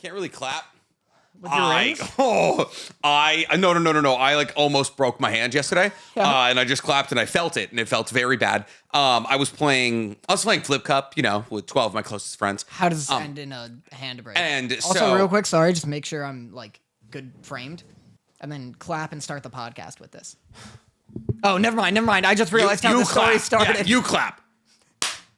can't really clap. With your rings? No. I like almost broke my hand yesterday, and I just clapped and I felt it, and it felt very bad. I was playing Flip Cup, with 12 of my closest friends. How does this end in a hand break? And also, real quick, sorry, just make sure I'm like good framed, and then clap and start the podcast with this. Oh, never mind. I just realized how the story started. Yeah, you clap.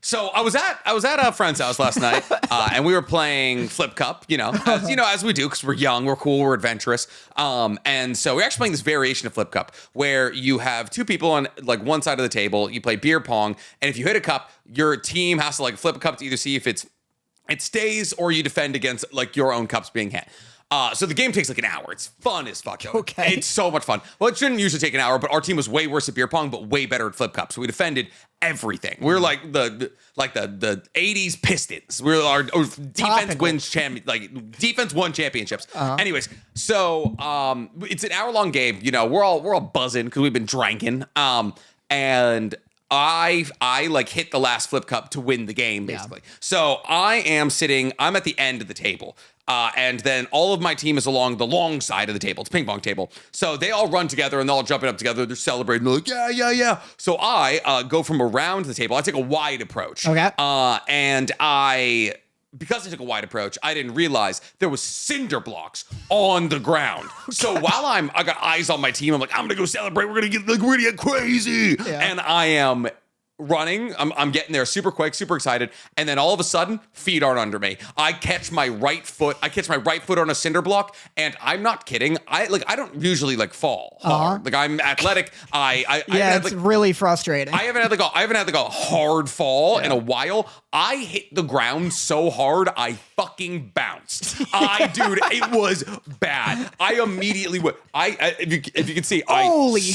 So I was at a friend's house last night, and we were playing Flip Cup, as we do, because we're young, we're cool, we're adventurous. And so we're actually playing this variation of Flip Cup where you have two people on like one side of the table, you play beer pong, and if you hit a cup, your team has to like flip a cup to either see if it stays or you defend against like your own cups being hit. So the game takes like an hour. It's fun as fuck. Okay. It's so much fun. Well, it shouldn't usually take an hour, but our team was way worse at beer pong, but way better at Flip Cup. So we defended everything. We're like the 80s Pistons. Our defense defense won championships. Anyways, so it's an hour-long game. We're all buzzing because we've been drinking. And I like hit the last Flip Cup to win the game, basically. Yeah. So I'm at the end of the table. And then all of my team is along the long side of the table. It's a ping pong table. So they all run together and they're all jumping up together. They're celebrating. They're like, yeah. So I go from around the table. I take a wide approach. Okay. Because I took a wide approach, I didn't realize there was cinder blocks on the ground. Okay. So while I got eyes on my team, I'm like, I'm gonna go celebrate. We're gonna get crazy. Yeah. And I am running. I'm getting there super quick, super excited, and then all of a sudden, feet aren't under me. I catch my right foot on a cinder block, and I'm not kidding. I don't usually fall hard. Like I'm athletic. It's really frustrating. I haven't had a hard fall in a while. I hit the ground so hard I fucking bounced. Dude, it was bad. I immediately went. If you can see, Holy I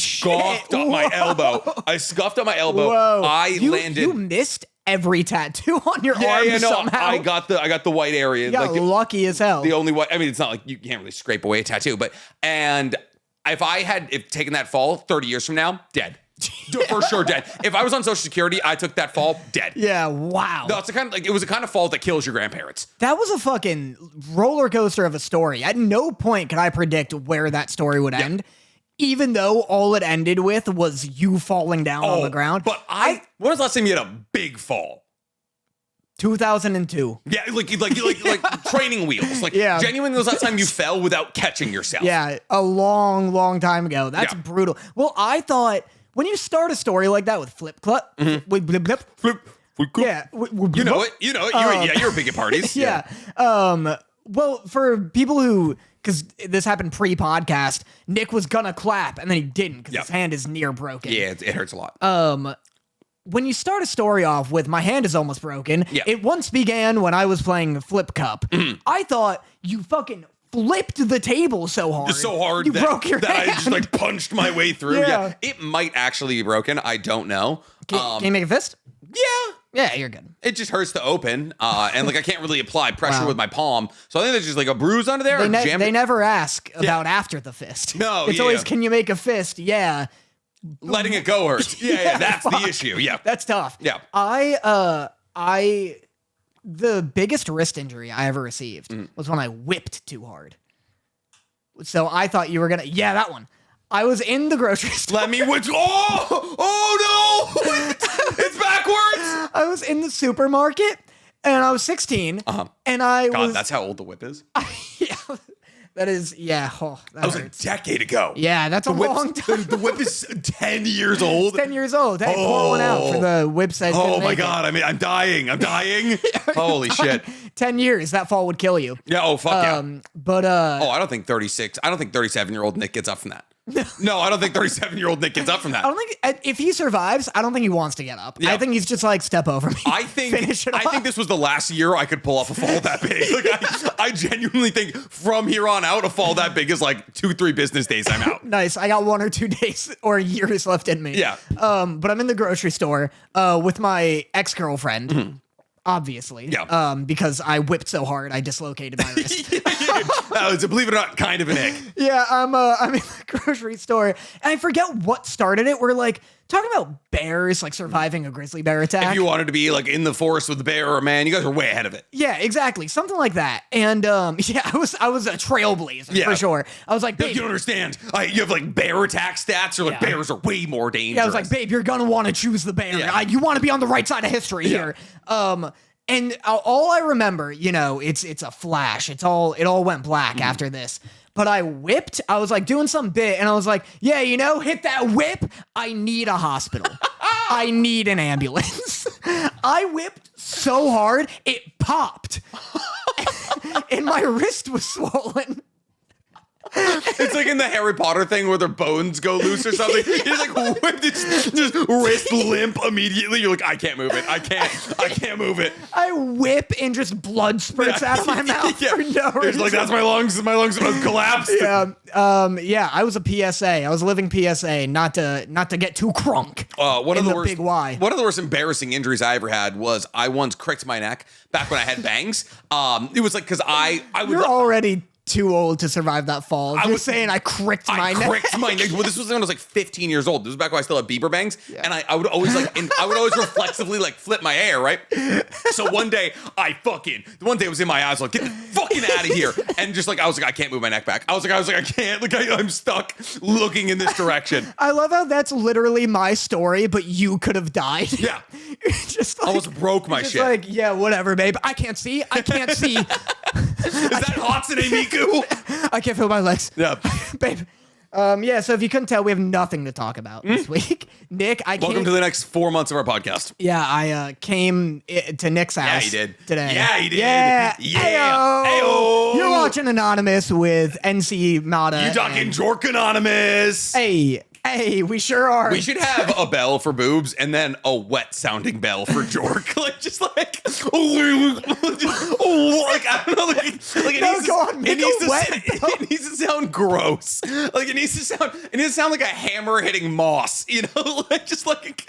scuffed up my elbow. Whoa. Landed. You missed every tattoo on your arm somehow. I got the white area. You got lucky as hell. The only white. I mean, it's not like you can't really scrape away a tattoo, and if I had taken that fall 30 years from now, dead. For sure, dead. If I was on Social Security, I took that fall, dead. Yeah, wow. No, it was a kind of fall that kills your grandparents. That was a fucking roller coaster of a story. At no point could I predict where that story would end. Even though all it ended with was you falling down on the ground. But when was the last time you had a big fall? 2002. Yeah, like training wheels. Genuinely, was the last time you fell without catching yourself? Yeah, a long, long time ago. That's brutal. Well, I thought when you start a story like that with Flip Cup, yeah, you know it. You're big at parties. Yeah. Well, for people who, because this happened pre-podcast, Nick was gonna clap and then he didn't because his hand is near broken. Yeah, it hurts a lot. When you start a story off with my hand is almost broken, it once began when I was playing Flip Cup. I thought you fucking flipped the table so hard. You broke your hand. I just punched my way through. Yeah. It might actually be broken. I don't know. Can you make a fist? Yeah, you're good. It just hurts to open, and I can't really apply pressure with my palm. So I think there's just a bruise under there. They never ask about after the fist. No, it's always, can you make a fist? Yeah. Letting it go hurts. Yeah, that's the issue. Yeah, that's tough. Yeah, the biggest wrist injury I ever received was when I whipped too hard. So I thought you were gonna, that one. I was in the grocery store. Let me which. Oh no! It's backwards. I was in the supermarket and I was 16. And that's how old the whip is. That is, that was a decade ago. Yeah, that's a long time. The whip is 10 years old. 10 years old. Hey, pour one out for the whip size. Oh my God. I'm dying. Holy shit. 10 years, that fall would kill you. Yeah, fuck yeah. But, I don't think 37-year-old Nick gets up from that. No, I don't think 37-year-old Nick gets up from that. I don't think, if he survives, I don't think he wants to get up. Yeah. I think he's just step over me. I think this was the last year I could pull off a fall that big. I genuinely think from here on out, a fall that big is 2-3 business days I'm out. Nice. I got 1 or 2 days or years left in me. Yeah. But I'm in the grocery store with my ex-girlfriend. Mm-hmm. Obviously. Yeah. Because I whipped so hard, I dislocated my wrist. Believe it or not, kind of an ick. Yeah, I'm in the grocery store, and I forget what started it. We're talking about bears, like surviving a grizzly bear attack. If you wanted to be like in the forest with a bear or a man, you guys are way ahead of it. Yeah, exactly. Something like that. And yeah, I was a trailblazer for sure. I was like, babe, you don't understand. You have like bear attack stats, or like bears are way more dangerous. Yeah, I was like, babe, you're gonna want to choose the bear. Yeah. You want to be on the right side of history here. And all I remember, it's a flash. It all went black after this. But I was like doing some bit, and I was like, yeah, hit that whip. I need a hospital. I need an ambulance. I whipped so hard, it popped. And my wrist was swollen. It's like in the Harry Potter thing where their bones go loose or something. You just like whip just wrist limp immediately. You're like, I can't move it. I can't move it. I whip and just blood spurts out of my mouth for no reason. It's like, that's my lungs. My lungs have collapsed. Yeah. I was a PSA. I was a living PSA. Not to get too crunk. One of the worst, big Y. One of the worst embarrassing injuries I ever had was I once cricked my neck back when I had bangs. It was like because I would. You're already too old to survive that fall. I was saying I cricked my neck. Well, this was when I was like 15 years old. This was back when I still had Bieber bangs, and I would always reflexively like flip my hair, right? So one day I was in my eyes like, get the fucking out of here, and just like I was like, I can't move my neck back. I was like I can't. Like I'm stuck looking in this direction. I love how that's literally my story, but you could have died. Yeah, just like, I almost broke my shit. Like, yeah, whatever, babe. I can't see. Is that Hatsune Miku? I can't feel my legs. Yeah. Babe. So if you couldn't tell, we have nothing to talk about this week. Nick, Welcome to the next 4 months of our podcast. Yeah, I came to Nick's house. Yeah, he did. Today. Yeah, he did. Yeah. Yeah. Ayo. You're watching Anonymous with NC Motta. You talking Jork Anonymous. Hey, we sure are. We should have a bell for boobs and then a wet sounding bell for Jork. Like, just like, I don't know. Like it needs to sound gross. Like it needs to sound like a hammer hitting moss, like just like it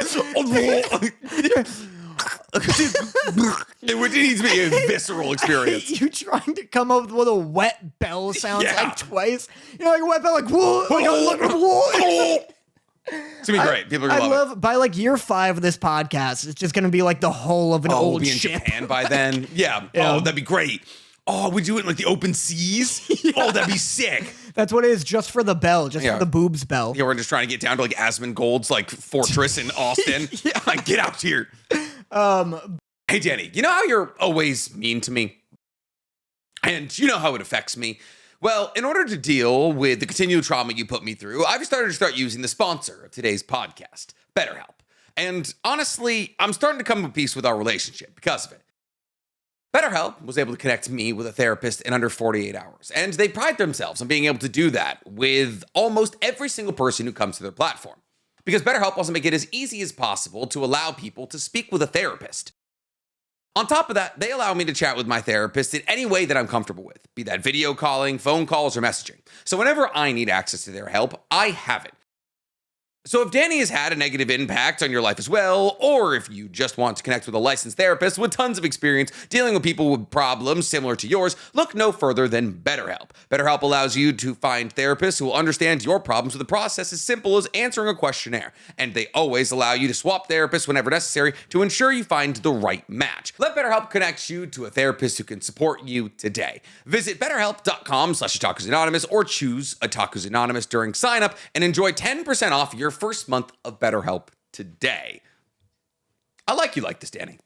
needs to be a visceral experience. You trying to come up with a wet bell sounds like twice. Like a wet bell, like whoa, whoa. It's gonna be great. People are gonna love it. By like year 5 of this podcast, it's just gonna be like the hull of an old we'll be in ship. Japan by then. Yeah. Oh, that'd be great. Oh, we do it in like the open seas. Oh, that'd be sick. That's what it is, just for the bell, just for the boobs bell. Yeah, we're just trying to get down to like Asmongold's like fortress in Austin. Like, get out here. Hey, Danny, you know how you're always mean to me? And you know how it affects me? Well, in order to deal with the continual trauma you put me through, I've started to start using the sponsor of today's podcast, BetterHelp. And honestly, I'm starting to come to peace with our relationship because of it. BetterHelp was able to connect me with a therapist in under 48 hours, and they pride themselves on being able to do that with almost every single person who comes to their platform. Because BetterHelp wants to make it as easy as possible to allow people to speak with a therapist. On top of that, they allow me to chat with my therapist in any way that I'm comfortable with, be that video calling, phone calls, or messaging. So whenever I need access to their help, I have it. So if Danny has had a negative impact on your life as well, or if you just want to connect with a licensed therapist with tons of experience dealing with people with problems similar to yours, look no further than BetterHelp. BetterHelp allows you to find therapists who will understand your problems with a process as simple as answering a questionnaire. And they always allow you to swap therapists whenever necessary to ensure you find the right match. Let BetterHelp connect you to a therapist who can support you today. Visit betterhelp.com/OtakusAnonymous or choose Otakus Anonymous during sign up and enjoy 10% off your first month of BetterHelp today. I like you like this, Danny.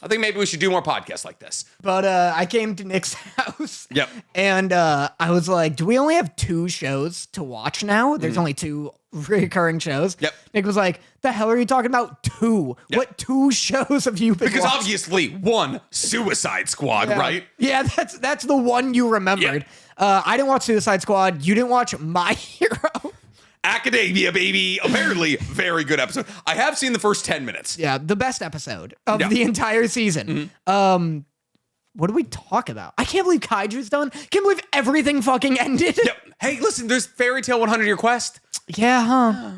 I think maybe we should do more podcasts like this. But I came to Nick's house. Yep. And I was like, do we only have 2 shows to watch now? There's only 2 recurring shows. Yep. Nick was like, the hell are you talking about 2? Yep. What 2 shows have you been Because watching? obviously, 1, Suicide Squad, right? Yeah, that's the one you remembered. Yep. I didn't watch Suicide Squad. You didn't watch My Hero. Academia, baby. Apparently, very good episode. I have seen the first 10 minutes. Yeah, the best episode of the entire season. Mm-hmm. What do we talk about? I can't believe Kaiju's done. Can't believe everything fucking ended. Yep. Hey, listen, there's Fairy Tail 100 Year Quest. Yeah, huh?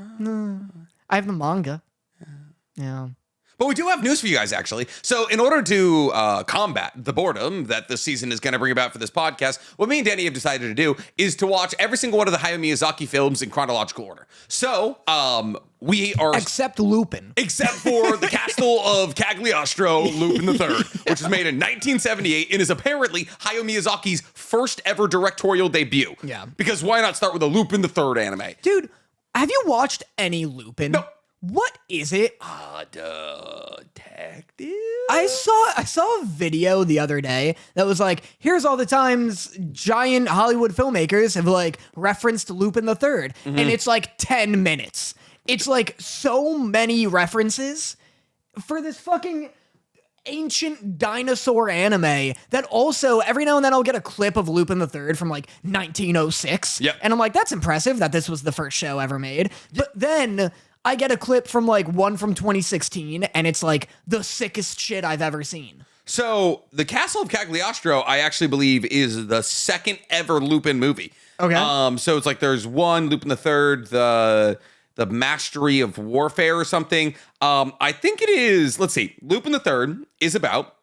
I have the manga. Yeah. But we do have news for you guys, actually. So in order to combat the boredom that this season is going to bring about for this podcast, what me and Danny have decided to do is to watch every single one of the Hayao Miyazaki films in chronological order. So we are... Except Lupin. Except for the Castle of Cagliostro, Lupin III, which was made in 1978 and is apparently Hayao Miyazaki's first ever directorial debut. Yeah. Because why not start with a Lupin III anime? Dude, have you watched any Lupin? No. What is it? Detective? I saw a video the other day that was like, here's all the times giant Hollywood filmmakers have like referenced Lupin the Third, and it's like 10 minutes. It's like so many references for this fucking ancient dinosaur anime that also every now and then I'll get a clip of Lupin the Third from like 1906. Yep. And I'm like, that's impressive that this was the first show ever made. But then I get a clip from like one from 2016 and it's like the sickest shit I've ever seen. So the Castle of Cagliostro, I actually believe, is the second ever Lupin movie. Okay. So it's like there's one, Lupin the Third, the Mastery of Warfare or something. I think it is, let's see, Lupin the Third is about,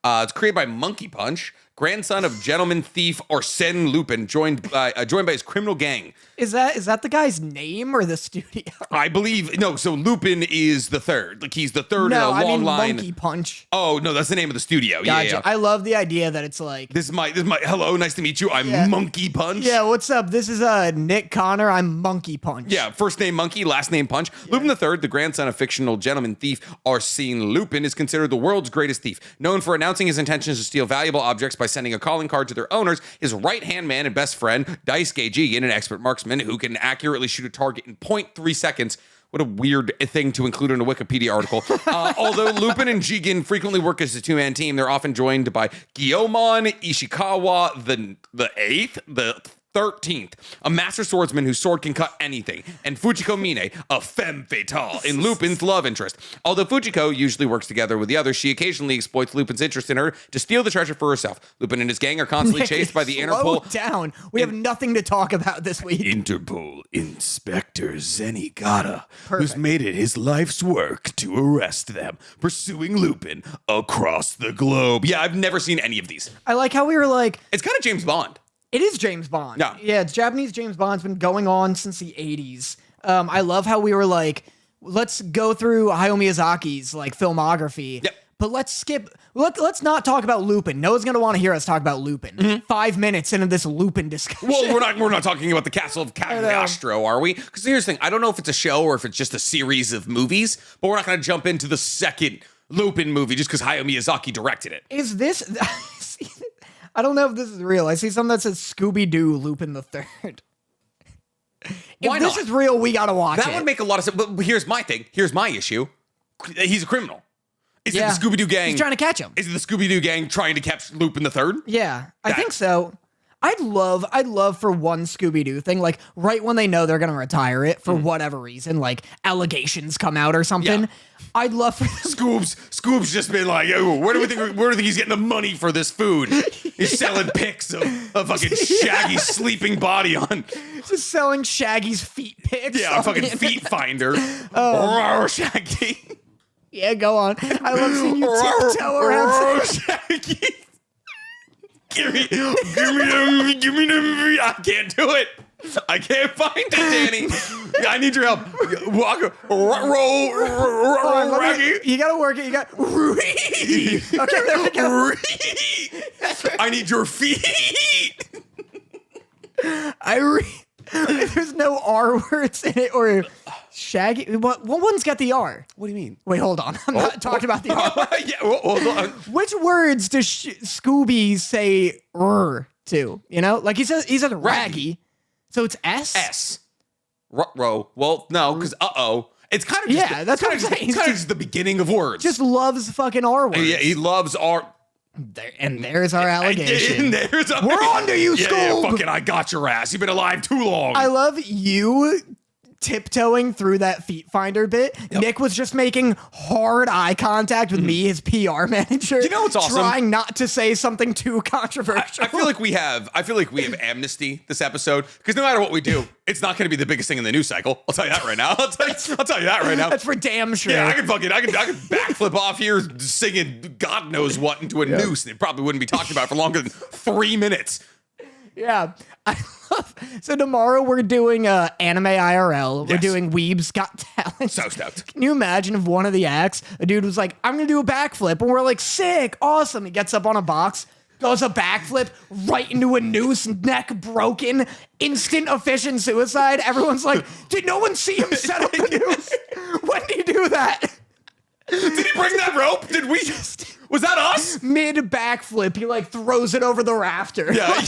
it's created by Monkey Punch, grandson of gentleman thief Arsène Lupin, joined by his criminal gang. Is that the guy's name or the studio? I believe, no, so Lupin is the third. Like, he's the third in a long line. Monkey Punch. Oh, no, that's the name of the studio. Gotcha. Yeah. I love the idea that it's like, This is my, hello, nice to meet you. I'm Monkey Punch. yeah, what's up? This is Nick Connor. I'm Monkey Punch. Yeah, first name Monkey, last name Punch. Yeah. Lupin III, the grandson of fictional gentleman thief Arsène Lupin, is considered the world's greatest thief. Known for announcing his intentions to steal valuable objects by sending a calling card to their owners, his right-hand man and best friend, Daisuke Jigen, an expert marksman who can accurately shoot a target in 0.3 seconds. What a weird thing to include in a Wikipedia article. Although Lupin and Jigen frequently work as a two-man team, they're often joined by Guillemon Ishikawa the 8th, the 13th, a master swordsman whose sword can cut anything, and Fujiko Mine, a femme fatale, in Lupin's love interest. Although Fujiko usually works together with the others, she occasionally exploits Lupin's interest in her to steal the treasure for herself. Lupin and his gang are constantly chased by the Slow Interpol. down. We have nothing to talk about this week. Interpol Inspector Zenigata, who's Perfect. made it his life's work to arrest them, pursuing Lupin across the globe. Yeah, I've never seen any of these. I like how we were like, It's kind of James Bond. it is James Bond. Yeah. Yeah, it's Japanese James Bond's been going on since the 80s. I love how we were like, let's go through Hayao Miyazaki's like filmography. Yep. But let's not talk about Lupin. No one's gonna want to hear us talk about Lupin. 5 minutes into this Lupin discussion. Well, we're not talking about the Castle of Cagliostro, are we? Because here's the thing, I don't know if it's a show or if it's just a series of movies, but we're not going to jump into the second Lupin movie just because Hayao Miyazaki directed it. Is this? I don't know if this is real. I see something that says Scooby-Doo Lupin the Third. Why If this not? is real, we gotta watch That it. would make a lot of sense. But here's my thing. Here's my issue. He's a criminal. Is Yeah. it the Scooby-Doo gang? He's trying to catch him. Is it the Scooby-Doo gang trying to catch Lupin the Third? Yeah, I That- think so. I'd love for one Scooby-Doo thing, like right when they know they're gonna retire it for whatever reason, like allegations come out or something. Yeah. I'd love for Scoob's just been like, oh, where do we think he's getting the money for this food? He's selling pics of a fucking Shaggy sleeping body on. just selling Shaggy's feet pics. Yeah, a on fucking the feet internet. finder. Roar, Shaggy. Yeah, go on. I love seeing you tiptoe around. Roar, Shaggy. Give me them. I can't do it. I can't find it, Danny. I need your help. Walk, roll, Raggy. You gotta work it. You got. Okay, there we go. I need your feet. There's no R words in it or Shaggy. What one's got the R? What do you mean? Wait, hold on. I'm not talking about the R. Yeah, hold on. Which words does Scooby say to? You know, like he says raggy, so it's S. S. Row. Well, no, because it's kind of Yeah, that's what I'm saying. It's kind of just the beginning of words. Just loves fucking R words. Yeah, he loves our. There's our allegation. We're on to you, Yeah, Scoob. fucking, I got your ass. You've been alive too long. I love you tiptoeing through that feet finder bit. Yep. Nick was just making hard eye contact with me, his PR manager. You know what's awesome? Trying not to say something too controversial. I feel like we have amnesty this episode because no matter what we do, it's not going to be the biggest thing in the news cycle. I'll tell you that right now. I'll tell you that right now. That's for damn sure. Yeah, I can backflip off here singing God knows what into a noose, and it probably wouldn't be talked about for longer than 3 minutes. Yeah. So tomorrow we're doing anime IRL. We're doing Weeb's Got Talent. So stoked. Can you imagine if one of the acts, a dude was like, I'm going to do a backflip. And we're like, sick, awesome. He gets up on a box, does a backflip right into a noose, neck broken, instant efficient suicide. Everyone's like, did no one see him set up the noose? When did he do that? Did he bring that rope? Did we? Was that us? Mid backflip, he like throws it over the rafter. Yeah.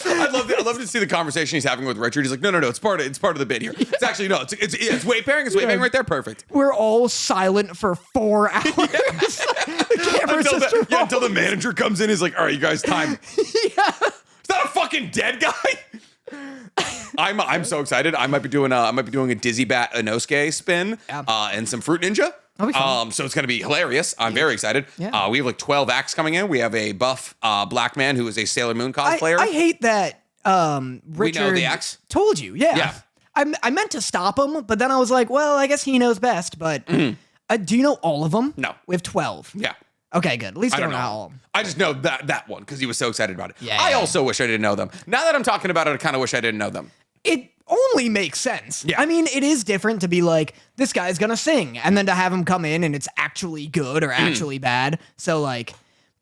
I'd love to see the conversation he's having with Richard. He's like, no, it's part of the bid here. It's actually no, it's weight bearing. It's weight bearing right there. Perfect. We're all silent for 4 hours. The camera's until the manager comes in. He's like, all right, you guys, time. Is that a fucking dead guy? I'm so excited. I might be doing a Dizzy Bat Inosuke spin and some Fruit Ninja. So it's gonna be hilarious. I'm very excited. Yeah. We have like 12 acts coming in. We have a buff black man who is a Sailor Moon cosplayer. I hate that Richard we know the acts. Told you. Yeah. I meant to stop him, but then I was like, well, I guess he knows best. But do you know all of them? No. We have 12. Yeah. Okay, good. At least I don't know all of them. I just know that one because he was so excited about it. Yeah. I also wish I didn't know them. Now that I'm talking about it, I kind of wish I didn't know them. It only makes sense. Yeah. I mean, it is different to be like, this guy's gonna sing, and then to have him come in and it's actually good or actually bad. So like,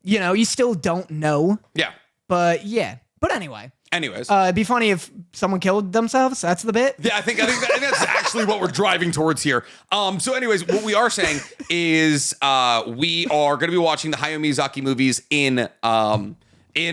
you still don't know. Yeah. But yeah. But anyway. Anyways. It'd be funny if someone killed themselves. That's the bit. Yeah, I think that's actually what we're driving towards here. So anyways, what we are saying is we are going to be watching the Hayao Miyazaki movies in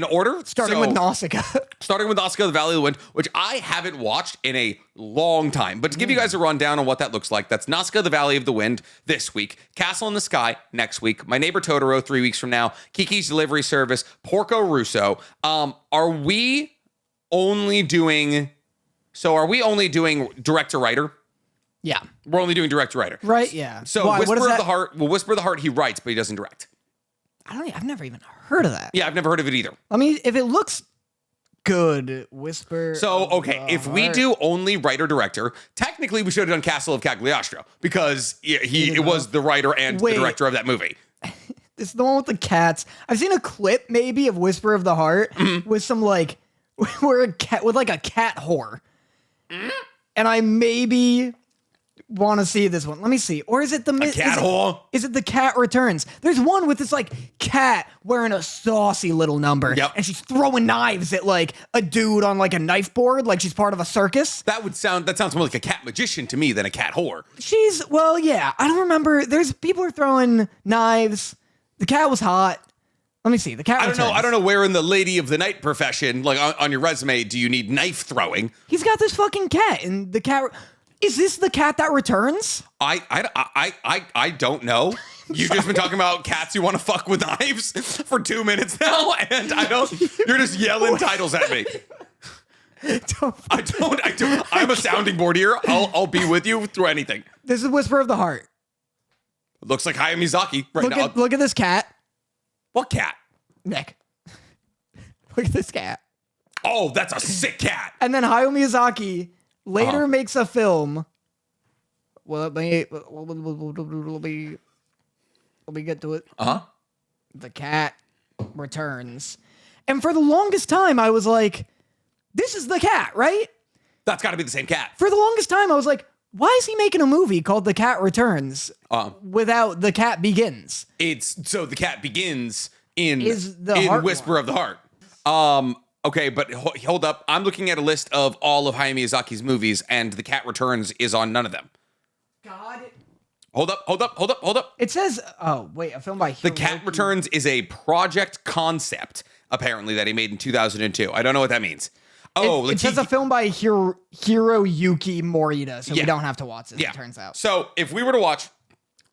order. Starting with Nausicaä. Starting with Nausicaä, The Valley of the Wind, which I haven't watched in a long time. But to give you guys a rundown on what that looks like, that's Nausicaä, The Valley of the Wind this week, Castle in the Sky next week, My Neighbor Totoro 3 weeks from now, Kiki's Delivery Service, Porco Rosso. Are we only doing director-writer? Yeah. We're only doing director-writer. Right, yeah. So Why? Whisper of the Heart, Whisper of the Heart he writes, but he doesn't direct. I've never even heard of that. Yeah, I've never heard of it either. I mean, if it looks good, Whisper. So, okay, if we do only writer-director, technically we should have done Castle of Cagliostro because it was the writer and the director of that movie. It's the one with the cats. I've seen a clip maybe of Whisper of the Heart with some like, where a cat with like a cat whore. And I maybe want to see this one. Let me see. Or is it the cat whore? Is it The Cat Returns? There's one with this like cat wearing a saucy little number. Yep. And she's throwing knives at like a dude on like a knife board, like she's part of a circus. That sounds more like a cat magician to me than a cat whore. Yeah. I don't remember. People are throwing knives. The cat was hot. Let me see. The Cat Returns. I don't know where in the Lady of the Night profession, like on your resume, do you need knife throwing? He's got this fucking cat, and the cat. Is this the cat that returns? I don't know. You've just been talking about cats who want to fuck with knives for 2 minutes now, and you're just yelling titles at me. I don't. I'm a sounding board here. I'll be with you through anything. This is Whisper of the Heart. Looks like Hayao Miyazaki now. Look at this cat. What cat? Nick. Look at this cat. Oh, that's a sick cat. And then Hayao Miyazaki later makes a film. Well, let me get to it. The Cat Returns. And for the longest time, I was like, this is the cat, right? That's got to be the same cat. For the longest time, I was like, why is he making a movie called The Cat Returns without The Cat Begins? The Cat Begins in Whisper of the Heart. Okay, but hold up. I'm looking at a list of all of Hayao Miyazaki's movies, and The Cat Returns is on none of them. God. Hold up. It says, a film by The Cat Returns is a project concept, apparently, that he made in 2002. I don't know what that means. It says a film by Hiroyuki Morita, so we don't have to watch this, it turns out. So if we were to watch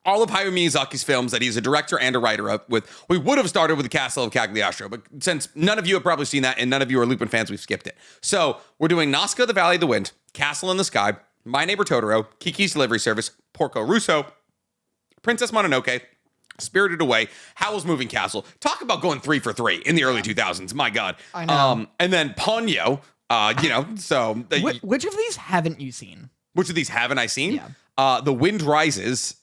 all of Hayao Miyazaki's films that he's a director and a writer of, we would have started with The Castle of Cagliostro, but since none of you have probably seen that and none of you are Lupin fans, we've skipped it. So we're doing Nausicaä, The Valley of the Wind, Castle in the Sky, My Neighbor Totoro, Kiki's Delivery Service, Porco Rosso, Princess Mononoke, Spirited Away, Howl's Moving Castle. Talk about going 3 for 3 in the early 2000s. My God. I know. And then Ponyo, so. Which of these haven't you seen? Which of these haven't I seen? Yeah. The Wind Rises,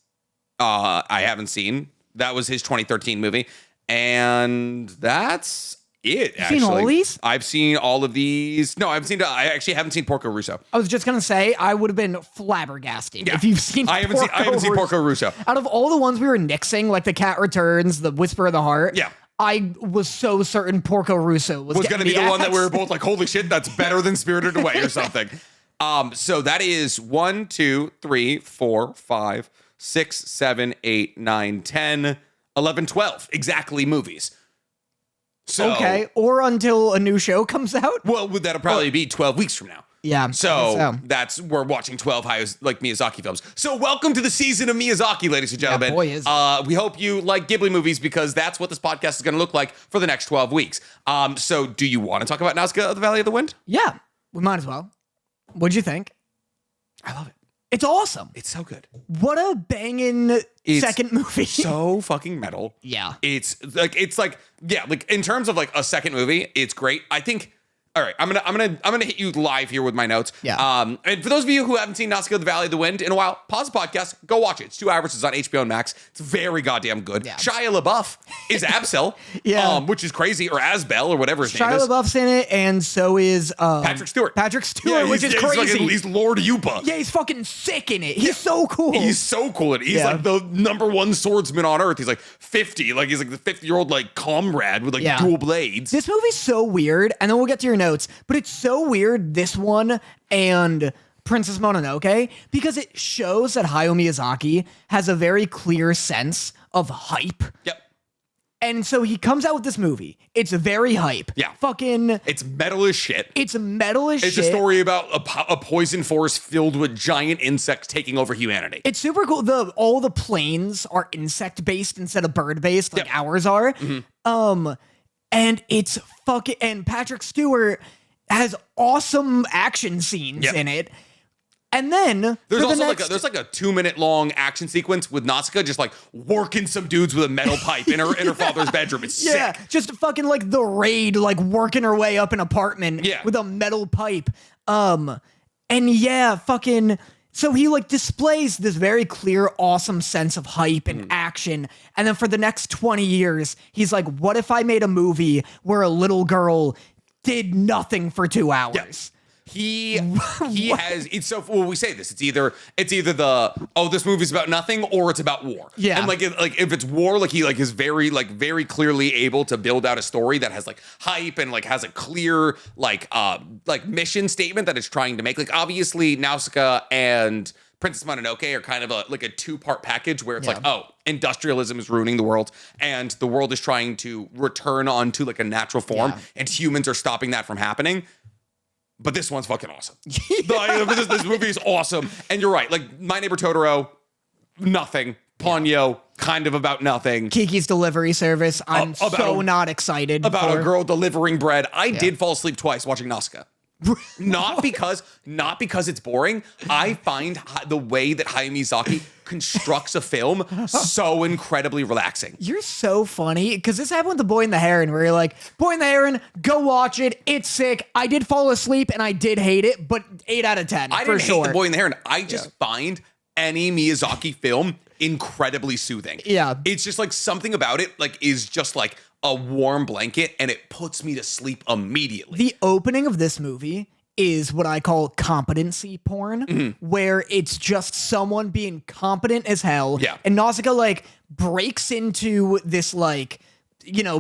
I haven't seen. That was his 2013 movie. And that's it, actually. Seen all these? I've seen all of these. No, I actually haven't seen Porco Rosso. I was just going to say, I would have been flabbergasted if you've seen I haven't seen Porco Rosso. Out of all the ones we were nixing, like The Cat Returns, The Whisper of the Heart. Yeah. I was so certain Porco Rosso was going to be the one that we were both like, holy shit, that's better than Spirited Away or something. So that is 1, 2, 3, 4, 5, 6, 7, 8, 9, 10, 11, 12 exactly movies. So, okay, or until a new show comes out. Well, that'll probably be 12 weeks from now. Yeah. So we're watching 12 Miyazaki films. So welcome to the season of Miyazaki, ladies and gentlemen. Yeah, boy, is we hope you like Ghibli movies because that's what this podcast is going to look like for the next 12 weeks. So do you want to talk about Nausicaä of the Valley of the Wind? Yeah, we might as well. What'd you think? I love it. It's awesome. It's so good. What a banging second movie. So fucking metal. Yeah. It's like in terms of like a second movie, it's great. I think. All right, I'm gonna hit you live here with my notes. Yeah. And for those of you who haven't seen Nausicaä of the Valley of the Wind in a while, pause the podcast, go watch it. It's 2 hours. It's on HBO Max. It's very goddamn good. Yeah. Shia LaBeouf is Absol, Yeah. Which is crazy, or Asbel, or whatever his name Shia is. LaBeouf's in it, and so is Patrick Stewart. Which is crazy. He's Lord Yupa. Yeah, he's fucking sick in it. He's so cool. He's so cool. He's like the #1 swordsman on Earth. He's like 50. Like he's like the 50-year-old like comrade with like dual blades. This movie's so weird, and then we'll get to your notes, but it's so weird, this one and Princess Mononoke, because it shows that Hayao Miyazaki has a very clear sense of hype. Yep. And so he comes out with this movie. It's very hype. Yeah. Fucking. It's metal as shit. It's metal as shit. It's a story about a poison forest filled with giant insects taking over humanity. It's super cool. All the planes are insect based instead of bird based, like ours are. Mm-hmm. And it's fucking. And Patrick Stewart has awesome action scenes in it. And then there's also there's like a 2-minute long action sequence with Nausicaä just like working some dudes with a metal pipe in her father's bedroom. It's sick. Just fucking like the Raid, like working her way up an apartment with a metal pipe. And fucking. So he like displays this very clear, awesome sense of hype and action. And then for the next 20 years, he's like, what if I made a movie where a little girl did nothing for 2 hours? Yeah. He has, it's so, well, we say this, it's either this movie's about nothing or it's about war. Yeah. And if it's war, like he like is very clearly able to build out a story that has like hype and like has a clear like mission statement that it's trying to make. Like obviously Nausicaä and Princess Mononoke are kind of a 2-part package where it's like, oh, industrialism is ruining the world and the world is trying to return onto like a natural form and humans are stopping that from happening. But this one's fucking awesome. This movie is awesome. And you're right. Like, My Neighbor Totoro, nothing. Ponyo, kind of about nothing. Kiki's Delivery Service, I'm not excited about a girl delivering bread. I did fall asleep twice watching Nausicaä. Not because it's boring. I find the way that Hayao Miyazaki constructs a film so incredibly relaxing. You're so funny because this happened with The Boy and the Heron, where you're like, Boy and the Heron, go watch it. It's sick. I did fall asleep and I did hate it, but 8 out of 10 I for didn't hate The Boy and the Heron. I just find any Miyazaki film incredibly soothing. Yeah, it's just like something about it like is just like a warm blanket and it puts me to sleep immediately. The opening of this movie is what I call competency porn, where it's just someone being competent as hell. Yeah. And Nausicaä like breaks into this like,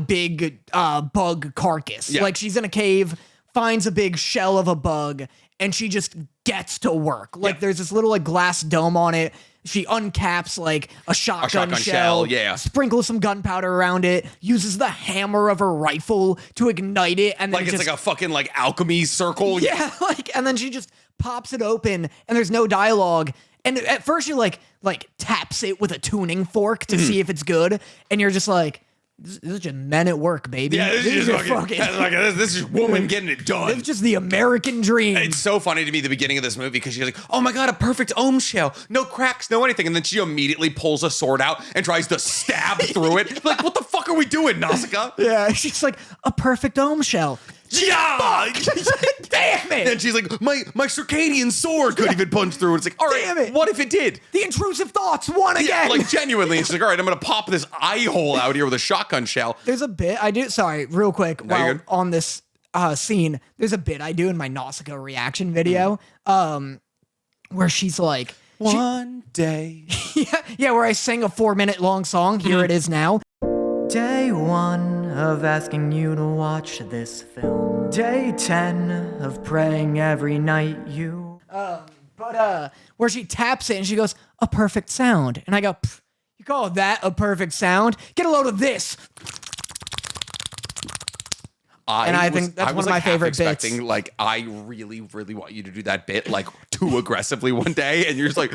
big bug carcass. Yeah. Like she's in a cave, finds a big shell of a bug, and she just gets to work. Like there's this little like glass dome on it. She uncaps like a shotgun shell, sprinkles some gunpowder around it, uses the hammer of her rifle to ignite it, and then like it's like a fucking like alchemy circle. Yeah, and then she just pops it open, and there's no dialogue. And at first, she like taps it with a tuning fork to see if it's good, and you're just like, This is just men at work, baby. Yeah, this is just fucking this is woman getting it done. It's just the American dream. It's so funny to me, the beginning of this movie, because she's like, oh my God, a perfect ohm shell. No cracks, no anything. And then she immediately pulls a sword out and tries to stab through it. Like, what the fuck are we doing, Nausicaä? Yeah, she's like, a perfect ohm shell. Yeah! Damn it! And she's like, my circadian sword couldn't even punch through. It's like, all right, Damn it. what if it did? The intrusive thoughts won Yeah, again. like genuinely. And she's like, all right, I'm going to pop this eye hole out here with a shotgun shell. There's a bit I do. Sorry, real quick. you're While good. on this scene, there's a bit I do in my Nausicaä reaction video, where she's like, One day. yeah, where I sing a 4-minute long song. Here it is now. Day 1 of asking you to watch this film. Day 10 of praying every night you. Where she taps it and she goes, a perfect sound. And I go, you call that a perfect sound? Get a load of this. I think that's one of my favorite bits. Like, I really, really want you to do that bit like too aggressively one day, and you're just like,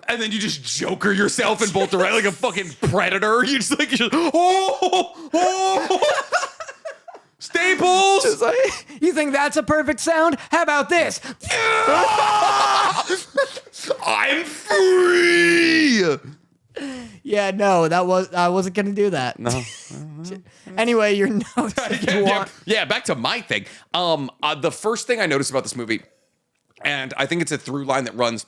and then you just Joker yourself in both directions like a fucking predator. You're just Staples. Just like, you think that's a perfect sound? How about this? I'm free. Yeah, no, I wasn't gonna do that. No. Anyway, your notes. Yeah, back to my thing. The first thing I noticed about this movie, and I think it's a through line that runs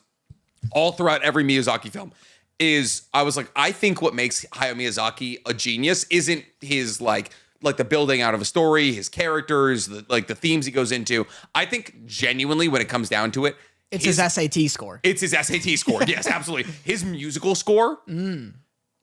all throughout every Miyazaki film, is I was like, I think what makes Hayao Miyazaki a genius isn't his like the building out of a story, his characters, the themes he goes into. I think genuinely, when it comes down to it, It's his SAT score. it's his SAT score. Yes, absolutely. His musical score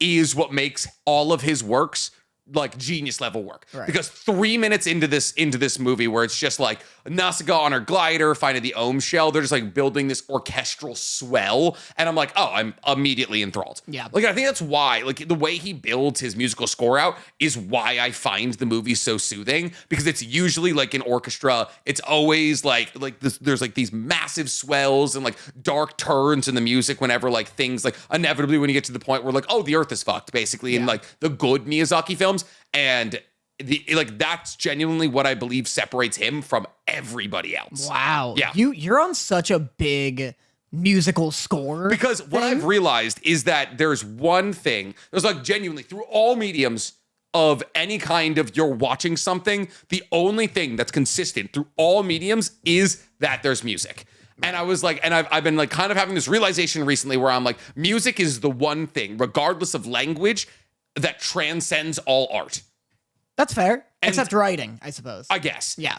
is what makes all of his works like genius level work. Right. Because 3 minutes into this movie where it's just like Nausicaä on her glider, finding the ohm shell, they're just like building this orchestral swell. And I'm like, oh, I'm immediately enthralled. Yeah. Like, I think that's why, like, the way he builds his musical score out is why I find the movie so soothing, because it's usually like an orchestra. It's always like this, there's like these massive swells and like dark turns in the music whenever like things like inevitably when you get to the point where like, oh, the earth is fucked, basically, in like the good Miyazaki films. And that's genuinely what I believe separates him from everybody else. Wow. Yeah. You're on such a big musical score. Because what I've realized is that there's one thing, there's like genuinely through all mediums of any kind of you're watching something, the only thing that's consistent through all mediums is that there's music. And I was like, and I've been like kind of having this realization recently where I'm like, music is the one thing, regardless of language, that transcends all art. That's fair. Except writing, I suppose. I guess. Yeah.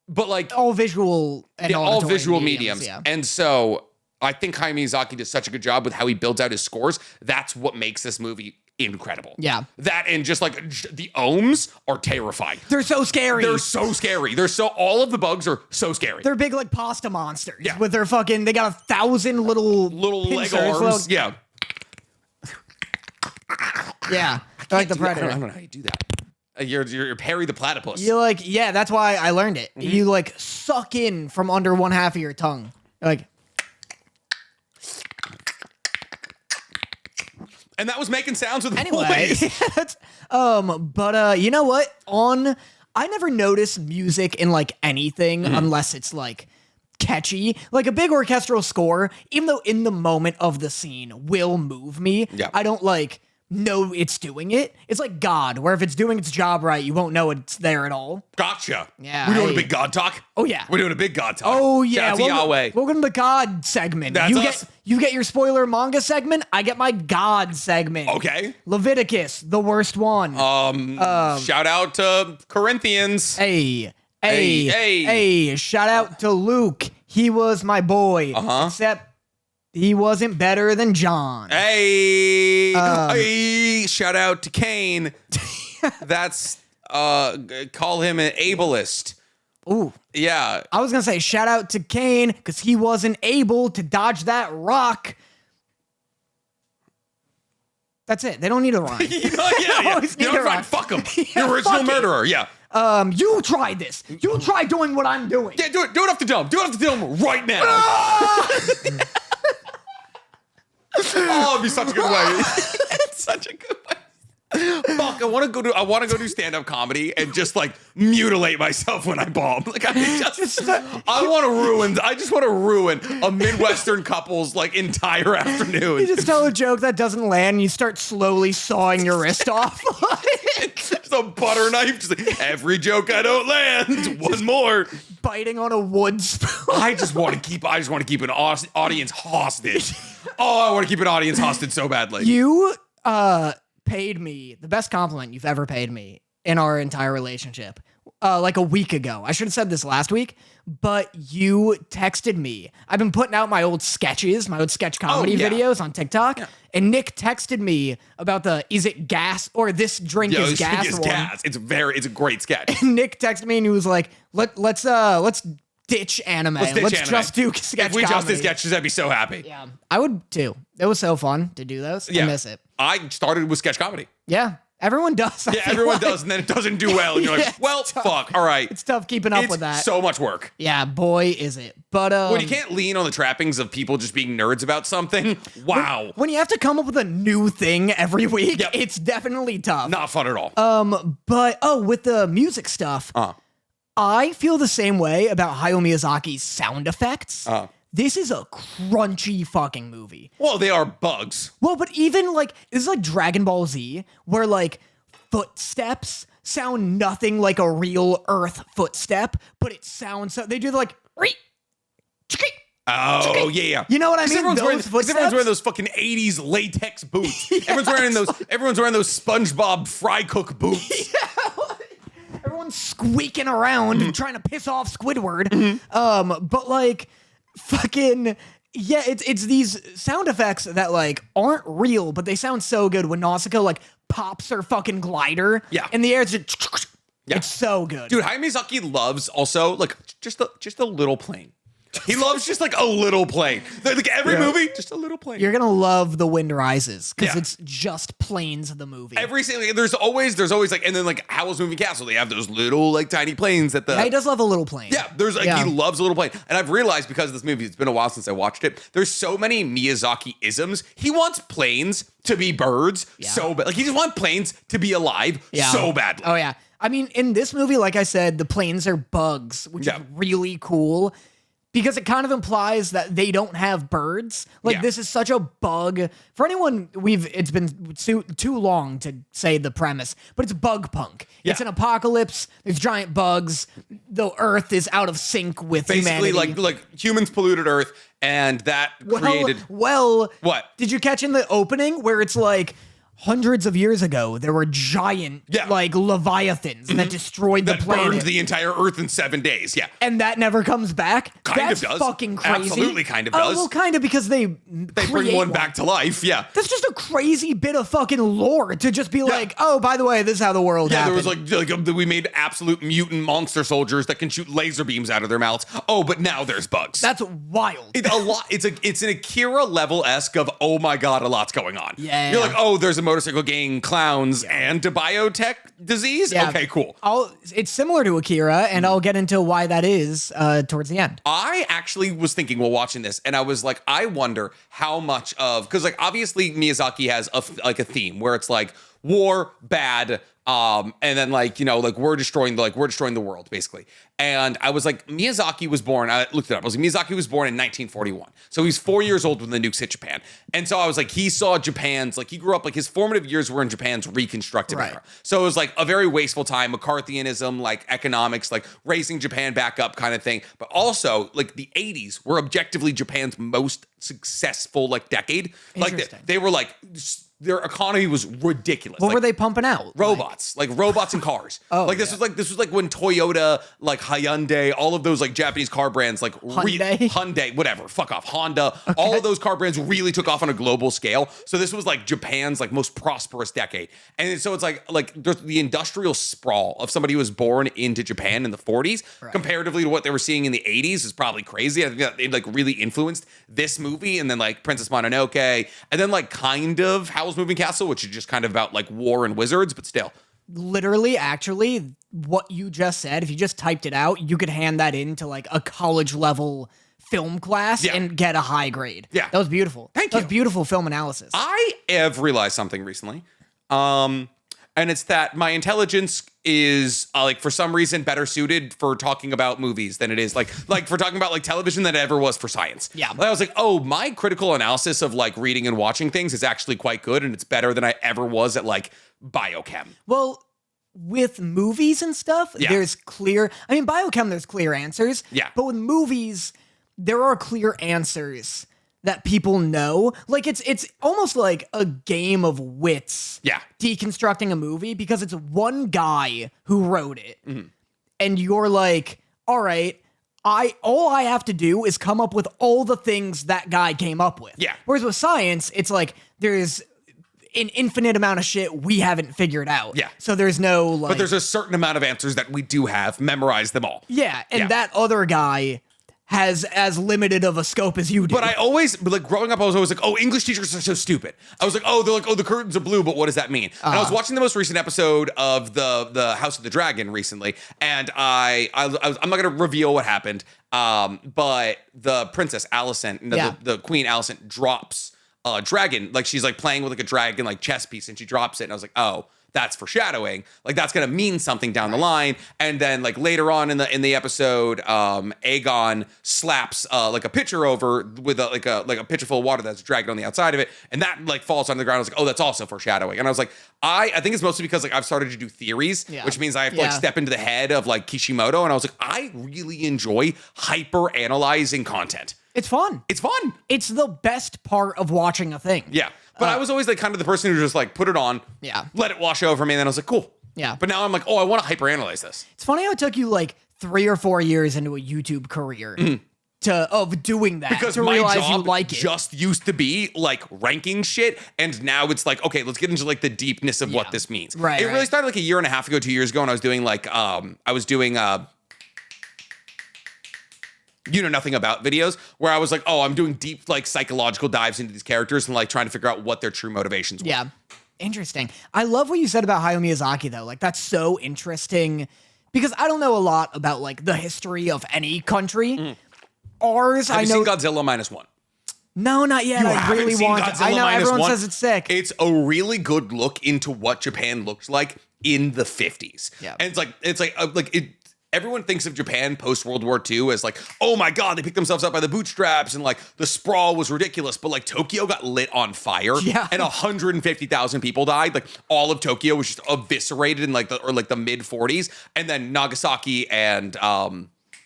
But like all visual and all visual mediums. Yeah. And so I think Hayao Miyazaki does such a good job with how he builds out his scores. That's what makes this movie incredible. Yeah. That and just like the ohms are terrifying. They're so scary. They're so scary. All of the bugs are so scary. They're big like pasta monsters. Yeah. With their fucking, they got 1,000 little leg pincers, arms. Yeah. Yeah. They're like the Predator. I don't know how you do that. You're Perry the Platypus. You like, yeah, that's why I learned it. Mm-hmm. You like suck in from under one half of your tongue. Like, and that was making sounds with anyway. voice. But you know what? I never notice music in like anything unless it's like catchy. Like a big orchestral score, even though in the moment of the scene will move me, Yeah. I don't like know it's doing it. It's like God, where if it's doing its job right, you won't know it's there at all. Gotcha. Yeah, We're doing hey. a big God talk? Oh, yeah. We're doing a big God talk. Oh, yeah. Shout out to Yahweh. Welcome to the God segment. That's us. You get your spoiler manga segment. I get my God segment. Okay. Leviticus, the worst one. Shout out to Corinthians. Hey. Hey. Shout out to Luke. He was my boy. Uh-huh. Except he wasn't better than John. Hey. Hey. Shout out to Cain. That's call him an ableist. Ooh. Yeah. I was going to say shout out to Cain because he wasn't able to dodge that rock. That's it. They don't need a rhyme. yeah. Always You need a know, rhyme. fuck him. Yeah, The original fuck it. murderer. Yeah. You try this. You try doing what I'm doing. Yeah, do it. Do it off the dome. Do it off the dome right now. Oh, it'd be such a good way. It's such a good way. Fuck, I want to go do stand-up comedy and just like mutilate myself when I bomb. Like I just want to ruin a Midwestern couple's like entire afternoon. You just tell a joke that doesn't land and you start slowly sawing your wrist off. Just a butter knife. Just like, every joke I don't land. One more. Biting on a wood spoon. I just want to keep an audience hostage. Oh, I want to keep an audience hostage so badly. You paid me the best compliment you've ever paid me in our entire relationship. Like a week ago. I should have said this last week, but you texted me. I've been putting out my old sketches, my old sketch comedy videos on TikTok, and Nick texted me about the "Is it gas?" or "This drink is gas" one. Gas. It's a great sketch. And Nick texted me and he was like, "Let's ditch anime. Let's just do sketch If we comedy." just did sketches, I'd be so happy. Yeah, I would too. It was so fun to do those. I miss it. I started with sketch comedy. Yeah. Everyone does. Yeah, everyone does, and then it doesn't do well, and you're like, well, fuck, all right. It's tough keeping up with that. So much work. Yeah, boy, is it. But when you can't lean on the trappings of people just being nerds about something, wow. When you have to come up with a new thing every week, it's definitely tough. Not fun at all. But with the music stuff, I feel the same way about Hayao Miyazaki's sound effects. This is a crunchy fucking movie. Well, they are bugs. Well, but even like, this is like Dragon Ball Z, where like footsteps sound nothing like a real Earth footstep, but it sounds so, they do the like, oh, yeah. You know what I mean? Everyone's wearing those fucking 80s latex boots. Everyone's wearing those SpongeBob fry cook boots. Everyone's squeaking around trying to piss off Squidward. But like, fucking it's these sound effects that like aren't real, but they sound so good when Nausicaä like pops her fucking glider in the air. It's just, it's so good. Dude, Hayao Miyazaki loves also like just a little plane. He loves just like a little plane. Like every movie, just a little plane. You're gonna love The Wind Rises because it's just planes of the movie. Every single there's always like, and then like Howl's Moving Castle, they have those little like tiny planes that he does love a little plane. Yeah, there's like he loves a little plane, and I've realized because of this movie, it's been a while since I watched it. There's so many Miyazaki isms. He wants planes to be birds so bad. Like he just wants planes to be alive so badly. Oh yeah. I mean, in this movie, like I said, the planes are bugs, which is really cool. Because it kind of implies that they don't have birds. Like this is such a bug. For anyone, it's been too long to say the premise, but it's bug punk. It's an apocalypse. There's giant bugs. The Earth is out of sync with humanity. Basically, like humans polluted Earth, and that created. Well, what did you catch in the opening where it's like, hundreds of years ago, there were giant, like, leviathans that destroyed the planet. Burned the entire Earth in 7 days, And that never comes back? That's does. Fucking crazy. Absolutely kind of does. Well, kind of because they bring one back to life, That's just a crazy bit of fucking lore to just be like, oh, by the way, this is how the world happened. There was like we made absolute mutant monster soldiers that can shoot laser beams out of their mouths. Oh, but now there's bugs. That's wild. It's an Akira level-esque of, oh my God, a lot's going on. Yeah. You're like, oh, there's a motorcycle gang, clowns, and a biotech disease? Yeah. Okay, cool. It's similar to Akira, and I'll get into why that is towards the end. I actually was thinking while watching this, and I was like, I wonder how much of, because like obviously Miyazaki has a theme where it's like war, bad, and then like, you know, like we're destroying the world basically. And I was like, Miyazaki was born, I looked it up. I was like, Miyazaki was born in 1941. So he's 4 years old when the nukes hit Japan. And so I was like, he saw Japan's, like he grew up, like his formative years were in Japan's reconstructed era. So it was like a very wasteful time, McCarthyism, like economics, like raising Japan back up kind of thing. But also like the 80s were objectively Japan's most successful like decade. Like they were like, their economy was ridiculous. What were they pumping out? Robots, like robots and cars. This was like when Toyota, like Hyundai, all of those like Japanese car brands, like Hyundai, whatever, fuck off, Honda, all of those car brands really took off on a global scale. So this was like Japan's like most prosperous decade. And so it's like there's the industrial sprawl of somebody who was born into Japan in the 40s comparatively to what they were seeing in the 80s is probably crazy. I think that it like really influenced this movie, and then like Princess Mononoke, and then like kind of Howl's Moving Castle, which is just kind of about like war and wizards, but still. Literally, actually, what you just said, if you just typed it out, you could hand that into like a college level film class and get a high grade. Yeah. That was beautiful. Thank you. That was beautiful film analysis. I have realized something recently. And it's that my intelligence is like for some reason better suited for talking about movies than it is like for talking about like television than it ever was for science. Yeah. Like, I was like, oh, my critical analysis of like reading and watching things is actually quite good, and it's better than I ever was at like biochem. Well, with movies and stuff, there's clear, I mean, biochem, there's clear answers. Yeah. But with movies, there are clear answers that people know. Like it's almost like a game of wits. Yeah. Deconstructing a movie because it's one guy who wrote it. Mm-hmm. And you're like, all right, all I have to do is come up with all the things that guy came up with. Yeah. Whereas with science, it's like there's an infinite amount of shit we haven't figured out. Yeah. So there's no like, But there's a certain amount of answers that we do have. Memorize them all. yeah, and Yeah. that other guy has as limited of a scope as you do. But I always, like, growing up, I was always like, oh, English teachers are so stupid. I was like, oh, they're like, oh, the curtains are blue, but what does that mean? And I was watching the most recent episode of the House of the Dragon recently, and I'm not going to reveal what happened, but the princess Alicent, the queen Alicent drops a dragon, like she's like playing with like a dragon, like chess piece, and she drops it, and I was like, oh, that's foreshadowing. Like that's gonna mean something down the line. And then like later on in the episode, Aegon slaps like a pitcher over with a pitcher full of water that's a dragon on the outside of it, and that like falls on the ground. I was like, oh, that's also foreshadowing. And I was like, I think it's mostly because like I've started to do theories, which means I have to like step into the head of like Kishimoto, and I was like, I really enjoy hyper analyzing content. it's fun. It's fun. It's the best part of watching a thing. Yeah. But I was always like kind of the person who just like put it on, let it wash over me, and then I was like, cool. Yeah. But now I'm like, oh, I want to hyperanalyze this. It's funny how it took you like 3 or 4 years into a YouTube career of doing that Because to my realize job you like it. just used to be like ranking shit, and now it's like, okay, let's get into like the deepness of what this means. Right, It really started like a year and a half ago, 2 years ago, and I was doing like you know nothing about videos where I was like, oh, I'm doing deep like psychological dives into these characters and like trying to figure out what their true motivations were. Yeah. Interesting. I love what you said about Hayao Miyazaki though. Like that's so interesting because I don't know a lot about like the history of any country. Ours, Have I you know. seen Godzilla -1? No, not yet. You I haven't really seen want Godzilla to. I know everyone -1? says it's sick. It's a really good look into what Japan looked like in the 50s. Yeah. And everyone thinks of Japan post World War II as like, oh my God, they picked themselves up by the bootstraps and like the sprawl was ridiculous. But like Tokyo got lit on fire and 150,000 people died. Like all of Tokyo was just eviscerated in like the mid 40s. And then Nagasaki and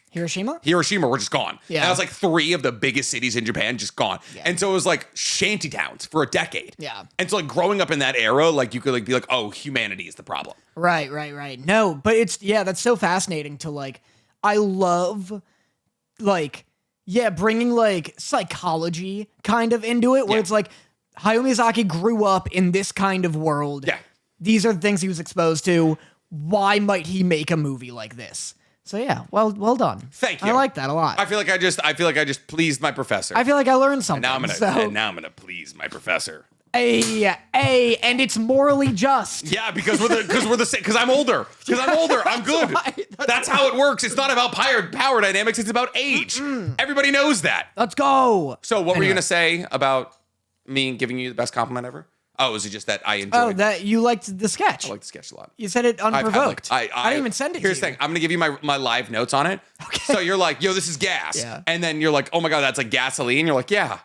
Hiroshima were just gone. Yeah. And that was like 3 of the biggest cities in Japan just gone. Yeah. And so it was like shanty towns for a decade. Yeah. And so like growing up in that era, like you could like be like, oh, humanity is the problem. Right. No, but that's so fascinating to like, I love like, bringing like psychology kind of into it where it's like Hayao Miyazaki grew up in this kind of world. Yeah. These are the things he was exposed to. Why might he make a movie like this? So yeah, well done. Thank you. I like that a lot. I feel like I just pleased my professor. I feel like I learned something. And now I'm gonna please my professor. And it's morally just. Yeah, because we're the same. Because I'm older. I'm good. That's how it works. It's not about power dynamics. It's about age. Everybody knows that. Let's go. So what were you gonna say about me giving you the best compliment ever? Oh, is it just that I enjoyed? Oh, that you liked the sketch. I liked the sketch a lot. You said it unprovoked. I didn't even send it to you. Here's the thing. I'm going to give you my live notes on it. Okay. So you're like, yo, this is gas. Yeah. And then you're like, oh my God, that's like gasoline. You're like, yeah.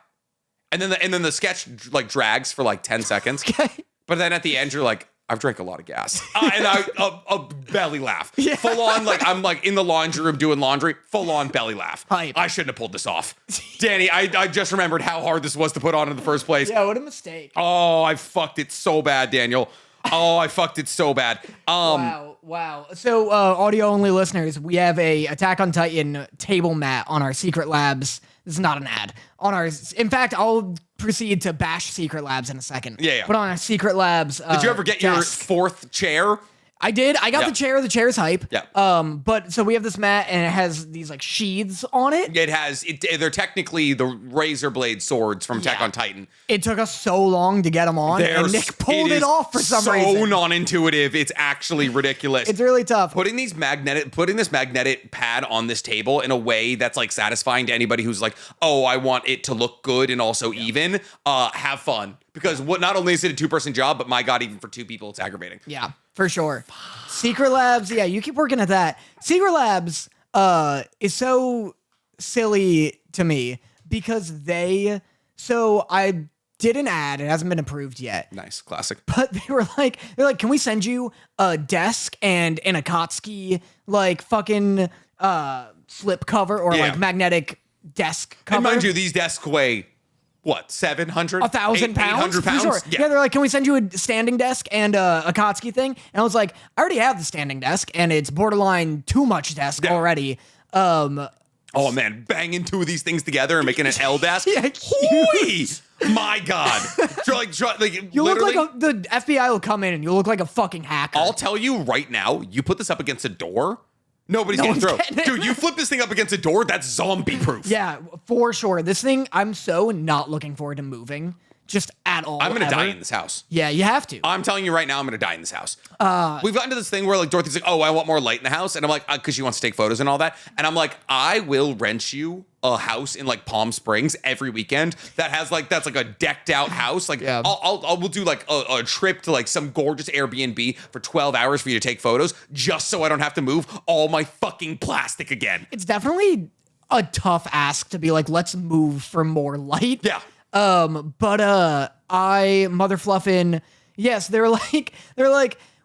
And then the sketch like drags for like 10 seconds. Okay. But then at the end, you're like, I've drank a lot of gas. And a belly laugh. Yeah. Full on, like I'm like in the laundry room doing laundry. Full on belly laugh. Hype. I shouldn't have pulled this off. Danny, I just remembered how hard this was to put on in the first place. Yeah, what a mistake. Oh, I fucked it so bad, Daniel. Oh, I fucked it so bad. Wow. So, audio-only listeners, we have a Attack on Titan table mat on our SecretLabs. This is not an ad. In fact, I'll proceed to bash SecretLabs in a second. Yeah. But on our SecretLabs Did you ever get your 4th chair? I did. I got the chair. The chair's hype. Yeah. But so we have this mat and it has these like sheaths on it. They're technically the razor blade swords from Attack on Titan. It took us so long to get them on, and Nick pulled it off for some reason. So non-intuitive. It's actually ridiculous. It's really tough. Putting this magnetic pad on this table in a way that's like satisfying to anybody who's like, oh, I want it to look good and also even. Have fun. Because what not only is it a 2-person job, but my God, even for 2 people, it's aggravating. Yeah, for sure. SecretLabs, yeah, you keep working at that. SecretLabs is so silly to me because I did an ad. It hasn't been approved yet. Nice, classic. But they're like, can we send you a desk and an Akatsuki like fucking slip cover or like magnetic desk cover? And mind you, these desks weigh what, 700? 1,000 pounds? 800 pounds? Sure. Yeah, they're like, can we send you a standing desk and a Akatsuki thing? And I was like, I already have the standing desk and it's borderline too much desk already. Oh man, banging 2 of these things together and making an L desk. Yeah, my God. You look like the FBI will come in and you look like a fucking hacker. I'll tell you right now, you put this up against a door, nobody's getting through. Dude, you flip this thing up against a door, that's zombie proof. Yeah, for sure. This thing, I'm so not looking forward to moving. Just at all. I'm going to die in this house. Yeah, you have to. I'm telling you right now, I'm going to die in this house. We've gotten to this thing where like Dorothy's like, oh, I want more light in the house. And I'm like, because she wants to take photos and all that. And I'm like, I will rent you a house in like Palm Springs every weekend that's like a decked out house. Like we'll do like a trip to like some gorgeous Airbnb for 12 hours for you to take photos just so I don't have to move all my fucking plastic again. It's definitely a tough ask to be like, let's move for more light. Yeah. But I mother fluffin', yes, they're like,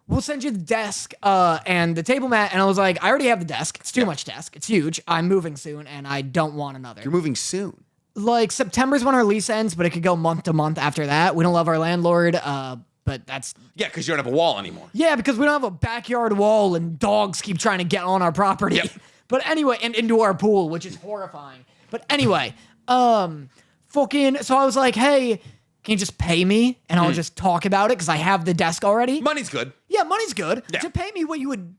we'll send you the desk, and the table mat. And I was like, I already have the desk. It's too much desk. It's huge. I'm moving soon and I don't want another. You're moving soon. Like September's when our lease ends, but it could go month to month after that. We don't love our landlord. But that's... Yeah, because you don't have a wall anymore. Yeah, because we don't have a backyard wall and dogs keep trying to get on our property. Yep. But anyway, and into our pool, which is horrifying. But anyway, so I was like, hey, can you just pay me and I'll just talk about it because I have the desk already? Money's good. Yeah, money's good. Yeah. To pay me what you would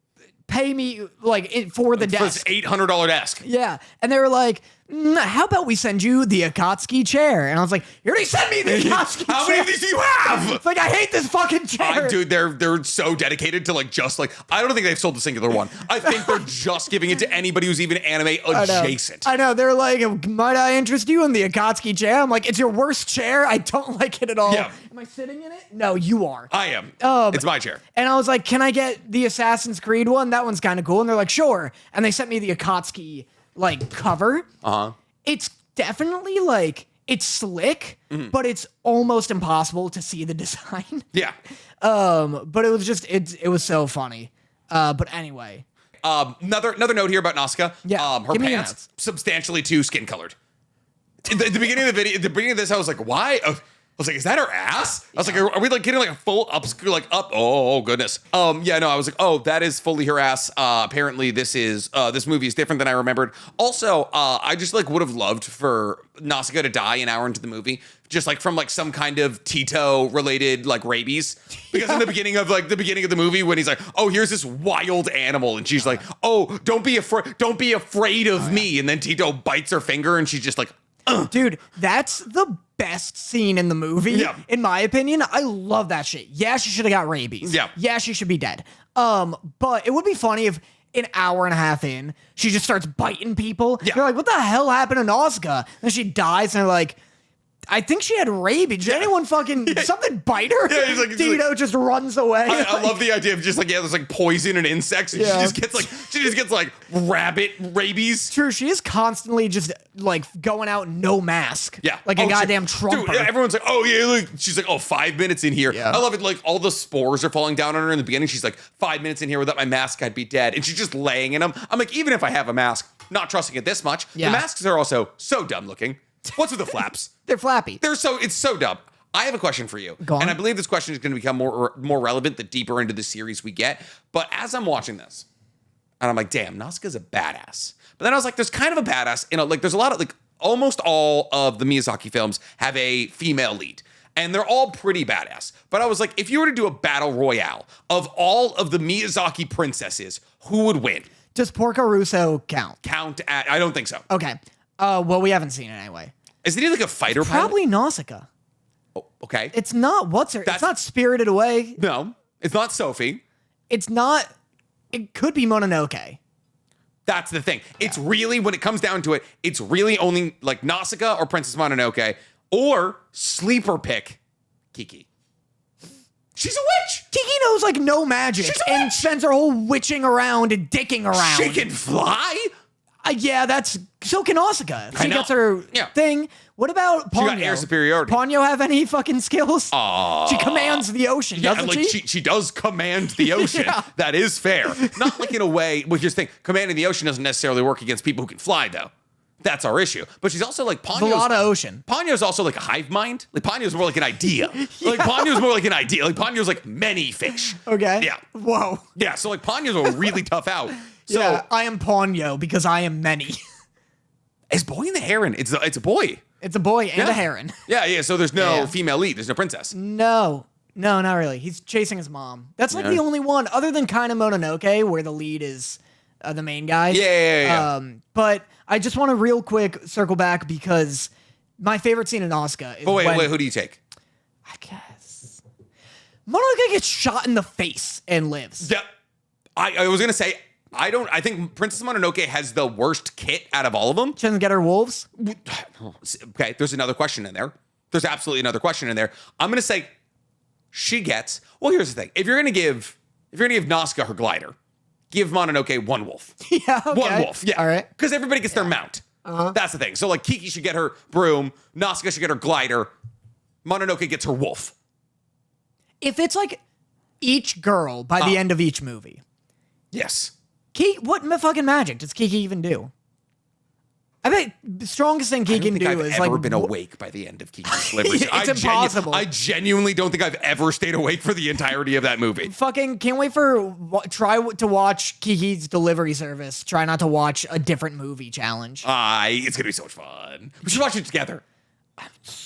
pay me like for the desk. For this $800 desk. Yeah. And they were like, how about we send you the Akatsuki chair? And I was like, you already sent me the Akatsuki chair. How many of these do you have? It's like, I hate this fucking chair. Dude, they're so dedicated to like just like, I don't think they've sold a singular one. I think they're just giving it to anybody who's even anime adjacent. I know. They're like, might I interest you in the Akatsuki chair? I'm like, it's your worst chair. I don't like it at all. Yeah. Am I sitting in it? No, you are. I am. It's my chair. And I was like, can I get the Assassin's Creed one? That one's kind of cool. And they're like, sure. And they sent me the Akatsuki like cover. Uh-huh. It's definitely like, it's slick, but it's almost impossible to see the design. Yeah. But it was just, it was so funny. But anyway. Another note here about Nausicaä. Yeah. Her pants substantially too skin colored. At the beginning of the video, at the beginning of this, I was like, why? I was like, is that her ass? I was like, are we like getting like a full up? Oh goodness. Yeah, no, I was like, oh, that is fully her ass. Apparently this movie is different than I remembered. Also, I just like would have loved for Nausicaä to die an hour into the movie, just like from like some kind of Tito related like rabies. Because in the beginning of the movie when he's like, oh, here's this wild animal, and she's like, oh, don't be afraid of me, and then Tito bites her finger, and she's just like, ugh. Dude, that's the best scene in the movie, in my opinion. I love that shit. Yeah, she should have got rabies. Yeah, she should be dead. But it would be funny if an hour and a half in, she just starts biting people. Yeah. You're like, what the hell happened to Nausicaä? And she dies, and they're like, I think she had rabies. Did anyone fucking something bite her? Yeah, he's like, Dino just runs away. I love the idea of just like, there's like poison and insects, and she just gets like rabbit rabies. True, she is constantly just like going out no mask. Yeah. Like a goddamn Trumper. Dude, everyone's like, oh yeah, look. She's like, oh, 5 minutes in here. Yeah. I love it. Like all the spores are falling down on her in the beginning. She's like, 5 minutes in here without my mask, I'd be dead. And she's just laying in them. I'm like, even if I have a mask, not trusting it this much. Yeah. The masks are also so dumb looking. What's with the flaps? They're flappy. It's so dumb. I have a question for you. Go on. And I believe this question is going to become more relevant the deeper into the series we get. But as I'm watching this, and I'm like, damn, Nausicaä's a badass. But then I was like, there's kind of a badass, like there's a lot of like almost all of the Miyazaki films have a female lead. And they're all pretty badass. But I was like, if you were to do a battle royale of all of the Miyazaki princesses, who would win? Does Porco Rosso count? I don't think so. Okay. Well, we haven't seen it anyway. Isn't he like a fighter pilot? Probably Nausicaä. Oh, okay. It's not it's not Spirited Away. No, it's not Sophie. It's not. It could be Mononoke. That's the thing. Yeah. It's really, when it comes down to it, it's really only like Nausicaä or Princess Mononoke, or sleeper pick Kiki. She's a witch. Kiki knows like no magic and spends her whole witching around and dicking around. She can fly? Yeah, that's so can Nausicaä. She gets her thing. What about Ponyo? She got air superiority. Ponyo have any fucking skills? She commands the ocean, doesn't like she? She does command the ocean. That is fair. Not like in a way, which is thing. Commanding the ocean doesn't necessarily work against people who can fly, though. That's our issue. But she's also like Ponyo's. A lot of ocean. Ponyo's also like a hive mind. Like Ponyo's more like an idea. Like Ponyo's more like an idea. Like Ponyo's like many fish. Okay. Yeah. Whoa. Yeah. So like Ponyo's a really tough out. So yeah, I am Ponyo because I am many. Is Boy and the Heron? It's a boy. It's a boy and a heron. Yeah. So there's no female lead. There's no princess. No, not really. He's chasing his mom. That's like the only one, other than kind of Mononoke, where the lead is the main guy. Yeah. But I just want to real quick circle back because my favorite scene in Nausicaä is wait, who do you take? I guess Mononoke gets shot in the face and lives. Yep. I was gonna say I think Princess Mononoke has the worst kit out of all of them. She doesn't get her wolves. Okay, there's another question in there. There's absolutely another question in there. I'm gonna say she gets. Well, here's the thing: if you're gonna give Nausicaä her glider, give Mononoke one wolf. Yeah, okay. One wolf. Yeah, all right. Because everybody gets their mount. That's the thing. So like Kiki should get her broom, Nausicaä should get her glider, Mononoke gets her wolf. If it's like each girl by the end of each movie. Yes. What fucking magic does Kiki even do? I bet the strongest thing Kiki can do I've is ever like been awake by the end of Kiki's delivery. It's impossible. I genuinely don't think I've ever stayed awake for the entirety of that movie. Fucking can't wait for try to watch Kiki's delivery service. Try not to watch a different movie challenge. It's gonna be so much fun. We should watch it together.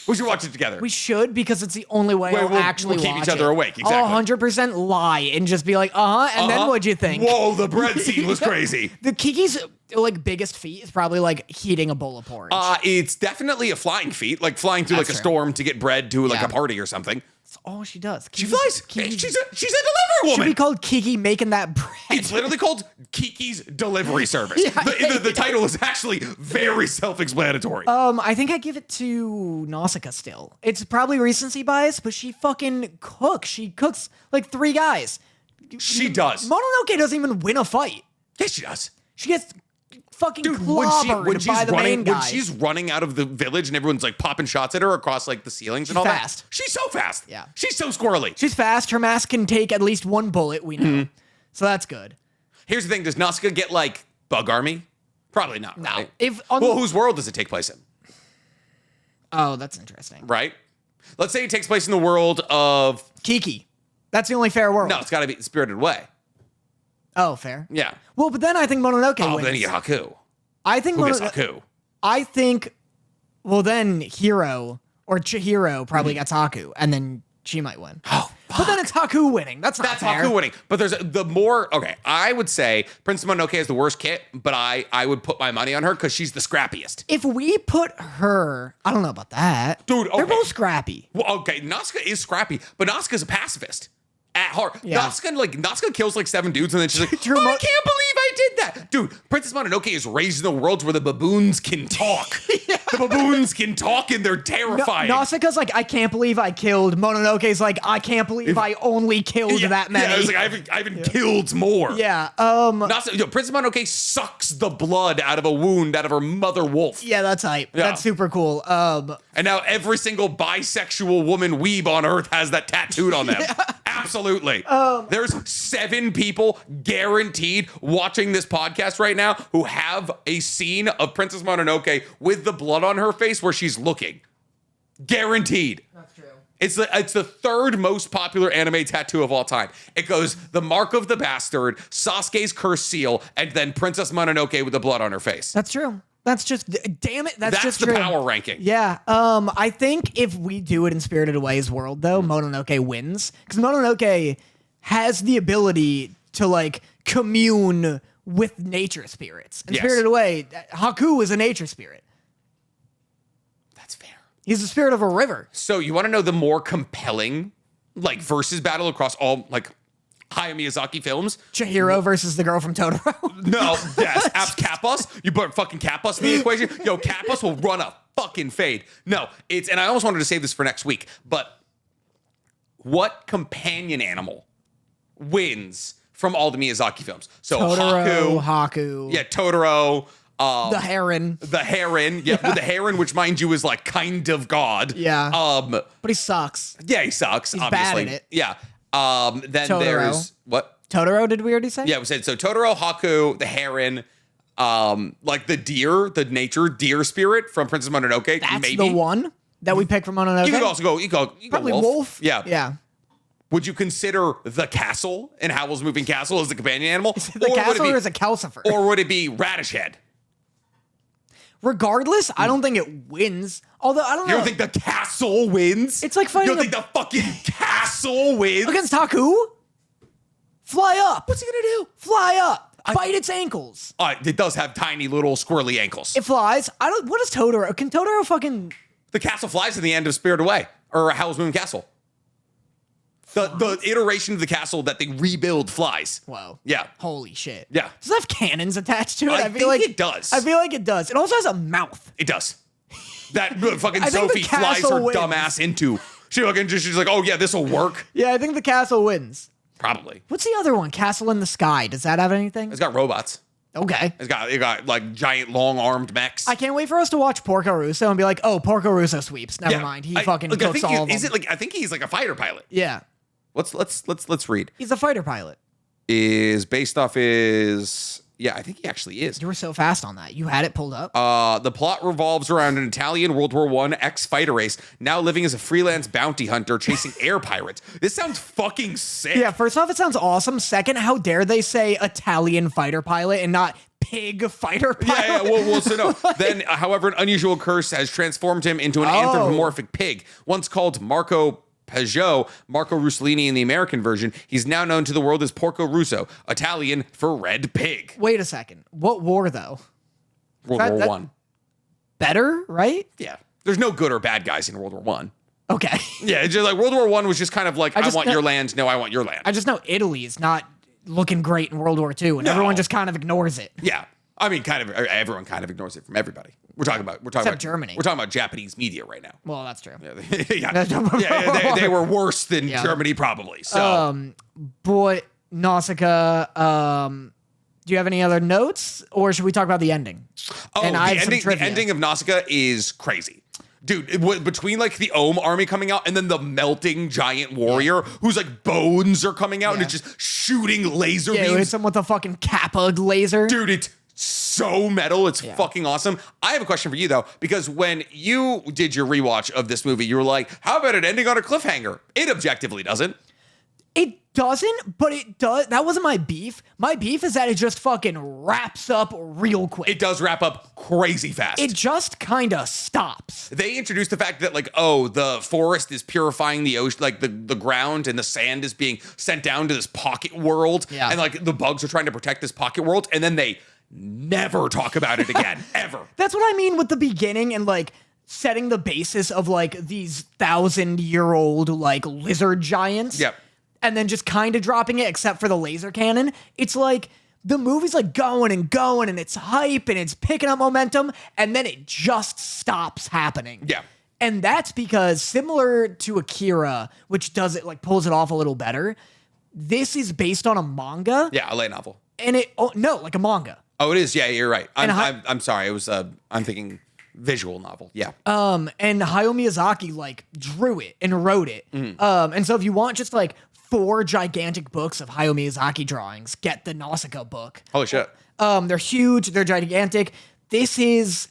We should watch it together. We should because it's the only way I'll actually we'll keep watch each other it. awake. Exactly. I'll 100% lie and just be like, and then what'd you think? Whoa, the bread scene was crazy. The Kiki's like biggest feat is probably like heating a bowl of porridge. It's definitely a flying feat, like flying through like a storm to get bread to like a party or something. That's all she does. She flies. She's a delivery woman. Should be called Kiki making that bread. It's literally called Kiki's Delivery Service. The title is actually very self-explanatory. I think I give it to Nausicaä still. It's probably recency bias, but she fucking cooks. She cooks like 3 guys. She does. Mononoke doesn't even win a fight. Yes, she does. She gets fucking clobbered by the main guy. When she's running out of the village and everyone's like popping shots at her across like the ceilings and all fast. that. She's so fast. Yeah. She's so squirrely. She's fast. Her mask can take at least 1 bullet, we know. So that's good. Here's the thing. Does Nausicaä get like Bug Army? Probably not, right? No. Whose world does it take place in? Oh, that's interesting. Right? Let's say it takes place in the world of... Kiki. That's the only fair world. No, it's got to be Spirited Away. Oh, fair. Yeah. Well, but then I think Mononoke wins. Oh, then you get Haku. I think Who gets Haku? I think, well, then Hiro or Chihiro probably gets Haku, and then she might win. Oh, fuck. But then it's Haku winning. That's not fair. Haku winning. But there's the more, okay, I would say Princess Mononoke has the worst kit, but I would put my money on her because she's the scrappiest. If we put her, I don't know about that. Dude, okay. They're both scrappy. Well, okay, Nausicaä is scrappy, but Nausicaä's a pacifist. At heart. Yeah. Nausicaä kills like 7 dudes and then she's like, I can't believe I did that. Dude, Princess Mononoke is raised in the worlds where the baboons can talk. Yeah. The baboons can talk and they're terrifying. Nausicaa's like, I can't believe I killed. Mononoke's like, I can't believe I only killed that many. Yeah, I was like, I haven't killed more. Yeah. Princess Mononoke sucks the blood out of a wound out of her mother wolf. Yeah, that's hype. Yeah. That's super cool. And now every single bisexual woman weeb on Earth has that tattooed on them. Yeah. Absolutely. There's 7 people guaranteed watching this podcast right now who have a scene of Princess Mononoke with the blood on her face where she's looking. Guaranteed. That's true. It's the 3rd most popular anime tattoo of all time. It goes the Mark of the Bastard, Sasuke's cursed seal, and then Princess Mononoke with the blood on her face. That's true. That's just, damn it. That's just the true. power ranking. Yeah. I think if we do it in Spirited Away's world, though, Mononoke wins. Because Mononoke has the ability to, like, commune with nature spirits. In Spirited Away, Haku is a nature spirit. That's fair. He's the spirit of a river. So you want to know the more compelling, like, versus battle across all, like, Hayao Miyazaki films? Chihiro versus the girl from Totoro. No, yes, Kappas. You put fucking Kappas in the equation. Yo, Kappas will run a fucking fade. No, and I almost wanted to save this for next week, but what companion animal wins from all the Miyazaki films? So Totoro, Haku. Yeah, Totoro. The heron. Yeah, the heron, which mind you is like kind of God. Yeah. But he sucks. Yeah, he sucks. He's obviously. bad at it. Yeah. Then Totoro. there's what? Totoro, did we already say? Yeah, we said so. Totoro, Haku, the heron, like the deer, the nature deer spirit from Princess Mononoke. That's maybe the one that we picked from Mononoke. You could also go. You go Probably wolf. Yeah. Yeah. Would you consider the castle in Howl's Moving Castle as the companion animal? The castle or is it Calcifer? Or would it be Radish Head? Regardless, I don't think it wins. Although, I don't know. You don't think the castle wins? It's like fighting You don't think the fucking castle wins? against Taku? Fly up. What's he gonna do? Fly up. Bite its ankles. It does have tiny little squirrely ankles. It flies. What is Totoro? Can Totoro fucking... The castle flies in the end of Spirited Away. Or Howl's Moving Castle. The iteration of the castle that they rebuild flies. Whoa. Yeah. Holy shit. Yeah. Does it have cannons attached to it? I think it does. I feel like it does. It also has a mouth. It does. That fucking I think Sophie the flies castle her wins. dumb ass into. She's like, oh yeah, this will work. Yeah, I think the castle wins. Probably. What's the other one? Castle in the Sky. Does that have anything? It's got robots. Okay. It got like giant long-armed mechs. I can't wait for us to watch Porco Rosso and be like, oh, Porco Rosso sweeps. Never mind. He fucking cooks all of them. Is it like I think he's like a fighter pilot. Yeah. Let's read. He's a fighter pilot. Is based off his I think he actually is. You were so fast on that. You had it pulled up. The plot revolves around an Italian World War I ex-fighter ace now living as a freelance bounty hunter chasing air pirates. This sounds fucking sick. Yeah, first off, it sounds awesome. Second, how dare they say Italian fighter pilot and not pig fighter pilot? Yeah. Well, so no. Then, however, an unusual curse has transformed him into an anthropomorphic pig, once called Marco Russellini in the American version. He's now known to the world as Porco Russo, Italian for red pig. Wait a second. What war, though? World War One. Better, right? Yeah. There's no good or bad guys in World War One. Okay. Yeah, it's just like World War One was just kind of like, I want your land. No, I want your land. I just know Italy is not looking great in World War II, and everyone just kind of ignores it. Yeah. I mean, everyone kind of ignores it from everybody. We're talking about Germany. We're talking about Japanese media right now. Well, that's true. They were worse than Germany probably. So, boy, Nausicaä. Do you have any other notes, or should we talk about the ending? Oh, and the ending of Nausicaä is crazy. Dude, between like the Ohm army coming out and then the melting giant warrior whose like bones are coming out and it's just shooting laser beams. Yeah, hits him with a fucking Kappa laser. Dude, it's so metal. It's fucking awesome. I have a question for you though, because when you did your rewatch of this movie, you were like, how about it ending on a cliffhanger? It objectively doesn't. It doesn't, but it does. That wasn't my beef. My beef is that it just fucking wraps up real quick. It does wrap up crazy fast. It just kind of stops. They introduced the fact that like, oh, the forest is purifying the ocean, like the ground and the sand is being sent down to this pocket world. Yeah. And like the bugs are trying to protect this pocket world. And then they never talk about it again, ever. That's what I mean with the beginning and like setting the basis of like these 1,000-year-old like lizard giants. Yep. And then just kind of dropping it, except for the laser cannon. It's like the movie's like going and going, and it's hype, and it's picking up momentum, and then it just stops happening. Yeah. And that's because similar to Akira, which does it like pulls it off a little better, this is based on a manga. Yeah, a light novel. And like a manga. Oh, it is. Yeah, you're right. And I'm sorry. It was. I'm thinking visual novel. Yeah. And Hayao Miyazaki like drew it and wrote it. And so if you want just like 4 gigantic books of Hayao Miyazaki drawings, get the Nausicaä book. Holy shit. They're huge. They're gigantic. This is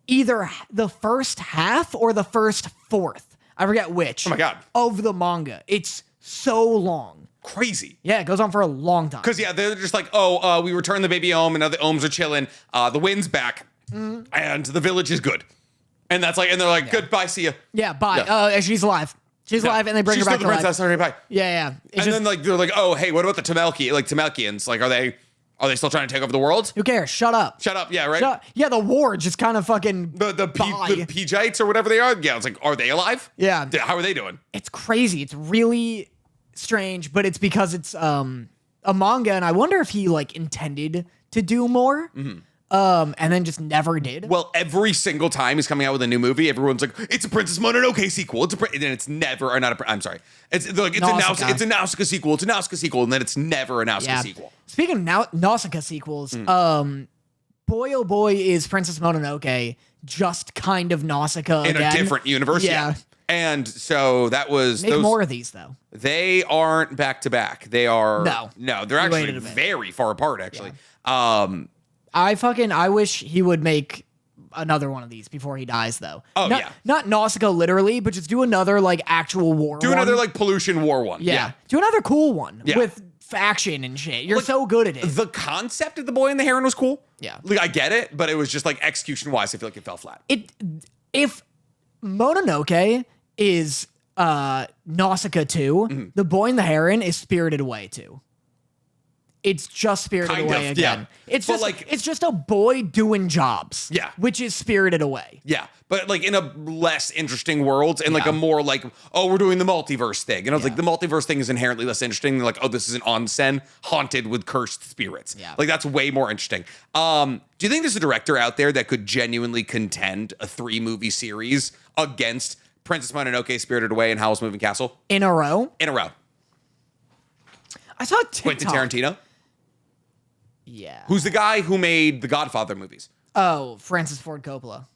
either the first half or the first fourth. I forget which. Oh my God. Of the manga. It's so long. Crazy. Yeah, it goes on for a long time. Because they're just like, we returned the baby Ohm, and now the Ohms are chilling. The wind's back, and the village is good. And that's like, and they're like, goodbye, see ya. Yeah, bye. She's alive. She's alive, and they bring her back to life. Princess. Sorry, bye. Yeah. Then like they're like, oh, hey, what about the Tamelkians? Like, are they still trying to take over the world? Who cares? Shut up. Yeah, right. Yeah, the war just kind of fucking the Pijites or whatever they are. Yeah, it's like, are they alive? Yeah. How are they doing? It's crazy. It's really strange, but it's because it's a manga, and I wonder if he like intended to do more. and then just never did. Well, every single time he's coming out with a new movie, everyone's like, "It's a Princess Mononoke sequel." And then it's never, or not a. I'm sorry, it's like Nausicaä. It's a Nausicaä sequel. It's a Nausicaä sequel, and then it's never a Nausicaä sequel. Speaking of Nausicaä sequels, boy oh boy, is Princess Mononoke just kind of Nausicaä In again. a different universe. Yeah. And so that was Make more of these though. They aren't back to back. They are no. They're actually waited a bit. very far apart. Actually, I wish he would make another one of these before he dies, though. Oh, not Nausicaä literally, but just do another like actual war. Do another like pollution war one. Yeah. Do another cool one with faction and shit. You're so good at it. The concept of the boy and the heron was cool. Yeah. Like I get it, but it was just like execution wise, I feel like it fell flat. If Mononoke is Nausicaä 2, The Boy and the Heron is Spirited Away 2. It's just Spirited Away again. Yeah. It's just a boy doing jobs. Yeah. Which is Spirited Away. Yeah. But like in a less interesting world and like a more like, oh, we're doing the multiverse thing. And I was like, the multiverse thing is inherently less interesting than like, oh, this is an onsen haunted with cursed spirits. Yeah. Like that's way more interesting. Do you think there's a director out there that could genuinely contend a 3-movie series against Princess Mononoke, Spirited Away, and Howl's Moving Castle? In a row? In a row. I saw TikTok. Quentin Tarantino? Yeah. Who's the guy who made the Godfather movies? Oh, Francis Ford Coppola.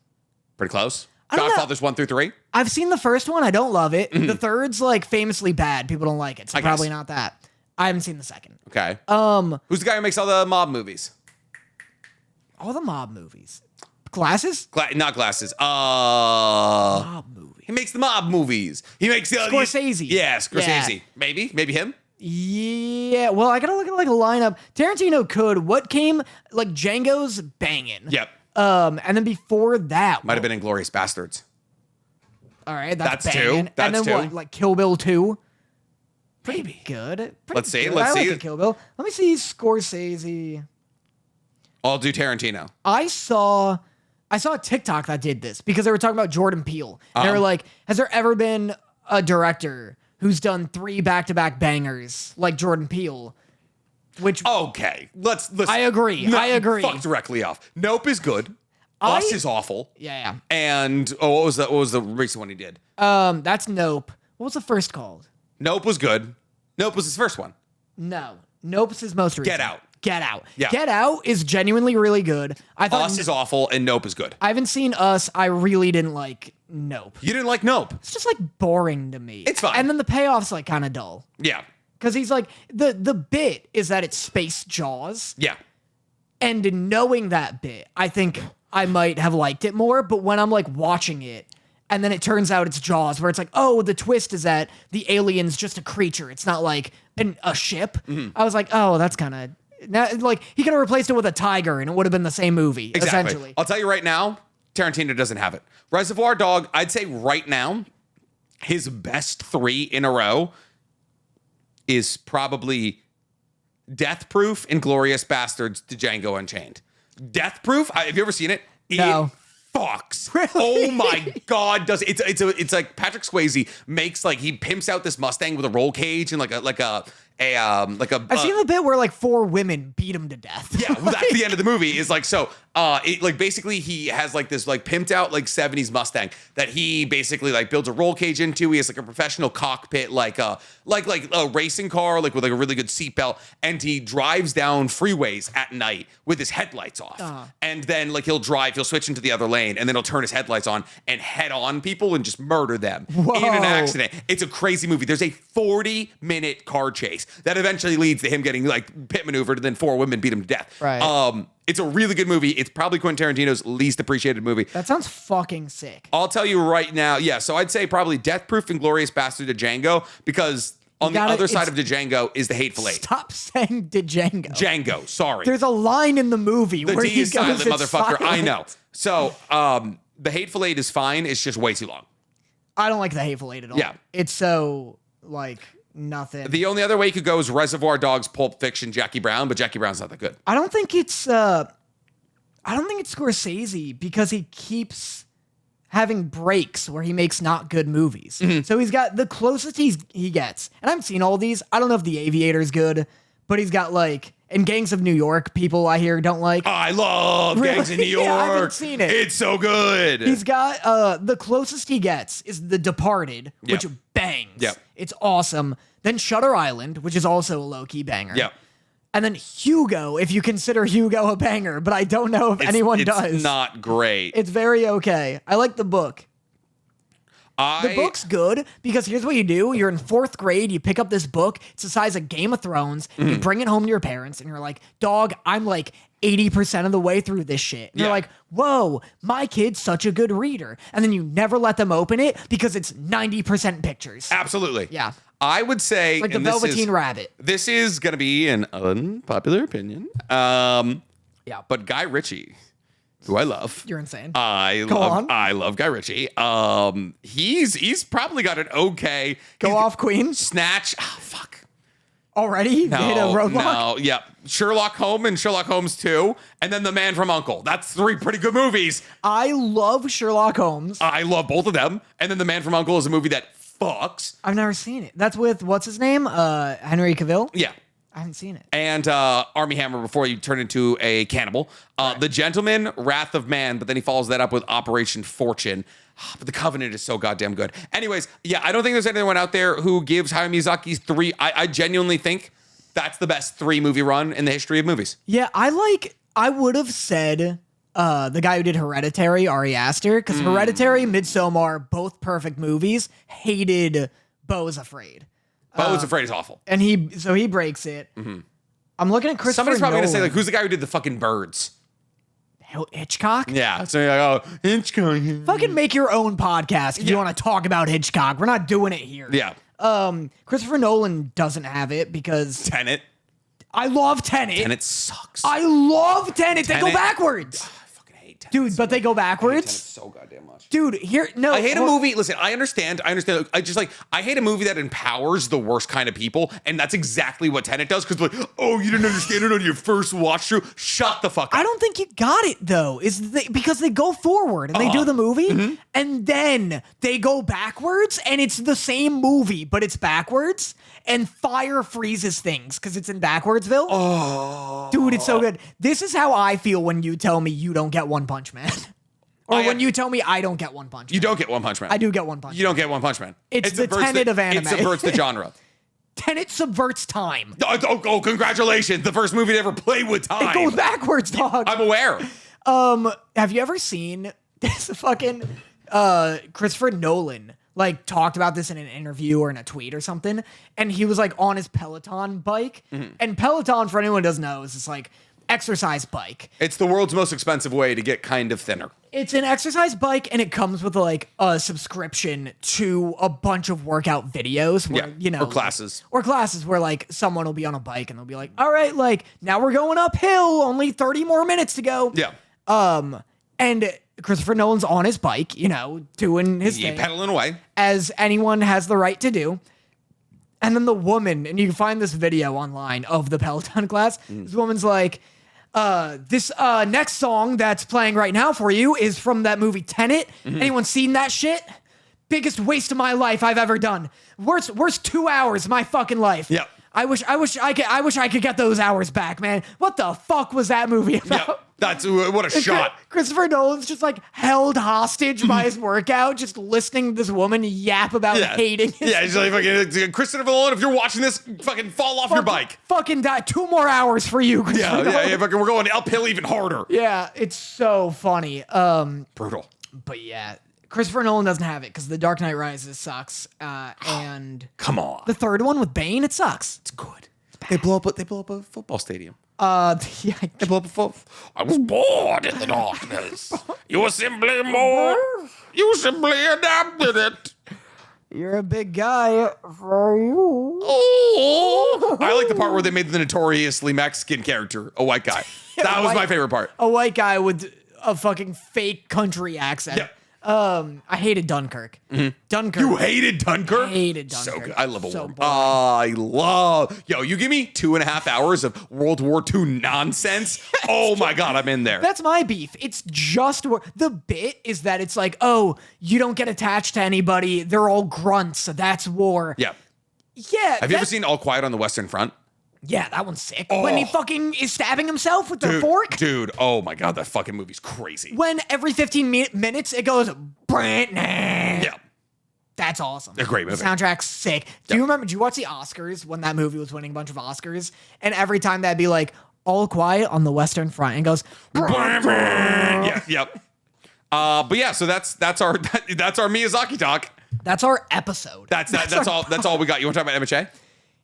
Pretty close. don't know. Godfathers 1 through 3. I've seen the first one. I don't love it. The third's like famously bad. People don't like it. So probably not that. I haven't seen the second. Okay. Who's the guy who makes all the mob movies? All the mob movies. Glasses? Not Glasses. Mob movie. He makes the mob movies. He makes Scorsese. Yeah, Scorsese. Yeah. Maybe him. Yeah, well, I gotta look at like a lineup. Tarantino could. What came like Django's banging. Yep. And then before that, Might have been Inglourious Bastards. All right, that's two. banging. And then That's what? two. Like Kill Bill 2. Maybe. Good. Pretty Let's see, good. let's I see. like a Kill Bill. Let me see Scorsese. I'll do Tarantino. I saw a TikTok that did this because they were talking about Jordan Peele. And they were like, has there ever been a director who's done 3 back-to-back bangers like Jordan Peele? Which Okay, let's. I agree. No, I agree. Fuck directly off. Nope is good. Us is awful. Yeah. And what was the recent one he did? That's Nope. What was the first called? Nope was good. Nope was his first one. No. Nope's his most recent. Get Out. Get Out. Yeah. Get Out is genuinely really good. I thought Us is awful and Nope is good. I haven't seen Us. I really didn't like Nope. You didn't like Nope. It's just like boring to me. It's fine. And then the payoff's like kind of dull. Yeah. Because he's like, the bit is that it's space Jaws. Yeah. And knowing that bit, I think I might have liked it more. But when I'm like watching it, and then it turns out it's Jaws, where it's like, oh, the twist is that the alien's just a creature. It's not like a ship. I was like, oh, that's kind of... Like, he could have replaced it with a tiger, and it would have been the same movie, essentially. I'll tell you right now, Tarantino doesn't have it. Reservoir Dog, I'd say right now, his best 3 in a row is probably Death Proof, Inglourious Bastards, Django Unchained. Death Proof, have you ever seen it? No. It fucks. Really? Oh my God, does it? It's like Patrick Swayze makes like, he pimps out this Mustang with a roll cage and I've seen the bit where like 4 women beat him to death. Yeah, well, that's the end of the movie. Is like, so it like basically he has like this like pimped out like 70s Mustang that he basically like builds a roll cage into. He has like a professional cockpit, like a racing car, like with like a really good seatbelt, and he drives down freeways at night with his headlights off. And then like he'll switch into the other lane, and then he'll turn his headlights on and head on people and just murder them in an accident. It's a crazy movie. There's a 40-minute car chase that eventually leads to him getting like pit maneuvered, and then 4 women beat him to death. Right. It's a really good movie. It's probably Quentin Tarantino's least appreciated movie. That sounds fucking sick. I'll tell you right now. Yeah, so I'd say probably Death Proof and Glorious Bastard to Django, because on the other side of Django is the Hateful Eight. Stop saying Django. Django, sorry. There's a line in the movie The where D he is goes, silent, "It's motherfucker. I silent." know. So the Hateful Eight is fine. It's just way too long. I don't like the Hateful Eight at all. Yeah. It's so like nothing. The only other way you could go is Reservoir Dogs, Pulp Fiction, Jackie Brown, but Jackie Brown's not that good. I don't think it's Scorsese, because he keeps having breaks where he makes not good movies. So he's got the closest he gets, and I haven't seen all these. I don't know if The Aviator's good, but he's got like And Gangs of New York, people I hear don't like. I love Gangs in New York. Yeah, I haven't seen it. It's so good. He's got the closest he gets is The Departed, which bangs. Yep. It's awesome. Then Shutter Island, which is also a low-key banger. Yep. And then Hugo, if you consider Hugo a banger, but I don't know if anyone does. It's not great. It's very okay. I like the book. The book's good because here's what you do. You're in 4th grade. You pick up this book. It's the size of Game of Thrones. You bring it home to your parents and you're like, dog, I'm like 80% of the way through this shit. And you're like, whoa, my kid's such a good reader. And then you never let them open it because it's 90% pictures. Absolutely. Yeah. I would say Like the Velveteen Rabbit. This is going to be an unpopular opinion. But Guy Ritchie, who I love. You're insane. I love Guy Ritchie. He's probably got an okay. Off, Queen. Snatch. Oh, fuck. Already? Hit a roadblock? No, yeah. Sherlock Holmes and Sherlock Holmes 2, and then The Man from U.N.C.L.E. That's 3 pretty good movies. I love Sherlock Holmes. I love both of them. And then The Man from U.N.C.L.E. is a movie that fucks. I've never seen it. That's with, what's his name? Henry Cavill? Yeah. I haven't seen it. And Army Hammer before you turn into a cannibal. The Gentleman, Wrath of Man, but then he follows that up with Operation Fortune. But The Covenant is so goddamn good. Anyways, yeah, I don't think there's anyone out there who gives Hayao Miyazaki's 3. I genuinely think that's the best 3-movie run in the history of movies. Yeah, I would have said the guy who did Hereditary, Ari Aster, because Hereditary, Midsommar, both perfect movies, hated Beau is Afraid. Beau is Afraid is awful. And he breaks it. Mm-hmm. I'm looking at Christopher Somebody's probably going to say, Nolan. like, who's the guy who did the fucking Birds? Hitchcock? Yeah. So you're like, oh, Hitchcock. Fucking make your own podcast if you want to talk about Hitchcock. We're not doing it here. Yeah. Christopher Nolan doesn't have it because Tenet. I love Tenet. Tenet sucks. I love Tenet. They go backwards. I fucking hate Tenet. Dude, but they go backwards? Tenet so goddamn much. Dude, I hate a movie. Listen, I understand. I hate a movie that empowers the worst kind of people, and that's exactly what Tenet does. Because like, oh, you didn't understand it on your first watch through. Shut the fuck up. I don't think you got it though. Because they go forward and they do the movie, and then they go backwards, and it's the same movie, but it's backwards. And fire freezes things because it's in backwardsville. Oh, dude, it's so good. This is how I feel when you tell me you don't get One Punch Man. Or when you tell me I don't get One Punch Man. You don't get One Punch Man. I do get One Punch Man. You don't get One Punch Man. It's the Tenet of anime. It subverts the genre. Tenet subverts time. Oh, congratulations. The first movie to ever play with time. It goes backwards, dog. I'm aware. Have you ever seen this fucking Christopher Nolan like talked about this in an interview or in a tweet or something, and he was like on his Peloton bike. And Peloton, for anyone who doesn't know, is this like exercise bike. It's the world's most expensive way to get kind of thinner. It's an exercise bike, and it comes with like a subscription to a bunch of workout videos where, or classes. Or classes where like someone will be on a bike and they'll be like, all right, like now we're going uphill, only 30 more minutes to go. Yeah. And Christopher Nolan's on his bike, doing his thing. Pedaling away. As anyone has the right to do. And then the woman, and you can find this video online of the Peloton class. This woman's like, this next song that's playing right now for you is from that movie Tenet. Anyone seen that shit? Biggest waste of my life I've ever done. Worst 2 hours of my fucking life. Yep. I wish I could get those hours back, man. What the fuck was that movie about? Yep. That's what a shot. Christopher Nolan's just like held hostage by his workout, just listening to this woman yap about hating his he's like, fucking, Christopher Nolan, if you're watching this, fucking fall off your bike. Fucking die. 2 more hours for you, Christopher Nolan. Yeah, fucking, we're going uphill even harder. Yeah, it's so funny. Brutal. But yeah, Christopher Nolan doesn't have it because The Dark Knight Rises sucks. And come on. The third one with Bane, it sucks. It's good. They blow up a football stadium. Yeah. They blow up I was bored in the darkness. You simply adapted it. You're a big guy for you. Oh. I like the part where they made the notoriously Mexican character a white guy. That was my favorite part. A white guy with a fucking fake country accent. Yeah. I hated Dunkirk. Dunkirk. You hated Dunkirk? I hated Dunkirk. So good. I love a war. boring. I love. Yo, you give me 2.5 hours of World War II nonsense. Oh my God, I'm in there. That's my beef. It's just the bit is that it's like, oh, you don't get attached to anybody. They're all grunts. So that's war. Yeah. Yeah. Have you ever seen All Quiet on the Western Front? Yeah, that one's sick. When he fucking is stabbing himself with the fork. Dude, oh my God, that fucking movie's crazy. When every 15 minutes it goes, Yeah. That's awesome. A great movie. The soundtrack's sick. Do you remember, did you watch the Oscars when that movie was winning a bunch of Oscars? And every time that'd be like, all quiet on the Western Front, and goes, yeah, yep. But yeah, so that's our Miyazaki talk. That's our episode. That's all we got. You want to talk about MHA?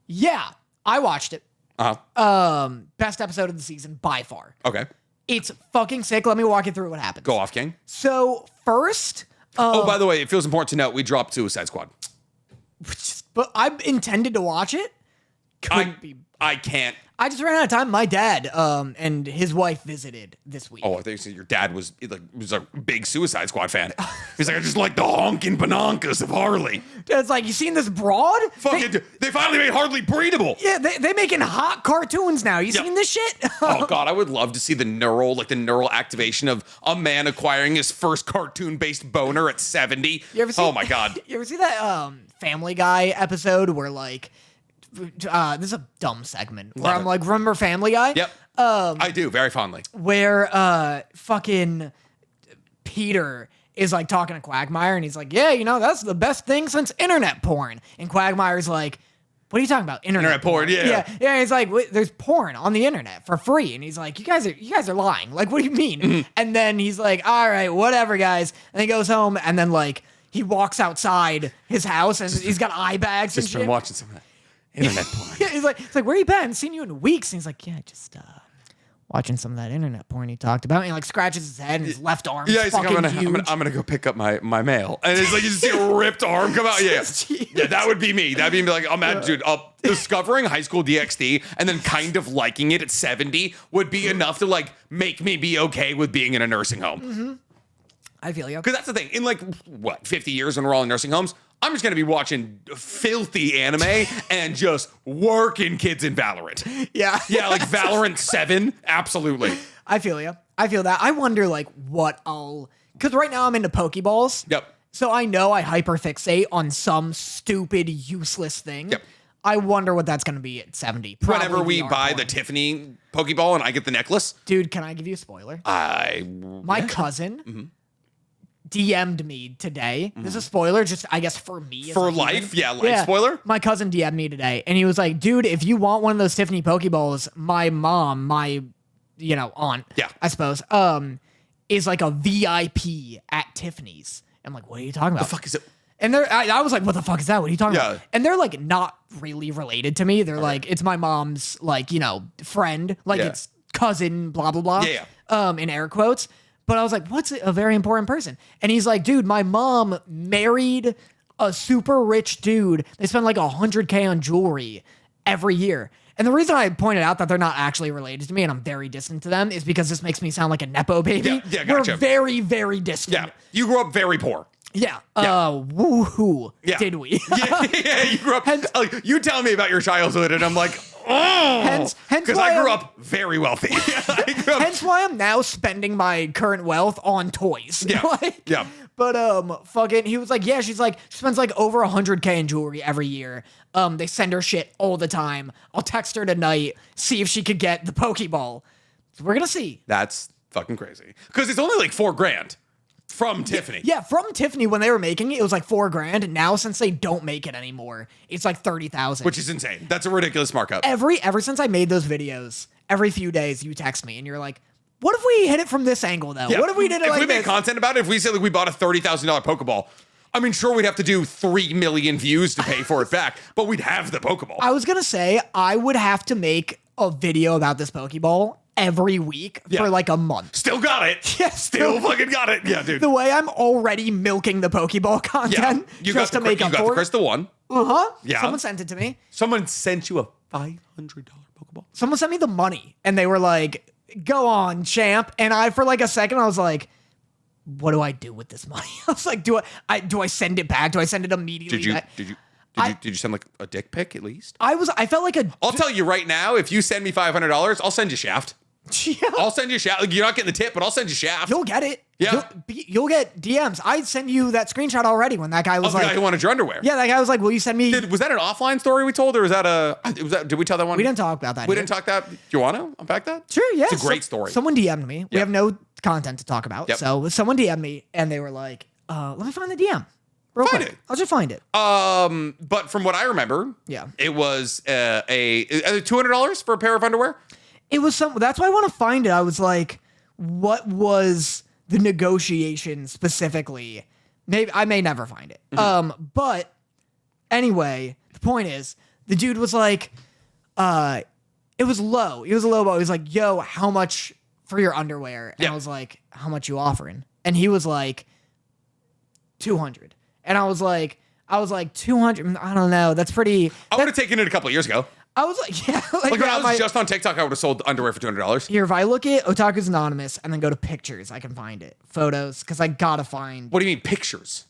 Yeah, I watched it. Best episode of the season by far. Okay. It's fucking sick. Let me walk you through what happens. Go off, King. So first, by the way, it feels important to note we dropped Suicide Squad. But I intended to watch it. I can't. I just ran out of time. My dad and his wife visited this week. Oh, I think you said your dad was a big Suicide Squad fan. He's like, I just like the honking banankas of Harley. It's like, you seen this broad? They finally made Harley breedable. Yeah, they making hot cartoons now. You seen this shit? Oh God, I would love to see the neural activation of a man acquiring his first cartoon-based boner at 70. You ever see, oh my God. You ever see that Family Guy episode where like, this is a dumb segment where I'm like, remember Family Guy? Yep. I do very fondly. Where fucking Peter is like talking to Quagmire and he's like, yeah, that's the best thing since internet porn. And Quagmire's like, what are you talking about? Internet porn, yeah. Yeah. He's like, there's porn on the internet for free. And he's like, you guys are lying. Like, what do you mean? Mm-hmm. And then he's like, all right, whatever, guys. And he goes home and then like he walks outside his house and he's got eye bags and Just shit. been watching some of that internet porn. Yeah, he's like, where you been? I haven't seen you in weeks. And he's like, yeah, just watching some of that internet porn he talked about. And he like scratches his head and his left arm is he's fucking like, huge. I'm gonna go pick up my mail. And it's like you just see a ripped arm come out. Yeah. Yeah, that would be me. That'd be like, dude, discovering high school DxD and then kind of liking it at 70 would be enough to like make me be okay with being in a nursing home. Mm-hmm. I feel you. Because that's the thing. In like, 50 years when we're all in nursing homes, I'm just going to be watching filthy anime and just working kids in Valorant. Yeah. Yeah, like Valorant 7. Absolutely. I feel you. I feel that. I wonder like because right now I'm into Pokeballs. Yep. So I know I hyperfixate on some stupid, useless thing. Yep. I wonder what that's going to be at 70. Probably Whenever we VR buy porn. the Tiffany Pokeball and I get the necklace. Dude, can I give you a spoiler? My cousin DM'd me today. This is a spoiler, just I guess for me. For life? Yeah, life spoiler? My cousin DM'd me today, and he was like, dude, if you want one of those Tiffany Pokeballs, my mom, my aunt, I suppose, is like a VIP at Tiffany's. I'm like, what are you talking about? The fuck is it? And I was like, what the fuck is that? What are you talking about? And they're like not really related to me. They're like, it's my mom's like, friend. Like it's cousin, blah, blah, blah. Yeah. In air quotes. But I was like, what's a very important person? And he's like, dude, my mom married a super rich dude. They spend like $100K on jewelry every year. And the reason I pointed out that they're not actually related to me and I'm very distant to them is because this makes me sound like a Nepo baby. Yeah, gotcha. We're very, very distant. Yeah. You grew up very poor. Yeah. Woohoo. Yeah. Did we? Yeah, you grew up. You tell me about your childhood, and I'm like, oh. Hence because why I grew up very wealthy. Hence why I'm now spending my current wealth on toys. Yeah. But fucking, he was like, yeah, she spends like over $100K in jewelry every year. They send her shit all the time. I'll text her tonight, see if she could get the Pokeball. So we're gonna see. That's fucking crazy. Because it's only like $4,000. From Tiffany. Yeah, from Tiffany when they were making it, it was like $4,000. Now since they don't make it anymore, it's like 30,000. Which is insane. That's a ridiculous markup. Ever since I made those videos, every few days you text me and you're like, what if we hit it from this angle though? Yeah. What if we did it if like we this? made content about it, if we said like we bought a $30,000 Pokeball, I mean, sure, we'd have to do 3 million views to pay for it back, but we'd have the Pokeball. I was gonna say I would have to make a video about this Pokeball every week for like a month. Still got it. Yeah, still fucking got it. Yeah, dude. The way I'm already milking the Pokeball content just to make up for it. You got the Crystal one. Yeah. Someone sent it to me. Someone sent you a $500 Pokeball. Someone sent me the money and they were like, go on, champ. And I, for like a second, I was like, what do I do with this money? I was like, do I send it back? Do I send it immediately back? Did you send like a dick pic at least? I felt like I'll tell you right now, if you send me $500, I'll send you Shaft. Yeah. I'll send you a shaft. Like, you're not getting the tip, but I'll send you a shaft. You'll get it. Yeah. You'll get DMs. I sent you that screenshot already when that guy was the like, guy who wanted your underwear. yeah, that guy was like, will you send me? Was that an offline story we told, or was that did we tell that one? We didn't talk about that. We didn't talk that. Do you want to unpack that? Sure, yeah. It's a great story. Someone DM'd me. We Yep. have no content to talk about. Yep. So someone DM'd me and they were like, let me find the DM. Real Find quick. it. I'll just find it. But from what I remember, Yeah. it was $200 for a pair of underwear. It was that's why I want to find it. I was like, what was the negotiation specifically? Maybe I may never find it. But anyway, the point is the dude was like, it was low. He was a low ball. He was like, yo, how much for your underwear? And I was like, how much you offering? And he was like, 200. And I was like 200. I don't know. That's pretty. I would have taken it a couple of years ago. I was like, yeah. Like when I was just on TikTok, I would have sold underwear for $200. Here, if I look at Otaku's Anonymous and then go to pictures, I can find it. Photos, because I gotta find, What do you mean pictures?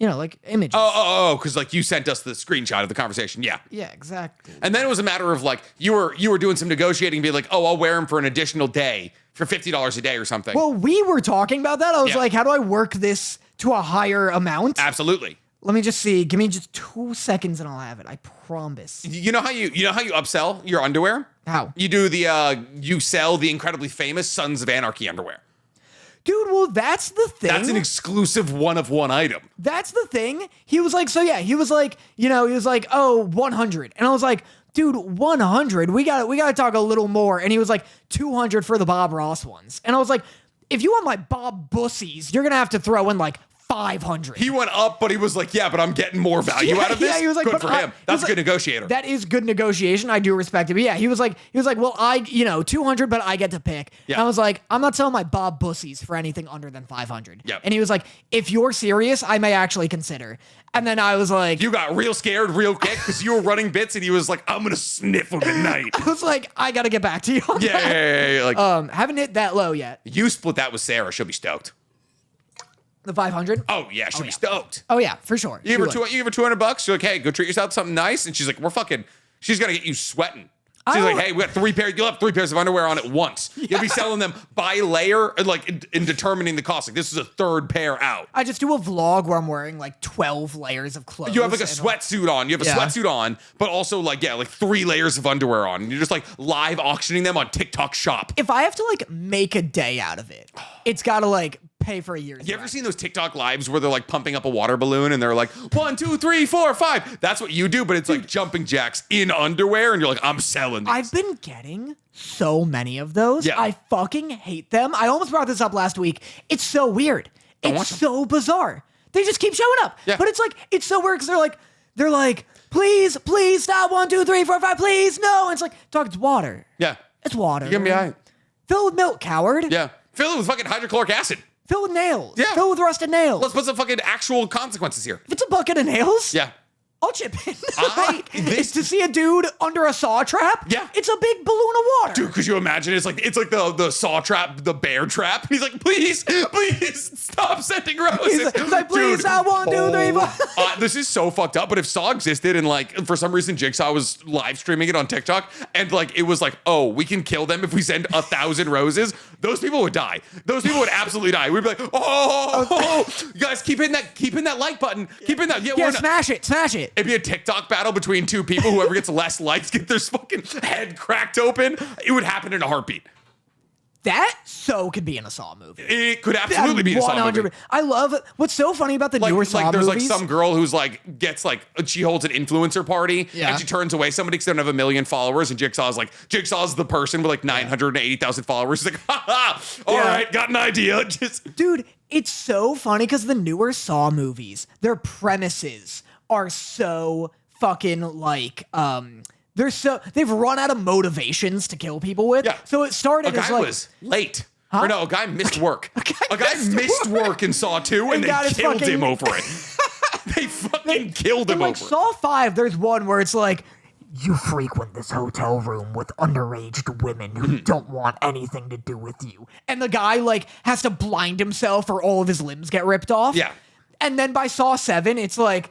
like images. Because like you sent us the screenshot of the conversation. Yeah. Yeah, exactly. And then it was a matter of like you were doing some negotiating, being like, oh, I'll wear them for an additional day for $50 a day or something. Well, we were talking about that. I was Yeah. like, how do I work this to a higher amount? Absolutely. Let me just see. Give me just 2 seconds and I'll have it. I promise. You know how you upsell your underwear? How? You do you sell the incredibly famous Sons of Anarchy underwear. Dude, well, that's the thing. That's an exclusive one of one item. That's the thing. He was like, he was like, oh, 100. And I was like, dude, 100? We gotta talk a little more. And he was like, 200 for the Bob Ross ones. And I was like, if you want my Bob Bussies, you're gonna have to throw in like 500. He went up, but he was like, yeah, but I'm getting more value out of this. Yeah, he was like, good for him. That's a good negotiator. That is good negotiation. I do respect it. But yeah, he was like, well, 200, but I get to pick. Yeah. And I was like, I'm not selling my Bob Bussies for anything under than 500. Yep. And he was like, if you're serious, I may actually consider. And then I was like, You got real scared real quick because you were running bits and he was like, I'm going to sniff him at night. I was like, I got to get back to you on that. Yeah. Like, Haven't hit that low yet. you split that with Sarah. She'll be stoked. The 500? Oh, yeah. She'll be stoked. Oh, yeah, for sure. You give her $200. She's like, hey, go treat yourself to something nice. And she's like, she's going to get you sweating. She's like, hey, we got 3 pairs. You'll have 3 pairs of underwear on at once. Yeah. You'll be selling them by layer, like in determining the cost. Like this is a 3rd pair out. I just do a vlog where I'm wearing like 12 layers of clothes. You have like a sweatsuit on. You have a sweatsuit on, but also like 3 layers of underwear on. And you're just like live auctioning them on TikTok Shop. If I have to like make a day out of it, it's got to like pay for a year's You ever rent. seen those TikTok lives where they're like pumping up a water balloon and they're like 1, 2, 3, 4, 5? That's what you do, but it's like jumping jacks in underwear, and you're like, I'm selling these. I've been getting so many of those. Yeah. I fucking hate them. I almost brought this up last week. It's so weird. It's so bizarre. They just keep showing up. Yeah. But it's like, it's so weird because they're like, please stop. 1, 2, 3, 4, 5, please. No. And it's like, dog, it's water. Yeah. It's water. You're gonna be all right. Fill with milk, coward. Yeah. Fill it with fucking hydrochloric acid. Fill with nails. Yeah. Fill with rusted nails. Let's put some fucking actual consequences here. If it's a bucket of nails, Yeah. I'll chip in. It's to see a dude under a saw trap. Yeah. It's a big balloon of water. Dude, could you imagine? It's like the saw trap, the bear trap. He's like, please stop sending roses. He's like, please, Dude, stop. 1, 2, 3, 4. this is so fucked up. But if Saw existed and like for some reason Jigsaw was live streaming it on TikTok and like it was like, oh, we can kill them if we send 1,000 roses, those people would die. Those people would absolutely die. We'd be like, oh, you guys keep hitting that like button. Keep hitting that. Yeah, smash it. It'd be a TikTok battle between 2 people. Whoever gets less likes get their fucking head cracked open. It would happen in a heartbeat. That could be in a Saw movie. It could absolutely be in a Saw movie. I love it. What's so funny about the newer Saw there's movies. like some girl who's like she holds an influencer party Yeah. and she turns away somebody because they don't have 1 million followers, and Jigsaw's the person with like 980,000 followers. He's like, all right, got an idea. Dude, it's so funny because the newer Saw movies, their premises are so fucking like they've run out of motivations to kill people with. Yeah. So it started A as guy like was late. Huh? Or no, a guy missed work. A guy missed work and Saw 2 and they got his killed him fucking- over it. They fucking killed him in like over it. Saw 5, there's one where it's like, you frequent this hotel room with underage women who don't want anything to do with you. And the guy like has to blind himself or all of his limbs get ripped off. Yeah. And then by Saw 7, it's like,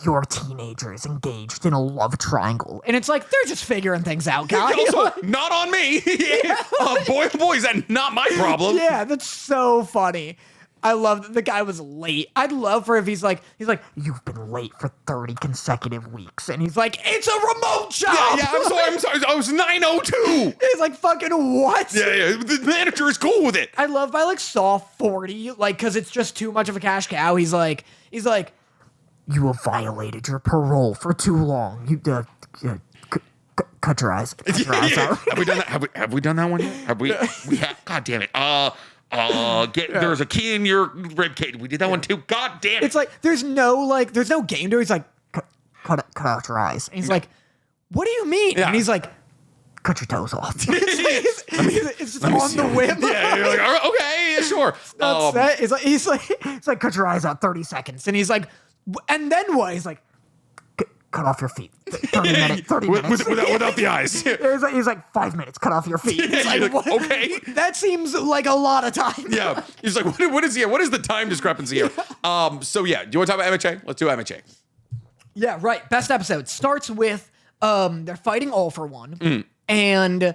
your teenager is engaged in a love triangle. And it's like, they're just figuring things out, guys. Also, not on me. Boy, oh boy, is that not my problem. Yeah, that's so funny. I love that the guy was late. I'd love for if he's like, you've been late for 30 consecutive weeks. And he's like, it's a remote job. Yeah, I'm sorry. I was 902. He's like, fucking what? Yeah. The manager is cool with it. I love by like Saw 40, like, because it's just too much of a cash cow. He's like, you have violated your parole for too long. You cut your eyes. Cut your eyes out. Have we done that? Have we done that one yet? Have we? We have. God damn it. There's a key in your rib cage. We did that one too. God damn it. It's like there's no game to it. He's like, cut out your eyes. And he's like, what do you mean? Yeah. And he's like, cut your toes off. It's just on the whim. Yeah, you're like, all right, okay, yeah, sure. He's like, cut your eyes out 30 seconds. And he's like, and then what? He's like, cut off your feet. 30 minutes. Without the eyes. He's like 5 minutes. Cut off your feet. He's like, what? Okay. That seems like a lot of time. Yeah. He's like, what is the time discrepancy here? So yeah, do you want to talk about MHA? Let's do MHA. Yeah, right. Best episode starts with they're fighting All for One, and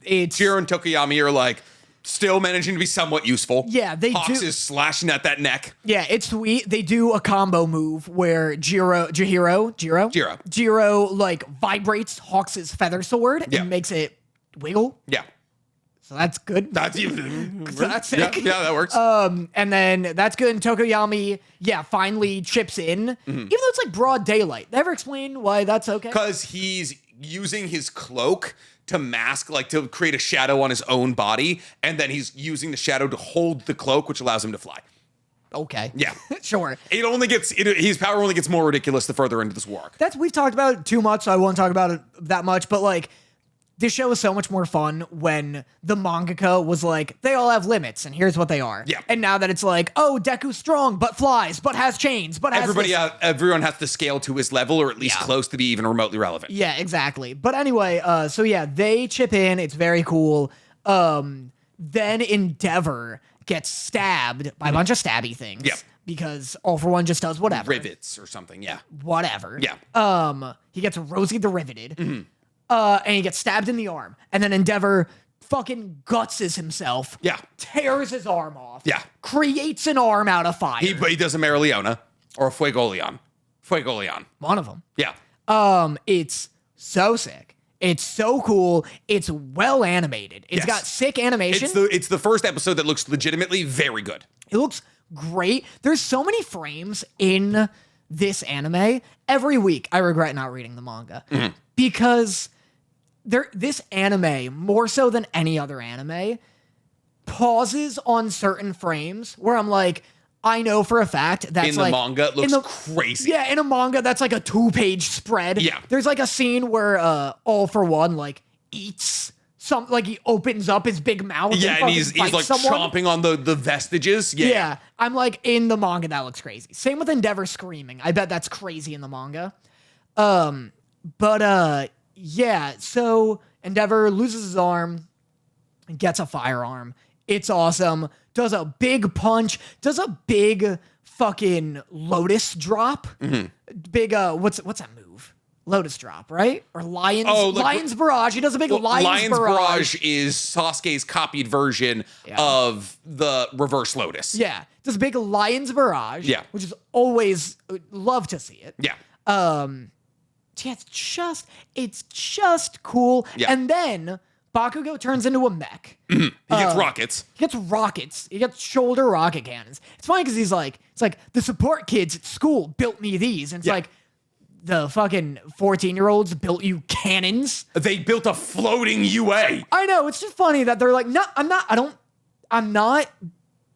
it's Jiro and Tokoyami are like still managing to be somewhat useful. Yeah, they Hawks do. is slashing at that neck. Yeah, it's sweet. They do a combo move where Jiro like vibrates Hawks' feather sword and makes it wiggle. Yeah. So that's good. That's sick. Yeah, that works. And then that's good. And Tokoyami, finally chips in, even though it's like broad daylight. Never explain why that's okay. Because he's using his cloak to mask, like to create a shadow on his own body, and then he's using the shadow to hold the cloak, which allows him to fly. Okay. Yeah. Sure. His power only gets more ridiculous the further into this war arc. We've talked about it too much, so I won't talk about it that much, but like, this show was so much more fun when the mangaka was like, they all have limits, and here's what they are. Yeah. And now that it's like, oh, Deku's strong, but flies, but has chains, but has everyone has to scale to his level, or at least close to be even remotely relevant. Yeah, exactly. But anyway, so yeah, they chip in. It's very cool. Then Endeavor gets stabbed by a bunch of stabby things. Yep. Because All for One just does whatever. Rivets or something, yeah. Whatever. Yeah. He gets Rosie the Riveted. And he gets stabbed in the arm. And then Endeavor fucking gutses himself. Yeah. Tears his arm off. Yeah. Creates an arm out of fire. He does a Mariliona or a Fuegoleon. One of them. Yeah. It's so sick. It's so cool. It's well animated. It's got sick animation. It's the first episode that looks legitimately very good. It looks great. There's so many frames in this anime. Every week, I regret not reading the manga. Because this anime, more so than any other anime, pauses on certain frames where I'm like, I know for a fact that's in the manga, it looks crazy. Yeah, in a manga, that's like a 2-page spread. Yeah. There's like a scene where All for One like eats some, like he opens up his big mouth. Yeah, and he's like chomping on the vestiges. Yeah. I'm like, in the manga, that looks crazy. Same with Endeavor screaming. I bet that's crazy in the manga. So Endeavor loses his arm and gets a firearm. It's awesome. Does a big punch. Does a big fucking lotus drop. Big, what's that move? Lotus drop, right? Or Lion's Barrage. He does a big Lion's Barrage. Is Sasuke's copied version of the reverse Lotus. Yeah. Does a big Lion's Barrage. Yeah. Which is always, love to see it. Yeah. Yeah, it's just cool. Yeah. And then Bakugo turns into a mech. He gets rockets. He gets shoulder rocket cannons. It's funny because it's like the support kids at school built me these. And it's like the fucking 14-year-olds built you cannons. They built a floating UA. I know. It's just funny that they're like, no, I'm not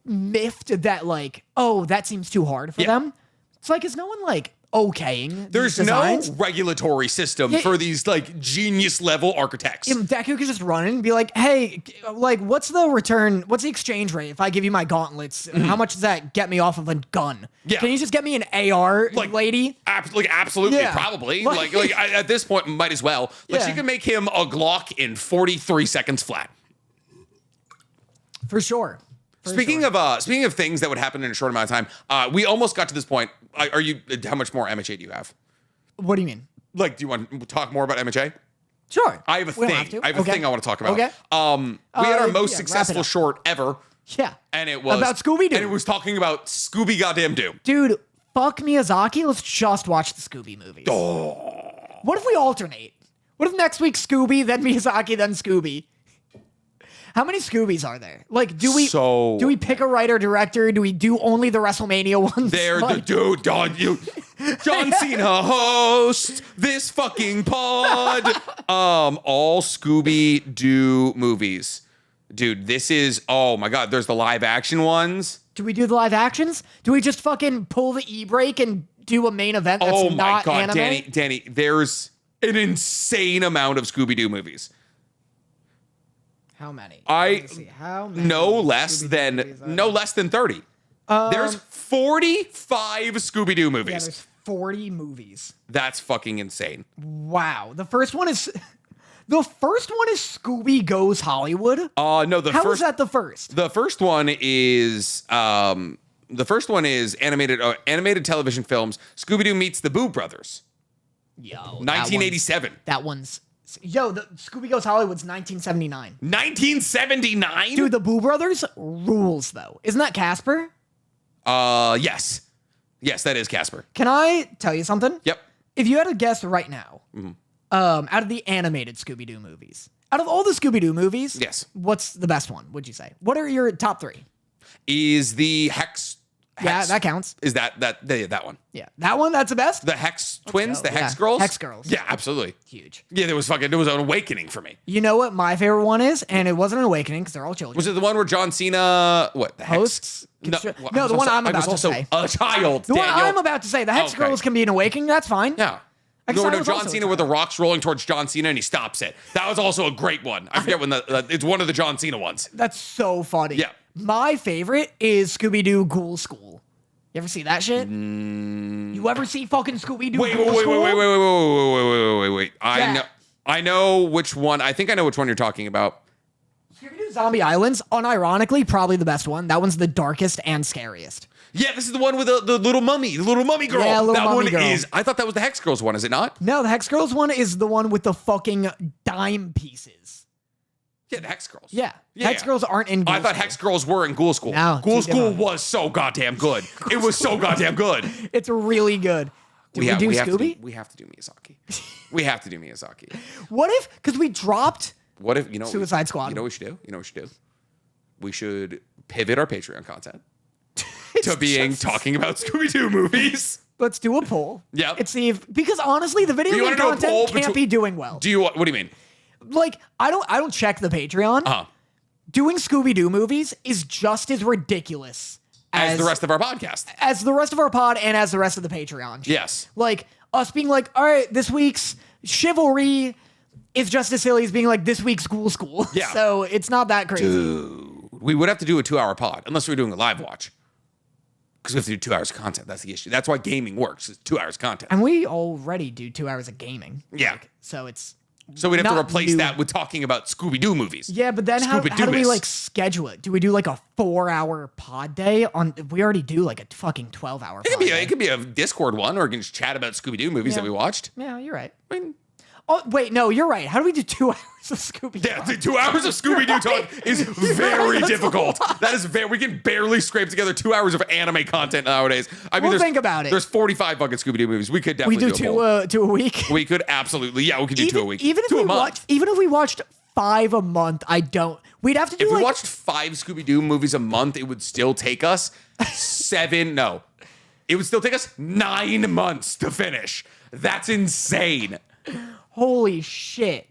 miffed that like, oh, that seems too hard for them. It's like, is no one like okaying There's these designs? no regulatory system for these like genius level architects. Deku could just run in and be like, hey, like, what's the exchange rate if I give you my gauntlets? How much does that get me off of a gun? Yeah. Can you just get me an AR, lady? Absolutely, probably. Like at this point, might as well. Like she can make him a Glock in 43 seconds flat. For sure. Speaking of things that would happen in a short amount of time, we almost got to this point. How much more MHA do you have? What do you mean? Like, do you want to talk more about MHA? Sure. I have a thing. I have a thing I want to talk about. Okay. We had our most successful short ever. Yeah. And it was about Scooby-Doo. And it was talking about Scooby goddamn Doo. Dude, fuck Miyazaki. Let's just watch the Scooby movies. Oh. What if we alternate? What if next week Scooby, then Miyazaki, then Scooby? How many Scoobies are there? Like, do we pick a writer director? Do we do only the WrestleMania ones? John Cena host this fucking pod. All Scooby-Doo movies. Dude, this is, oh my God, there's the live action ones. Do we do the live actions? Do we just fucking pull the e-brake and do a main event that's oh my not God, anime? Danny, there's an insane amount of Scooby-Doo movies. How many? How many? No less than 30. There's 45 Scooby-Doo movies. Yeah, there's 40 movies. That's fucking insane. Wow. The first one is Scooby Goes Hollywood. No, How is that the first? The first one is animated television films. Scooby-Doo meets the Boo Brothers. Yo, 1987. That one's the Scooby Goes Hollywood's 1979. 1979? Dude, the Boo Brothers rules though. Isn't that Casper? Yes. Yes, that is Casper. Can I tell you something? Yep. If you had to guess right now, out of the animated Scooby-Doo movies, out of all the Scooby-Doo movies, yes, what's the best one, would you say? What are your top three? Is the Hex? Yeah, that counts. Is that one? Yeah, that one, that's the best? The Hex twins, the Hex girls? Hex girls. Yeah, absolutely. Huge. Yeah, there was an awakening for me. You know what my favorite one is? And it wasn't an awakening because they're all children. Was it the one where John Cena, the Hex? Hosts? No, the one I'm about to say. a child, The one I'm about to say. The Hex girls can be an awakening, that's fine. Yeah. No, John Cena with the rocks rolling towards John Cena and he stops it. That was also a great one. I forget when it's one of the John Cena ones. That's so funny. Yeah. My favorite is Scooby-Doo Ghoul School. You ever see that shit? You ever see fucking Scooby-Doo Ghoul School? Wait. I know which one. I think I know which one you're talking about. Scooby-Doo Zombie Islands, unironically, probably the best one. That one's the darkest and scariest. Yeah, this is the one with the little mummy girl. Yeah, that mummy one girl. is. I thought that was the Hex Girls one. Is it not? No, the Hex Girls one is the one with the fucking dime pieces. Yeah, the Hex Girls. Yeah. Hex Girls aren't in Ghoul I thought School. Hex Girls were in Ghoul School. No, Ghoul School was so goddamn good. It was so goddamn good. It's really good. We do Scooby? We have to do Miyazaki. We have to do Miyazaki. What if, because we dropped Suicide Squad. You know what we should do? We should pivot our Patreon content to talking about Scooby-Doo movies. Let's do a poll. Yeah. And see if, because honestly, the video game content can't be doing well. What do you mean? Like, I don't check the Patreon. Uh-huh. Doing Scooby-Doo movies is just as ridiculous as the rest of our podcast. As the rest of our pod and as the rest of the Patreon. Yes. Like, us being like, all right, this week's Chivalry is just as silly as being like, this week's School. Yeah. So it's not that crazy. Dude, we would have to do a 2-hour pod, unless we were doing a live watch. Because we have to do 2 hours of content. That's the issue. That's why gaming works. It's 2 hours of content. And we already do 2 hours of gaming. Yeah. So it's... So we'd have to replace that with talking about Scooby-Doo movies. Yeah, but then how do we like schedule it? Do we do like a 4-hour pod day on? We already do like a fucking 12-hour. It could be a Discord one, or we can just chat about Scooby-Doo movies that we watched. Yeah, you're right. I mean, oh wait, no, you're right. How do we do 2 hours of Scooby-Doo? Yeah, 2 hours of Scooby-Doo talk is very difficult. That is we can barely scrape together 2 hours of anime content nowadays. I mean, think about it. There's 45 fucking Scooby-Doo movies. We could definitely do two a week. We could absolutely, we could do 2 a week. Even if we watched 5 a month, we'd have to do. If we watched 5 Scooby-Doo movies a month, it would still take us 7. No, it would still take us 9 months to finish. That's insane. Holy shit.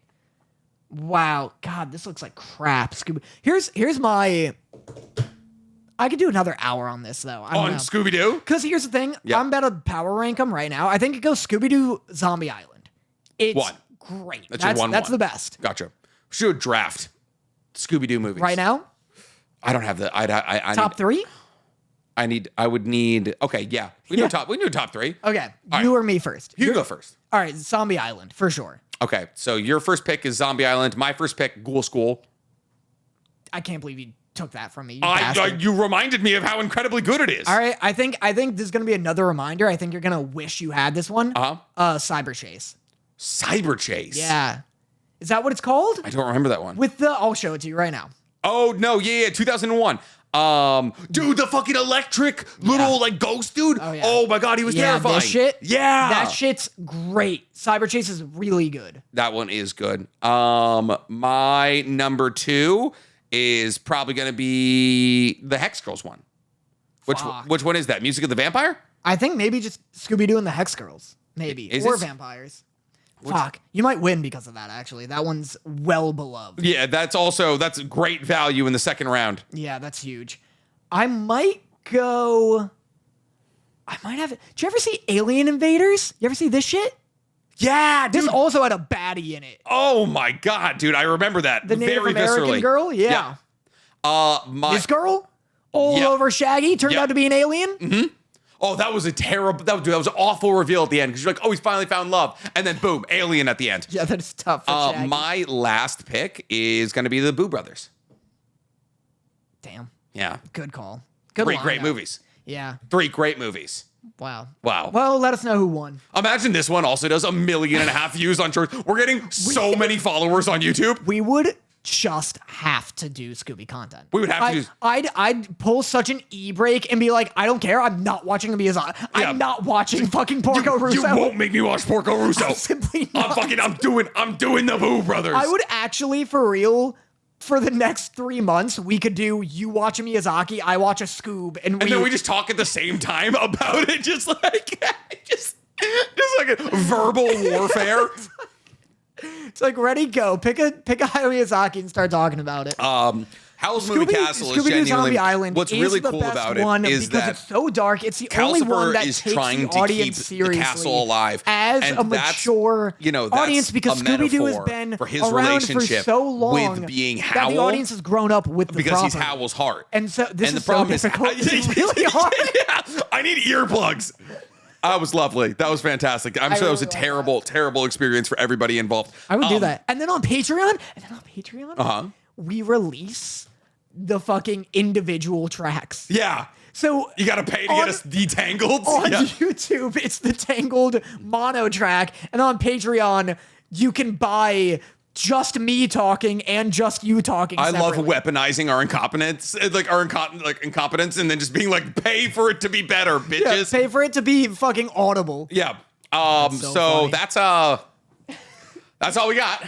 Wow. God, this looks like crap. Scooby. Here's my... I could do another hour on this, though. On Scooby-Doo? Because here's the thing. Yep. I'm about to power rank them right now. I think it goes Scooby-Doo Zombie Island. It's 1. Great. That's the best. Gotcha. We should draft Scooby-Doo movies. Right now? I don't have the... I top 3? I would need... Okay, yeah. We do top 3. Okay. You or me first? You go first. All right. Zombie Island, for sure. Okay. So your first pick is Zombie Island. My first pick, Ghoul School. I can't believe you took that from me. You bastard. You reminded me of how incredibly good it is. All right, I think this is gonna be another reminder. I think you're gonna wish you had this one. Cyber Chase. Cyber Chase. Yeah, is that what it's called? I don't remember that one. I'll show it to you right now. Oh no, yeah, 2001. Dude, the fucking electric little like ghost dude. Oh, yeah. Oh my god, he was terrifying. This shit. Yeah, that shit's great. Cyber Chase is really good. That one is good. My number 2 is probably gonna be the Hex Girls one. Which one is that? Music of the Vampire? I think maybe just Scooby-Doo and the Hex Girls. Maybe. Or vampires. Fuck. You might win because of that, actually. That one's well beloved. Yeah, that's great value in the second round. Yeah, that's huge. I might have. Did you ever see Alien Invaders? You ever see this shit? Yeah, dude. This also had a baddie in it. Oh my god, dude. I remember that. The Native American viscerally. girl? Yeah. This girl? Over Shaggy turned out to be an alien? Mm-hmm. Oh, that was a terrible, that was an awful reveal at the end because you're like, oh, he's finally found love. And then boom, alien at the end. Yeah, that is tough for Shaggy. My last pick is going to be the Boo Brothers. Damn. Yeah. Good call. Great movies. Yeah. 3 great movies. Wow. Well, let us know who won. Imagine this one also does 1.5 million views on Shorts. We're getting so many followers on YouTube. We would just have to do Scooby content. We would have to do. I'd pull such an e-break and be like, I don't care. I'm not watching Miyazaki. Yeah. I'm not watching fucking Porco Rosso. You won't make me watch Porco Rosso. I'm simply not. I'm doing the Boo Brothers. I would actually, for real, for the next 3 months, we could do you watch a Miyazaki, I watch a Scoob, and then we just talk at the same time about it, just like like a verbal warfare. It's like, ready, go. Pick a Hayao Miyazaki and start talking about it. Howl's Moving Castle is genuinely... Island what's really cool about it is that it's so dark. It's the only one that takes the audience seriously the castle alive as a mature audience, because Scooby-Doo has been for his around relationship for so long with being Howl, that the audience has grown up with the because property. he's Howl's heart. And so this is so difficult. It's really hard. Yeah, I need earplugs. That was lovely. That was fantastic. I'm sure that was a terrible experience for everybody involved. I would do that. And then on Patreon, we release the fucking individual tracks. Yeah. So you gotta pay to get us detangled. On YouTube, it's the Tangled mono track. And on Patreon, you can buy just me talking and just you talking separately. I love weaponizing our incompetence, incompetence, and then just being like, pay for it to be better, bitches. Yeah, pay for it to be fucking audible. Yeah. So that's all we got.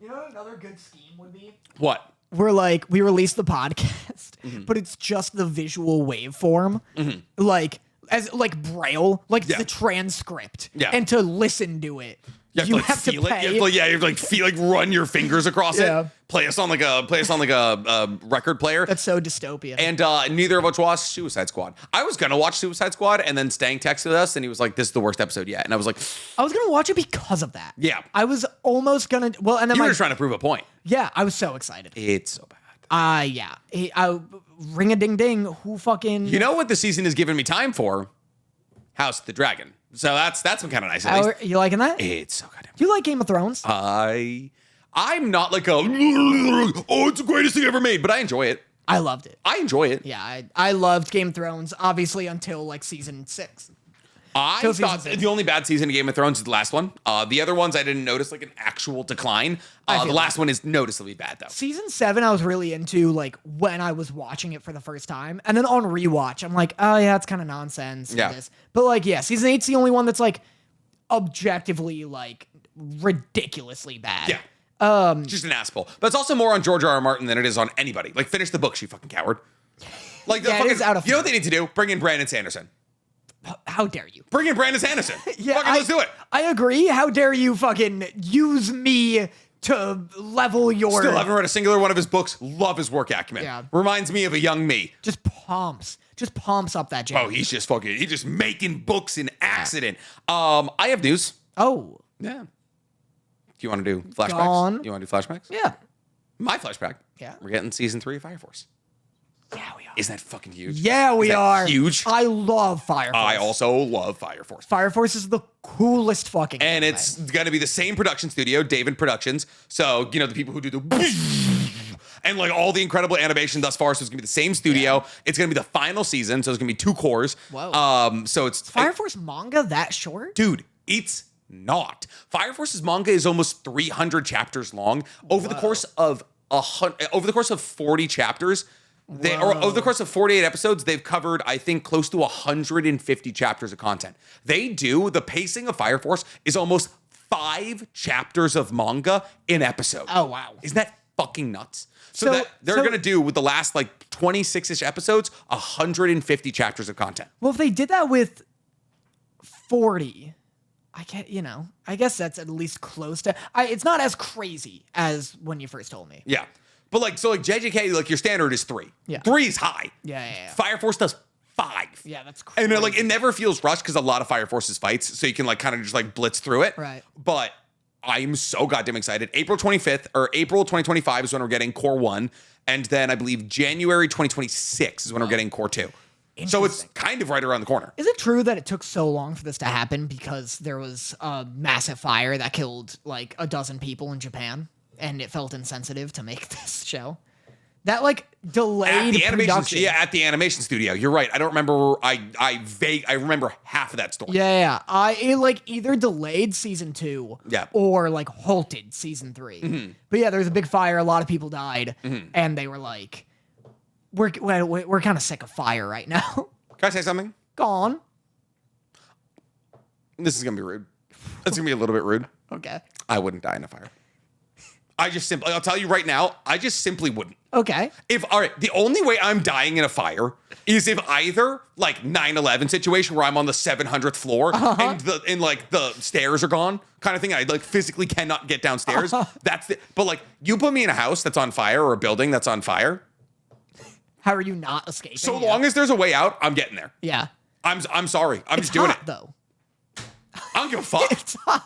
You know what another good scheme would be? What? We release the podcast, but it's just the visual waveform, like Braille, the transcript, and to listen to it. You have to pay. You have to run your fingers across it. Play us on like a record player. That's so dystopian. And neither of us watched Suicide Squad. I was gonna watch Suicide Squad, and then Stank texted us, and he was like, "This is the worst episode yet." And I was like, "I was gonna watch it because of that." Yeah, I was almost gonna. Well, and then you were trying to prove a point. Yeah, I was so excited. It's so bad. Ring a ding ding. Who fucking? You know what the season has given me time for? House of the Dragon. So that's been kind of nice. At least. You liking that? It's so goddamn. Do you like Game of Thrones? I'm not like it's the greatest thing ever made, but I enjoy it. I loved it. I enjoy it. Yeah, I loved Game of Thrones, obviously until season 6. I thought the only bad season of Game of Thrones is the last one. The other ones I didn't notice an actual decline. The last one is noticeably bad though. Season 7 I was really into when I was watching it for the first time, and then on rewatch I'm like, oh yeah, it's kind of nonsense. Yeah. This. But season 8's the only one that's objectively ridiculously bad. Yeah. Just an asshole. But it's also more on George R.R. Martin than it is on anybody. Finish the book, you fucking coward. It is out of you know what they need to do? Bring in Brandon Sanderson. How dare you? Bring in Brandon Sanderson. Let's do it. I agree. How dare you fucking use me to level your... Still haven't read a singular one of his books. Love his work acumen. Yeah. Reminds me of a young me. Just pumps up that jam. Oh, he's just making books in accident. I have news. Oh. Yeah. Do you want to do flashbacks? Gone. You want to do flashbacks? Yeah. My flashback. Yeah. We're getting season 3 of Fire Force. Yeah, we are. Isn't that fucking huge? Yeah, we are. Huge. I love Fire Force. I also love Fire Force. Fire Force is the coolest fucking and anime. It's going to be the same production studio, David Productions. So, the people who do the and like all the incredible animation thus far. So it's gonna be the same studio. Yeah. It's gonna be the final season, so it's gonna be 2 cores. Whoa. So it's Fire Force manga that short? Dude, it's not. Fire Force's manga is almost 300 chapters long. Over the course of 40 chapters, over the course of 48 episodes, they've covered, I think, close to 150 chapters of content. The pacing of Fire Force is almost 5 chapters of manga in episode. Oh, wow. Isn't that fucking nuts? So they're going to do with the last like 26-ish episodes, 150 chapters of content. Well, if they did that with 40, I guess that's at least close to, it's not as crazy as when you first told me. Yeah. But like JJK, like your standard is 3. Yeah. 3 is high. Yeah. Fire Force does 5. Yeah, that's crazy. And like it never feels rushed because a lot of Fire Force's fights, so you can like kind of just like blitz through it. Right. But I'm so goddamn excited. April 25th or April 2025 is when we're getting Core 1. And then I believe January 2026 is when we're getting Core 2. So it's kind of right around the corner. Is it true that it took so long for this to happen because there was a massive fire that killed like a dozen people in Japan and it felt insensitive to make this show? That like delayed production. At the animation studio. You're right. I don't remember. I remember half of that story. Yeah. It like either delayed season 2 or like halted season 3. Mm-hmm. But yeah, there was a big fire. A lot of people died. Mm-hmm. And they were like, we're kind of sick of fire right now. Can I say something? Go on. This is going to be rude. It's going to be a little bit rude. Okay. I wouldn't die in a fire. I'll tell you right now, I just simply wouldn't. Okay. The only way I'm dying in a fire is if either like 9/11 situation where I'm on the 700th floor and the stairs are gone kind of thing. I like physically cannot get downstairs. But like you put me in a house that's on fire or a building that's on fire. How are you not escaping? So long as there's a way out, I'm getting there. Yeah. I'm sorry. I'm just doing it. Though. I don't give a fuck.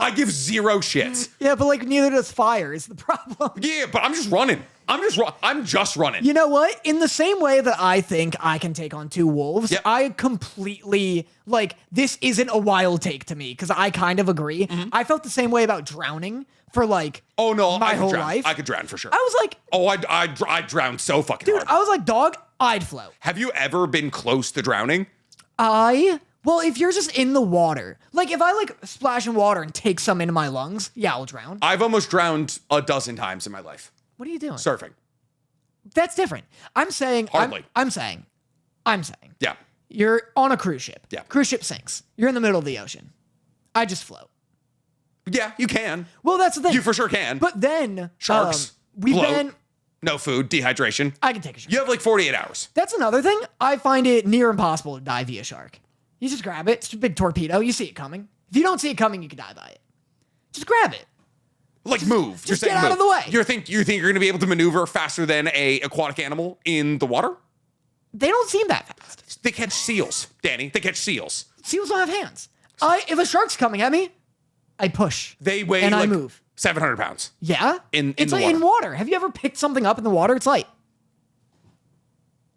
I give 0 shits. Yeah, but like neither does fire is the problem. Yeah, but I'm just running. I'm just running. You know what? In the same way that I think I can take on 2 wolves, I completely like this isn't a wild take to me because I kind of agree. Mm-hmm. I felt the same way about drowning for like my whole life. I could drown for sure. I was like, I drowned so fucking hard. I was like, dog, I'd float. Have you ever been close to drowning? Well, if you're just in the water, like if I like splash in water and take some into my lungs, yeah, I'll drown. I've almost drowned a dozen times in my life. What are you doing? Surfing. That's different. I'm saying. Hardly. I'm saying. Yeah. You're on a cruise ship. Yeah. Cruise ship sinks. You're in the middle of the ocean. I just float. Yeah, you can. Well, that's the thing. You for sure can. But then sharks. No food, dehydration. I can take a shark. You have like 48 hours. That's another thing. I find it near impossible to die via shark. You just grab it. It's a big torpedo. You see it coming. If you don't see it coming, you could die by it. Just grab it. Like move. Just get out of the way. You think you're going to be able to maneuver faster than a aquatic animal in the water? They don't seem that fast. They catch seals, Danny. They catch seals. Seals don't have hands. If a shark's coming at me, I push. They weigh and like I move. 700 pounds. Yeah? It's like water. in water. Have you ever picked something up in the water? It's like,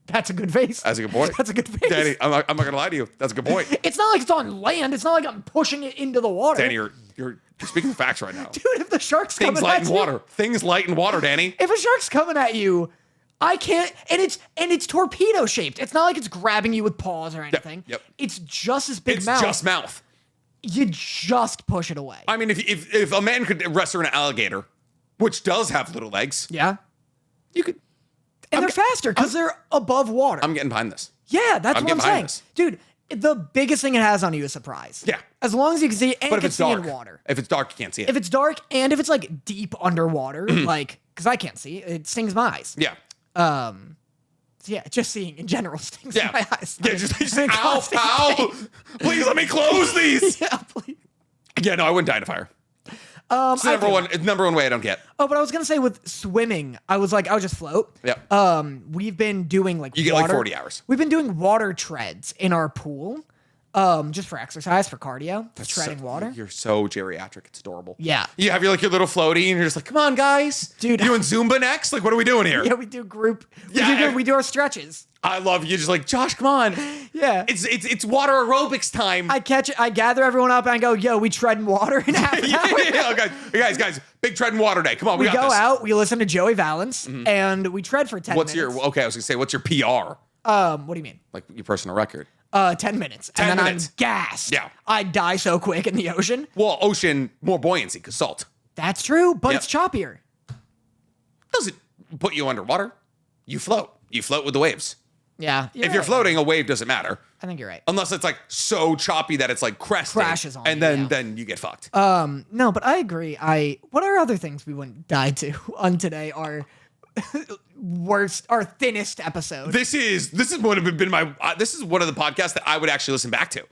that's a good face. That's a good point. That's a good face. Danny, I'm not going to lie to you. That's a good point. It's not like it's on land. It's not like I'm pushing it into the water. Danny, you're speaking the facts right now. Dude, if the shark's Things coming light at in you. water. Things light in water, Danny. If a shark's coming at you, I can't, and it's torpedo shaped. It's not like it's grabbing you with paws or anything. Yep. It's just as big It's mouth. just mouth. You just push it away. I mean, if a man could wrestle an alligator, which does have little legs, yeah. you could. And they're faster because they're above water. I'm getting behind this. Yeah, that's what I'm saying. This. Dude, the biggest thing it has on you is surprise. Yeah. As long as you can see it and But you if can it's see dark, in water. if it's dark, you can't see it. If it's dark and if it's like deep underwater, like, because I can't see, it stings my eyes. Yeah. So yeah, just seeing in general stings my eyes. Yeah, just ow. Please let me close these. Yeah, please. Yeah, no, I wouldn't die in a fire. It's the number one way I don't get. Oh, but I was gonna say with swimming, I would just float. Yeah. We've been doing like you get like 40 hours. We've been doing water treads in our pool, just for exercise, for cardio, treading water. You're so geriatric. It's adorable. Yeah. You have your little floaty, and you're just like, come on, guys, dude. You doing Zumba next? Like, what are we doing here? Yeah, we do group. We do our stretches. I love you. Just like, Josh, come on. Yeah. It's water aerobics time. I gather everyone up and I go, yo, we tread in water in half an hour. Guys, big tread in water day. Come on, We got go this. out, we listen to Joey Valance, and we tread for 10 minutes. Okay, I was gonna say, what's your PR? What do you mean? Like your personal record? 10 minutes. 10 and then minutes. I'm gassed. Yeah. I die so quick in the ocean. Well, ocean, more buoyancy, because salt. That's true, but Yep. it's choppier. Does it put you underwater? You float. You float with the waves. Yeah. If you're floating, a wave doesn't matter. I think you're right. Unless it's like so choppy that it's like crested. Crashes on and you, then you get fucked. No, but I agree. What are other things we wouldn't die to on today? Our thinnest episode. This would have been my. This is one of the podcasts that I would actually listen back to.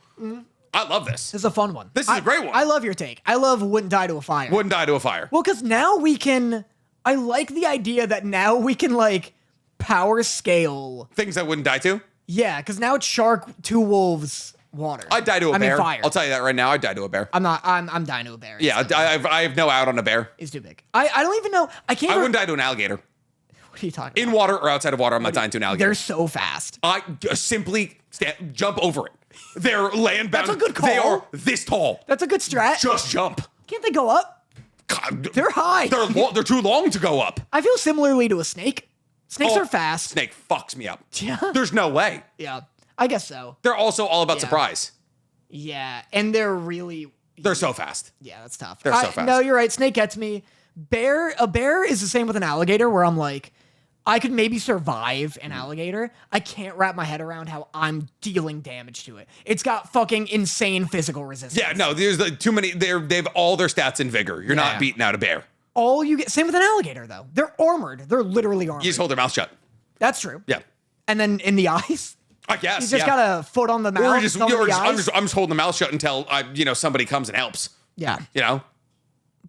I love this. This is a fun one. This is a great one. I love your take. I love wouldn't die to a fire. Wouldn't die to a fire. Well, because now we can. I like the idea that now we can like power scale. Things I wouldn't die to. Yeah, because now it's shark, 2 wolves, water. I'd die to a bear. I mean, fire. I'll tell you that right now. I'd die to a bear. I'm dying to a bear. Yeah, I have no out on a bear. It's too big. I don't even know. I can't. I wouldn't die to an alligator. What are you talking In about? water or outside of water, I'm not dying to an alligator. They're so fast. I simply jump over it. They're land bound. That's a good call. They are this tall. That's a good strat. Just jump. Can't they go up? God, They're high. They're too long to go up. I feel similarly to a snake. Snakes are fast. Snake fucks me up. Yeah. There's no way. Yeah, I guess so. They're also all about Yeah. surprise. Yeah, and they're really. They're so fast. Yeah, that's tough. They're so fast. No, you're right. Snake gets me. A bear is the same with an alligator, where I'm like, I could maybe survive an alligator. I can't wrap my head around how I'm dealing damage to it. It's got fucking insane physical resistance. Yeah, no, there's too many. They've all their stats in vigor. You're Yeah. not beating out a bear. All you get. Same with an alligator, though. They're armored. They're literally armored. You just hold their mouth shut. That's true. Yeah, And then in the eyes, I guess. you just yeah. got a foot on the mouth. Or just, thumb in or the just, eyes. I'm just holding the mouth shut until somebody comes and helps. Yeah. You know.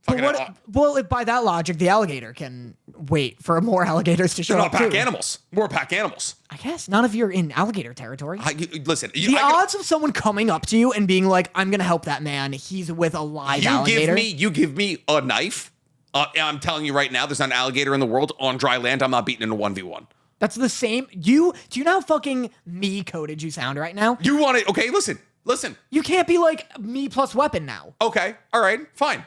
But Fucking, if by that logic, the alligator can wait for more alligators to show they're up not pack too. animals. We're pack animals. I guess not if you're in alligator territory. Listen, The odds of someone coming up to you and being like, "I'm gonna help that man. He's with a live alligator." You give me a knife. I'm telling you right now, there's not an alligator in the world on dry land. I'm not beating in a 1v1. That's the same. Do you know how fucking me coded you sound right now? You want it? Okay, listen. You can't be like me plus weapon now. Okay, all right, fine.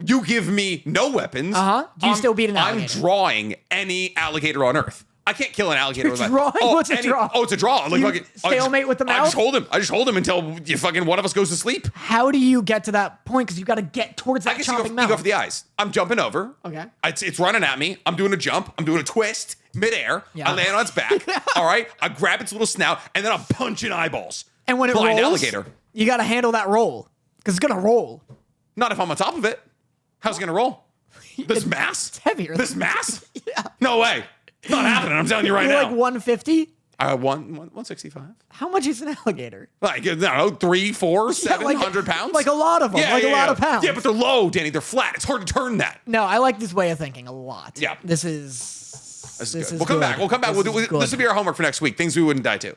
You give me no weapons. Do you still beat an I'm alligator? drawing any alligator on Earth. I can't kill an alligator with that. drawing? What's a draw? Oh, it's a draw. Like You fucking stalemate with the I mouth? just hold him until you fucking one of us goes to sleep. How do you get to that point? Because you got to get towards I that guess chopping you mouth. go for the eyes. I'm jumping over. Okay. It's running at me. I'm doing a jump. I'm doing a twist midair. Yeah. I land on its back. All right. I grab its little snout and then I'm punching eyeballs. And when it Blind rolls, alligator. you got to handle that roll because it's gonna roll. Not if I'm on top of it. How's it gonna roll? This mass? It's heavier. This mass? Yeah. No way. It's not happening. I'm telling you right You're now. like 150. 165. How much is an alligator? Like, I don't know, 3, 4, 700 pounds? Like a lot of them. A lot of pounds. Yeah, but they're low, Danny. They're flat. It's hard to turn that. No, I like this way of thinking a lot. Yeah. This is good. We'll come back. We'll come back. This will be our homework for next week. Things we wouldn't die to.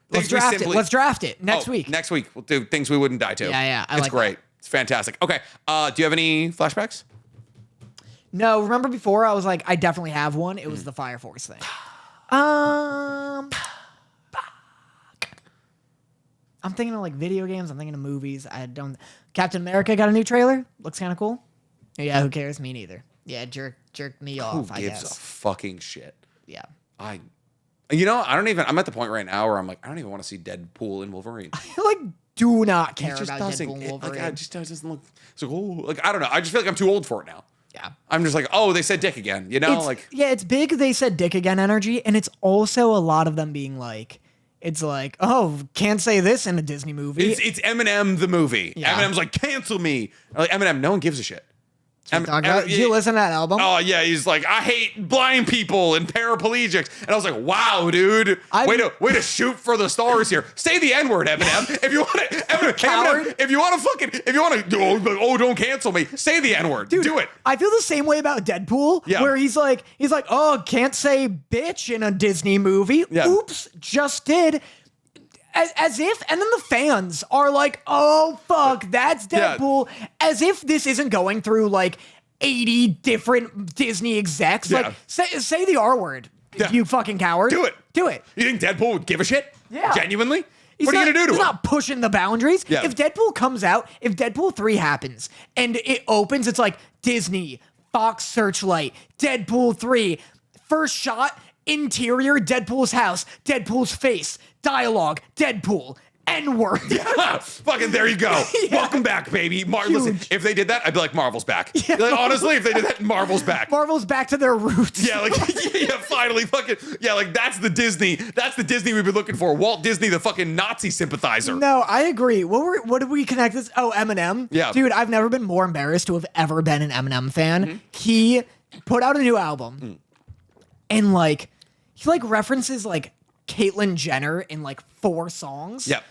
Let's draft it. Let's draft it next week. Next week, we'll do things we wouldn't die to. Yeah, I it's like great. It's fantastic. Okay. Do you have any flashbacks? No, remember before I was like, I definitely have one. It was the Fire Force thing. I'm thinking of like video games. I'm thinking of movies. Captain America got a new trailer. Looks kind of cool. Yeah, who cares? Me neither. Yeah, jerk me off. Who gives a fucking shit? Yeah. I don't even. I'm at the point right now where I'm like, I don't even want to see Deadpool and Wolverine. Like, do not care It just about doesn't. Deadpool and Wolverine. It just doesn't look. It's like, oh, like I don't know. I just feel like I'm too old for it now. Yeah. I'm just like, oh, they said dick again. You know, It's big. They said dick again energy, and it's also a lot of them being like, it's like, oh, can't say this in a Disney movie. it's Eminem the movie. Yeah. Eminem's like, cancel me. Like, Eminem, no one gives a shit. Did you listen to that album? Oh yeah, he's like, I hate blind people and paraplegics, and I was like, wow, dude, way to shoot for the stars here. Say the N-word, Eminem. If you want to, Eminem, if you want to, don't cancel me. Say the N-word. Dude, do it. I feel the same way about Deadpool, Yeah. where he's like, oh, can't say bitch in a Disney movie. Yeah. Oops, just did. As if, and then the fans are like, oh, fuck, that's Yeah. Deadpool. As if this isn't going through like 80 different Disney execs. Yeah. Like, say the R word, Yeah. you fucking coward. Do it. Do it. You think Deadpool would give a shit? Yeah. Genuinely? What are you gonna do to He's him? not pushing the boundaries. Yeah. If Deadpool comes out, if Deadpool 3 happens and it opens, it's like Disney, Fox Searchlight, Deadpool 3, first shot, interior, Deadpool's house, Deadpool's face, dialogue, Deadpool, N-word. Fucking there you go. Welcome back, baby. Listen, if they did that, I'd be like, Marvel's back. Yeah. Like, honestly, if they did that, Marvel's back. Marvel's back to their roots. Yeah, like finally, fucking like that's the Disney we've been looking for. Walt Disney, the fucking Nazi sympathizer. No, I agree. What did we connect this? Oh, Eminem. Yeah. Dude, I've never been more embarrassed to have ever been an Eminem fan. Mm-hmm. He put out a new album and like he like references like Caitlyn Jenner in like 4 songs. Yep.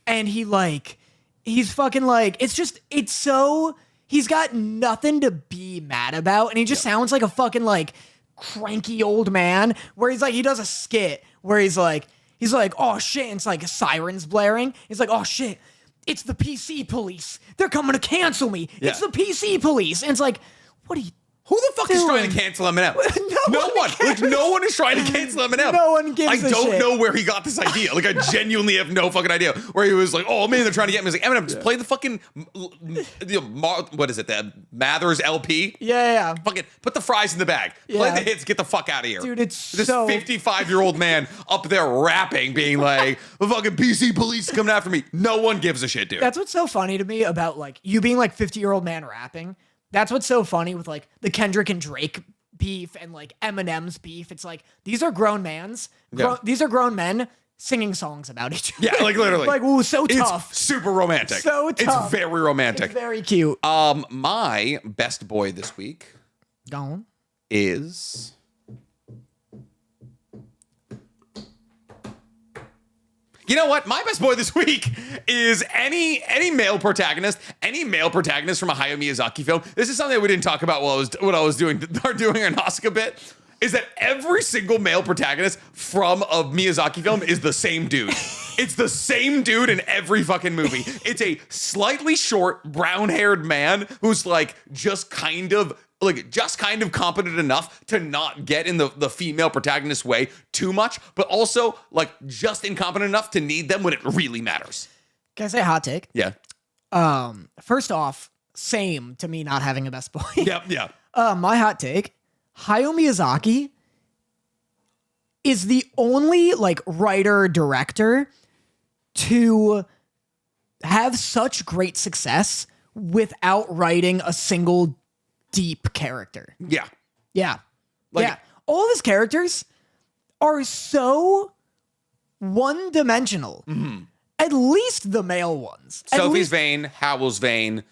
And he's fucking like, it's so, he's got nothing to be mad about. And he just sounds like a fucking like cranky old man where he's like, he does a skit where he's like, oh shit. And it's like sirens blaring. He's like, oh shit. It's the PC police. They're coming to cancel me. Yeah. It's the PC police. And it's like, what are you Who the fuck is trying to doing? cancel Eminem? No No one one. Like, no one is trying to cancel Eminem. No one gives I a don't shit. know where he got this idea. Like, I genuinely have no fucking idea. Where he was like, oh man, they're trying to get me. He's like, Eminem, just play the fucking, what is it, the Mathers LP? Yeah. Fucking put the fries in the bag. Play Yeah. the hits, get the fuck out of here. Dude, it's this so- 55-year-old man up there rapping, being like, the fucking PC police coming after me. No one gives a shit, dude. That's what's so funny to me about like you being like 50-year-old man rapping. That's what's so funny with like the Kendrick and Drake beef and like Eminem's beef. It's like these are grown mans. These are grown men singing songs about each other. Yeah, like literally. Like, ooh, so tough. It's super romantic. So tough. It's very romantic. It's very cute. My best boy this week Gone. is you know what? My best boy this week is any male protagonist from a Hayao Miyazaki film. This is something that we didn't talk about while I was doing our Nausicaä bit. Is that every single male protagonist from a Miyazaki film is the same dude. It's the same dude in every fucking movie. It's a slightly short, brown-haired man who's like just kind of competent enough to not get in the female protagonist's way too much, but also like just incompetent enough to need them when it really matters. Can I say a hot take? Yeah. First off, same to me not having a best boy. Yeah. My hot take, Hayao Miyazaki is the only like writer director to have such great success without writing a single deep character. Yeah. Yeah. Like- yeah. All of his characters are so one-dimensional. Mm-hmm. At least the male ones. At Sophie's least- vain, Howell's vain.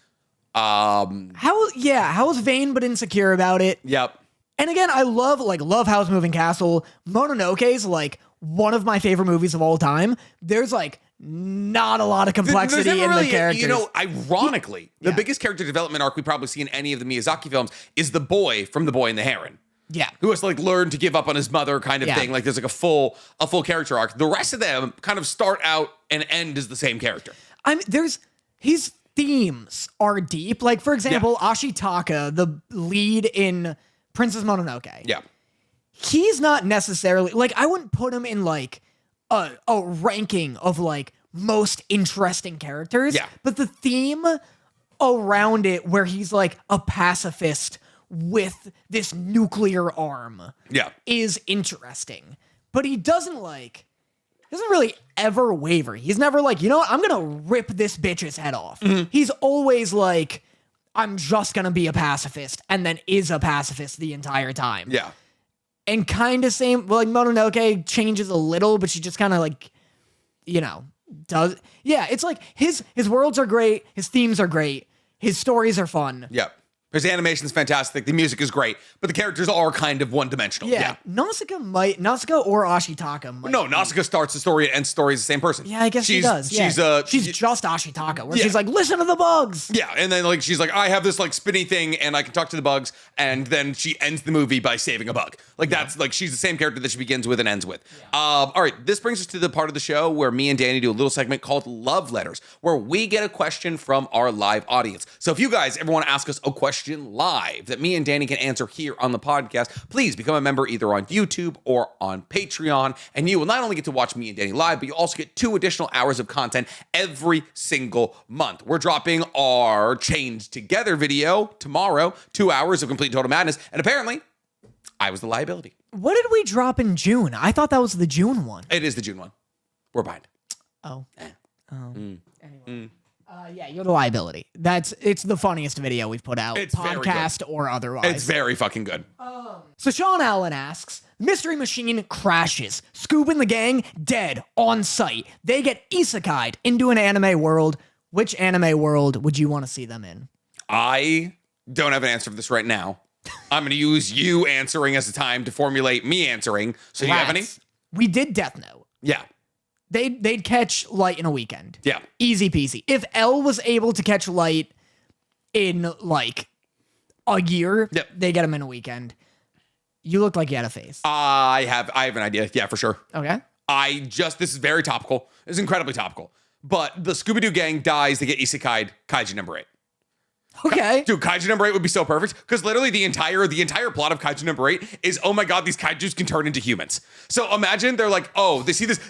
Howell's vain but insecure about it. Yep. And again, I love Howl's Moving Castle. Mononoke's like one of my favorite movies of all time. There's like not a lot of complexity There's never in really, the characters. You know, ironically, the Yeah. biggest character development arc we probably see in any of the Miyazaki films is the boy from The Boy and the Heron, yeah. who has to like learn to give up on his mother kind of Yeah. thing. Like there's like a full character arc. The rest of them kind of start out and end as the same character. I mean, his themes are deep. Like, for example, Ashitaka, the lead in Princess Mononoke. Yeah. He's not necessarily like I wouldn't put him in like a ranking of like most interesting characters. Yeah. But the theme around it where he's like a pacifist with this nuclear arm Yeah. is interesting. But he doesn't really ever waver. He's never like, you know what, I'm gonna rip this bitch's head off. Mm-hmm. He's always like, I'm just gonna be a pacifist, and then is a pacifist the entire time. Yeah. And kind of same, well, like Mononoke changes a little, but she just kind of like, you know, does. Yeah, it's like his worlds are great, his themes are great, his stories are fun. Yeah. His animation's fantastic. The music is great, but the characters are kind of one-dimensional. Yeah, Nausicaä or Ashitaka might. No, Nausicaä starts the story and ends the story as the same person. Yeah, I guess she does. Yeah. She's just Ashitaka, where she's like, listen to the bugs. Yeah, and then like she's like, I have this like spinny thing and I can talk to the bugs, and then she ends the movie by saving a bug. Like that's like she's the same character that she begins with and ends with. Yeah. All right, this brings us to the part of the show where me and Danny do a little segment called Love Letters, where we get a question from our live audience. So if you guys ever want to ask us a question question live that me and Danny can answer here on the podcast, please become a member either on YouTube or on Patreon. And you will not only get to watch me and Danny live, but you also get 2 additional hours of content every single month. We're dropping our Chained Together video tomorrow, 2 hours of complete total madness. And apparently, I was the liability. What did we drop in June? I thought that was the June one. It is the June one. We're behind. Oh. Anyway. Yeah, you're the liability. It's the funniest video we've put out, It's very podcast or otherwise. It's very fucking good. So Sean Allen asks, Mystery Machine crashes. Scoob and the gang dead on site. They get isekai'd into an anime world. Which anime world would you want to see them in? I don't have an answer for this right now. I'm going to use you answering as a time to formulate me answering. So do you have any? We did Death Note. Yeah. They'd catch Light in a weekend. Yeah. Easy peasy. If L was able to catch Light in like a year, Yep. they get him in a weekend. You look like you had a face. I have an idea. Yeah, for sure. Okay. This is very topical. It's incredibly topical. But the Scooby-Doo gang dies, they get isekai'd, kaiju number 8. Okay. Dude, kaiju number 8 would be so perfect because literally the entire plot of kaiju number 8 is, oh my god, these kaijus can turn into humans. So imagine they're like, oh, they see this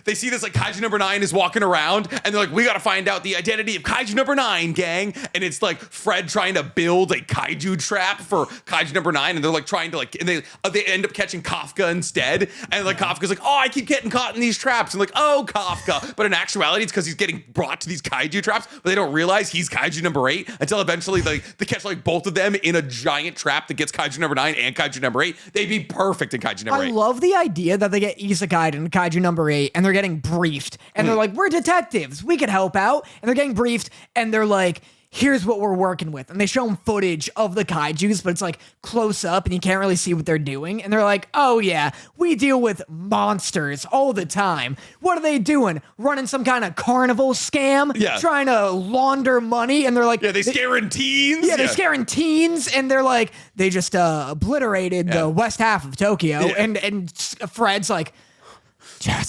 like kaiju number 9 is walking around and they're like, we gotta find out the identity of kaiju number 9, gang. And it's like Fred trying to build a kaiju trap for kaiju number 9, and they're like trying to and they end up catching Kafka instead. And like Kafka's like, oh, I keep getting caught in these traps. And like, oh, Kafka. But in actuality, it's because he's getting brought to these kaiju traps, but they don't realize he's kaiju number 8 until eventually they catch like both of them in a giant trap that gets kaiju number 9 and kaiju number 8. They'd be perfect in kaiju number 8. I love the idea that they get isekai'd in kaiju number 8 and they're getting briefed and they're like, we're detectives, we could help out. And they're getting briefed and they're like, here's what we're working with. And they show them footage of the kaijus, but it's like close up and you can't really see what they're doing. And they're like, oh yeah, we deal with monsters all the time. What are they doing? Running some kind of carnival scam? Yeah. Trying to launder money? And they're like, Yeah, they scaring teens. yeah, they're scaring teens, and they're like, they just obliterated the west half of Tokyo. Yeah. And Fred's like, yeah,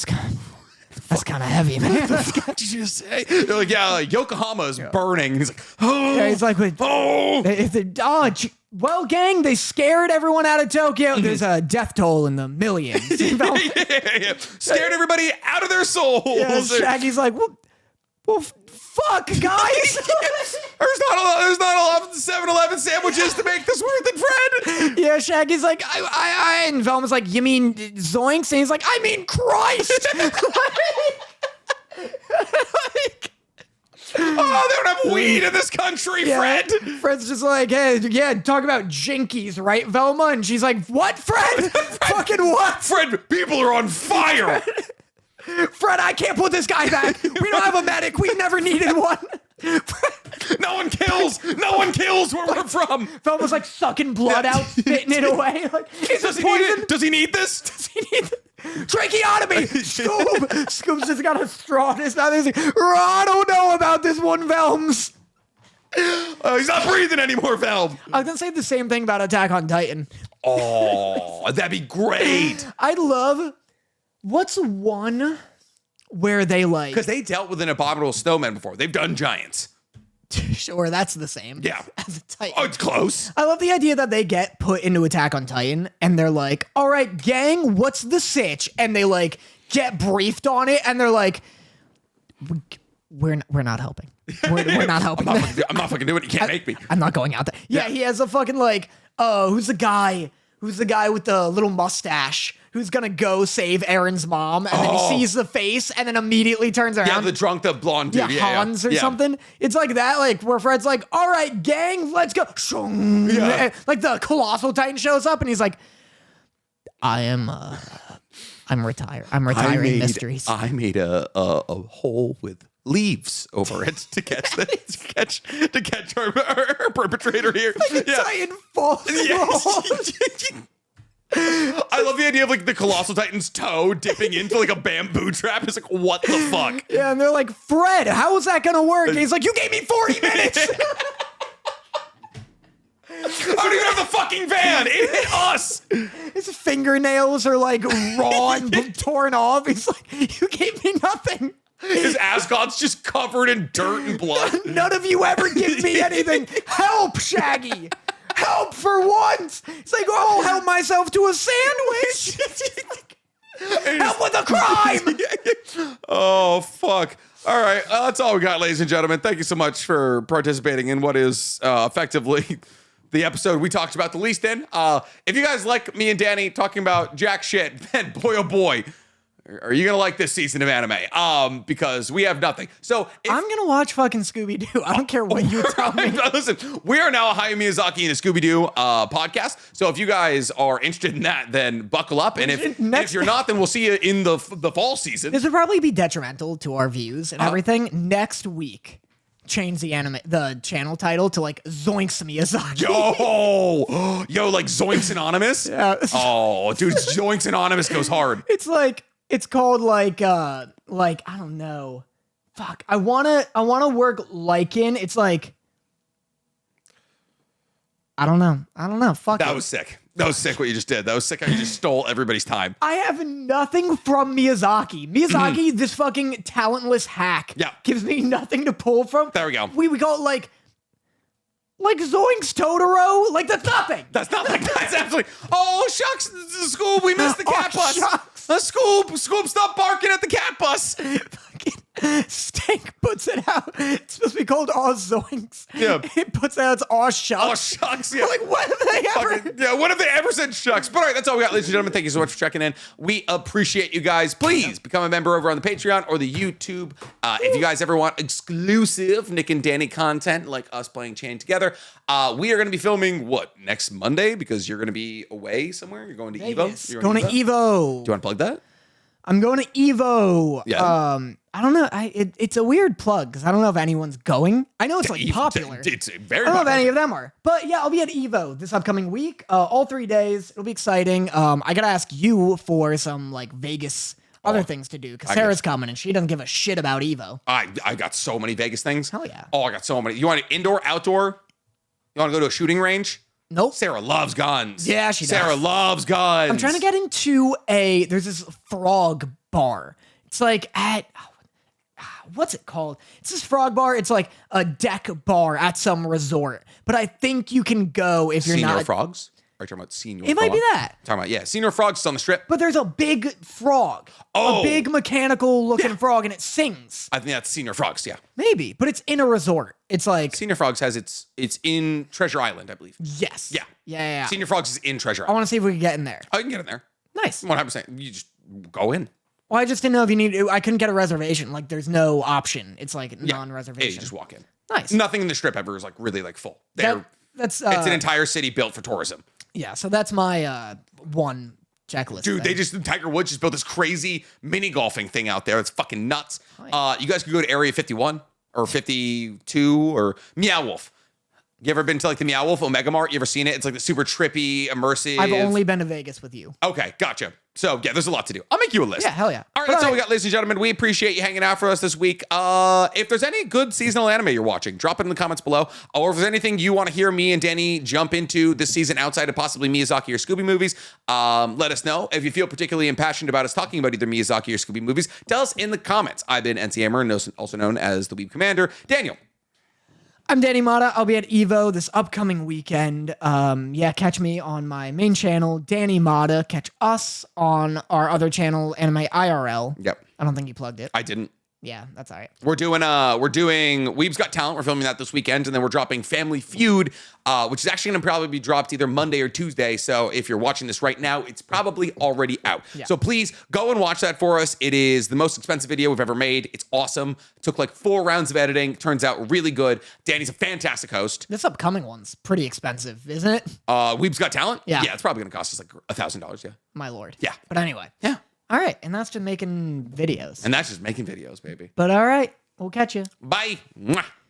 that's kind of heavy, man. What did you say? They're like, yeah, like Yokohama is burning. He's like, oh, Yeah, he's like, well, gang, they scared everyone out of Tokyo. There's a death toll in the millions. You know? yeah. Scared everybody out of their souls. Yeah, Shaggy's like, well, fuck, guys. There's not enough 7-Eleven sandwiches to make this worth it, Fred. Yeah, Shaggy's like, and Velma's like, you mean zoinks? And he's like, I mean Christ. Oh, they don't have weed in this country, Fred. Fred's just like, hey, yeah, talk about jinkies, right, Velma? And she's like, what, Fred? Fucking what? Fred, people are on fire. Fred, I can't put this guy back. We don't have a medic. We never needed one. No one kills where we're from. Velma's like sucking blood out, spitting it away. Like, is this poison? Does he need this? Does he need tracheotomy? Scoob's just got a straw in his mouth. He's like, I don't know about this one, Velms. He's not breathing anymore, Vel. I was gonna say the same thing about Attack on Titan. Oh, that'd be great. I'd love. What's one where they like? Because they dealt with an abominable snowman before. They've done giants. Sure, that's the same. Yeah. As a Titan. Oh, it's close. I love the idea that they get put into Attack on Titan and they're like, all right, gang, what's the sitch? And they like get briefed on it and they're like, we're not helping. We're not helping. I'm not fucking doing it. You can't make me. I'm not going out there. Yeah, he has a fucking like, who's the guy with the little mustache who's gonna go save Aaron's mom, and then he sees the face and then immediately turns around. Yeah, the blonde dude. Yeah, Hans or something. It's like that, like where Fred's like, all right, gang, let's go. Yeah. Like the colossal Titan shows up and he's like, I'm retired. I'm retiring mysteries. I made a hole with leaves over it to catch our perpetrator here. Like a Titan falls. Yes. I love the idea of like the colossal Titan's toe dipping into like a bamboo trap. It's like, what the fuck? Yeah, and they're like, Fred, how is that gonna work? And he's like, you gave me 40 minutes. I don't even have the fucking van. It hit us. His fingernails are like raw and torn off. He's like, you gave me nothing. His ascot's just covered in dirt and blood. None of you ever give me anything. Help, Shaggy. help for once. It's like, oh, I'll help myself to a sandwich. Help with the crime. Oh, fuck. All right. That's all we got, ladies and gentlemen. Thank you so much for participating in what is effectively the episode we talked about the least in. If you guys like me and Danny talking about jack shit, then boy, oh boy, are you gonna like this season of anime? Because we have nothing. So I'm gonna watch fucking Scooby Doo. I don't care what you tell me. Listen, we are now a Hayao Miyazaki and a Scooby Doo podcast. So if you guys are interested in that, then buckle up. And if you're not, then we'll see you in the fall season. This would probably be detrimental to our views and everything. Next week, change the channel title to like Zoinks Miyazaki. Yo, like Zoinks Anonymous. Yeah. Oh, dude, Zoinks Anonymous goes hard. It's called like I don't know. Fuck. I wanna work like in. It's like I don't know. Fuck. That was sick. That was sick what you just did. That was sick how you just stole everybody's time. I have nothing from Miyazaki. This fucking talentless hack. Yeah. Gives me nothing to pull from. There we go. We go like Zoinks Totoro. Like that's nothing. That's nothing. That's absolutely. Oh shucks, Scoob, we missed the cat bus. Shucks. Scoob, stop barking at the cat bus. Fucking Stank puts it out. It's supposed to be called Aw Zoinks. Yeah. It puts out its Aw Shucks. Oh shucks. Yeah. Like what have they ever? When have they ever said shucks? But all right, that's all we got, ladies and gentlemen. Thank you so much for checking in. We appreciate you guys. Please become a member over on the Patreon or the YouTube. If you guys ever want exclusive Nick and Danny content like us playing Chain together, we are going to be filming next Monday because you're going to be away somewhere. You're going to Vegas. Evo. You're Going to Evo. Do you want to plug that? I'm going to Evo. Yeah. I don't know. It's a weird plug because I don't know if anyone's going. I know it's like popular. It's very I don't know popular. if any of them are. But yeah, I'll be at Evo this upcoming week. All 3 days. It'll be exciting. I got to ask you for some like Vegas other things to do because Sarah's coming and she doesn't give a shit about Evo. I got so many Vegas things. Hell yeah. Oh, I got so many. You want indoor, outdoor? You want to go to a shooting range? Nope. Sarah loves guns. Yeah, she does. Sarah loves guns. I'm trying to get into there's this frog bar. It's like at, what's it called? It's this frog bar. It's like a deck bar at some resort. But I think you can go if you're Senior not. Frogs? Are you talking about Senior It might be that. Talking about, yeah, Senior Frogs is on the strip. But there's a big frog. Oh. A big mechanical looking frog and it sings. I think that's Senior Frogs, yeah. Maybe, but it's in a resort. It's like. Senior Frogs has it's in Treasure Island, I believe. Yes. Yeah. Yeah. Senior Frogs is in Treasure I Island. want to see if we can get in there. Oh, you can get in there. Nice. 100%. You just go in. Well, I just didn't know if you need. I couldn't get a reservation. Like, there's no option. It's like non-reservation. Yeah, you just walk in. Nice. Nothing in the strip ever is like really like full. That's it's an entire city built for tourism. Yeah, so that's my one checklist. Dude, thing. Tiger Woods just built this crazy mini golfing thing out there. It's fucking nuts. You guys could go to Area 51 or 52 or Meow Wolf. You ever been to like the Meow Wolf Omega Mart? You ever seen it? It's like the super trippy, immersive. I've only been to Vegas with you. Okay, gotcha. So yeah, there's a lot to do. I'll make you a list. Yeah, hell yeah. All right, that's all we got, ladies and gentlemen. We appreciate you hanging out for us this week. If there's any good seasonal anime you're watching, drop it in the comments below. Or if there's anything you want to hear me and Danny jump into this season outside of possibly Miyazaki or Scooby movies, let us know. If you feel particularly impassioned about us talking about either Miyazaki or Scooby movies, tell us in the comments. I've been NC Hammer, also known as the Weeb Commander. Daniel. I'm Danny Motta. I'll be at Evo this upcoming weekend. Catch me on my main channel, Danny Motta. Catch us on our other channel, Anime IRL. Yep. I don't think you plugged it. I didn't. Yeah, that's all right. We're doing Weeb's Got Talent. We're filming that this weekend, and then we're dropping Family Feud, which is actually going to probably be dropped either Monday or Tuesday. So if you're watching this right now, it's probably already out. Yeah. So please go and watch that for us. It is the most expensive video we've ever made. It's awesome. It took like 4 rounds of editing. Turns out really good. Danny's a fantastic host. This upcoming one's pretty expensive, isn't it? Weeb's Got Talent? Yeah. Yeah, it's probably going to cost us like $1,000. Yeah. My lord. Yeah. But anyway. Yeah. All right, and that's just making videos. And that's just making videos, baby. But all right, we'll catch you. Bye. Mwah.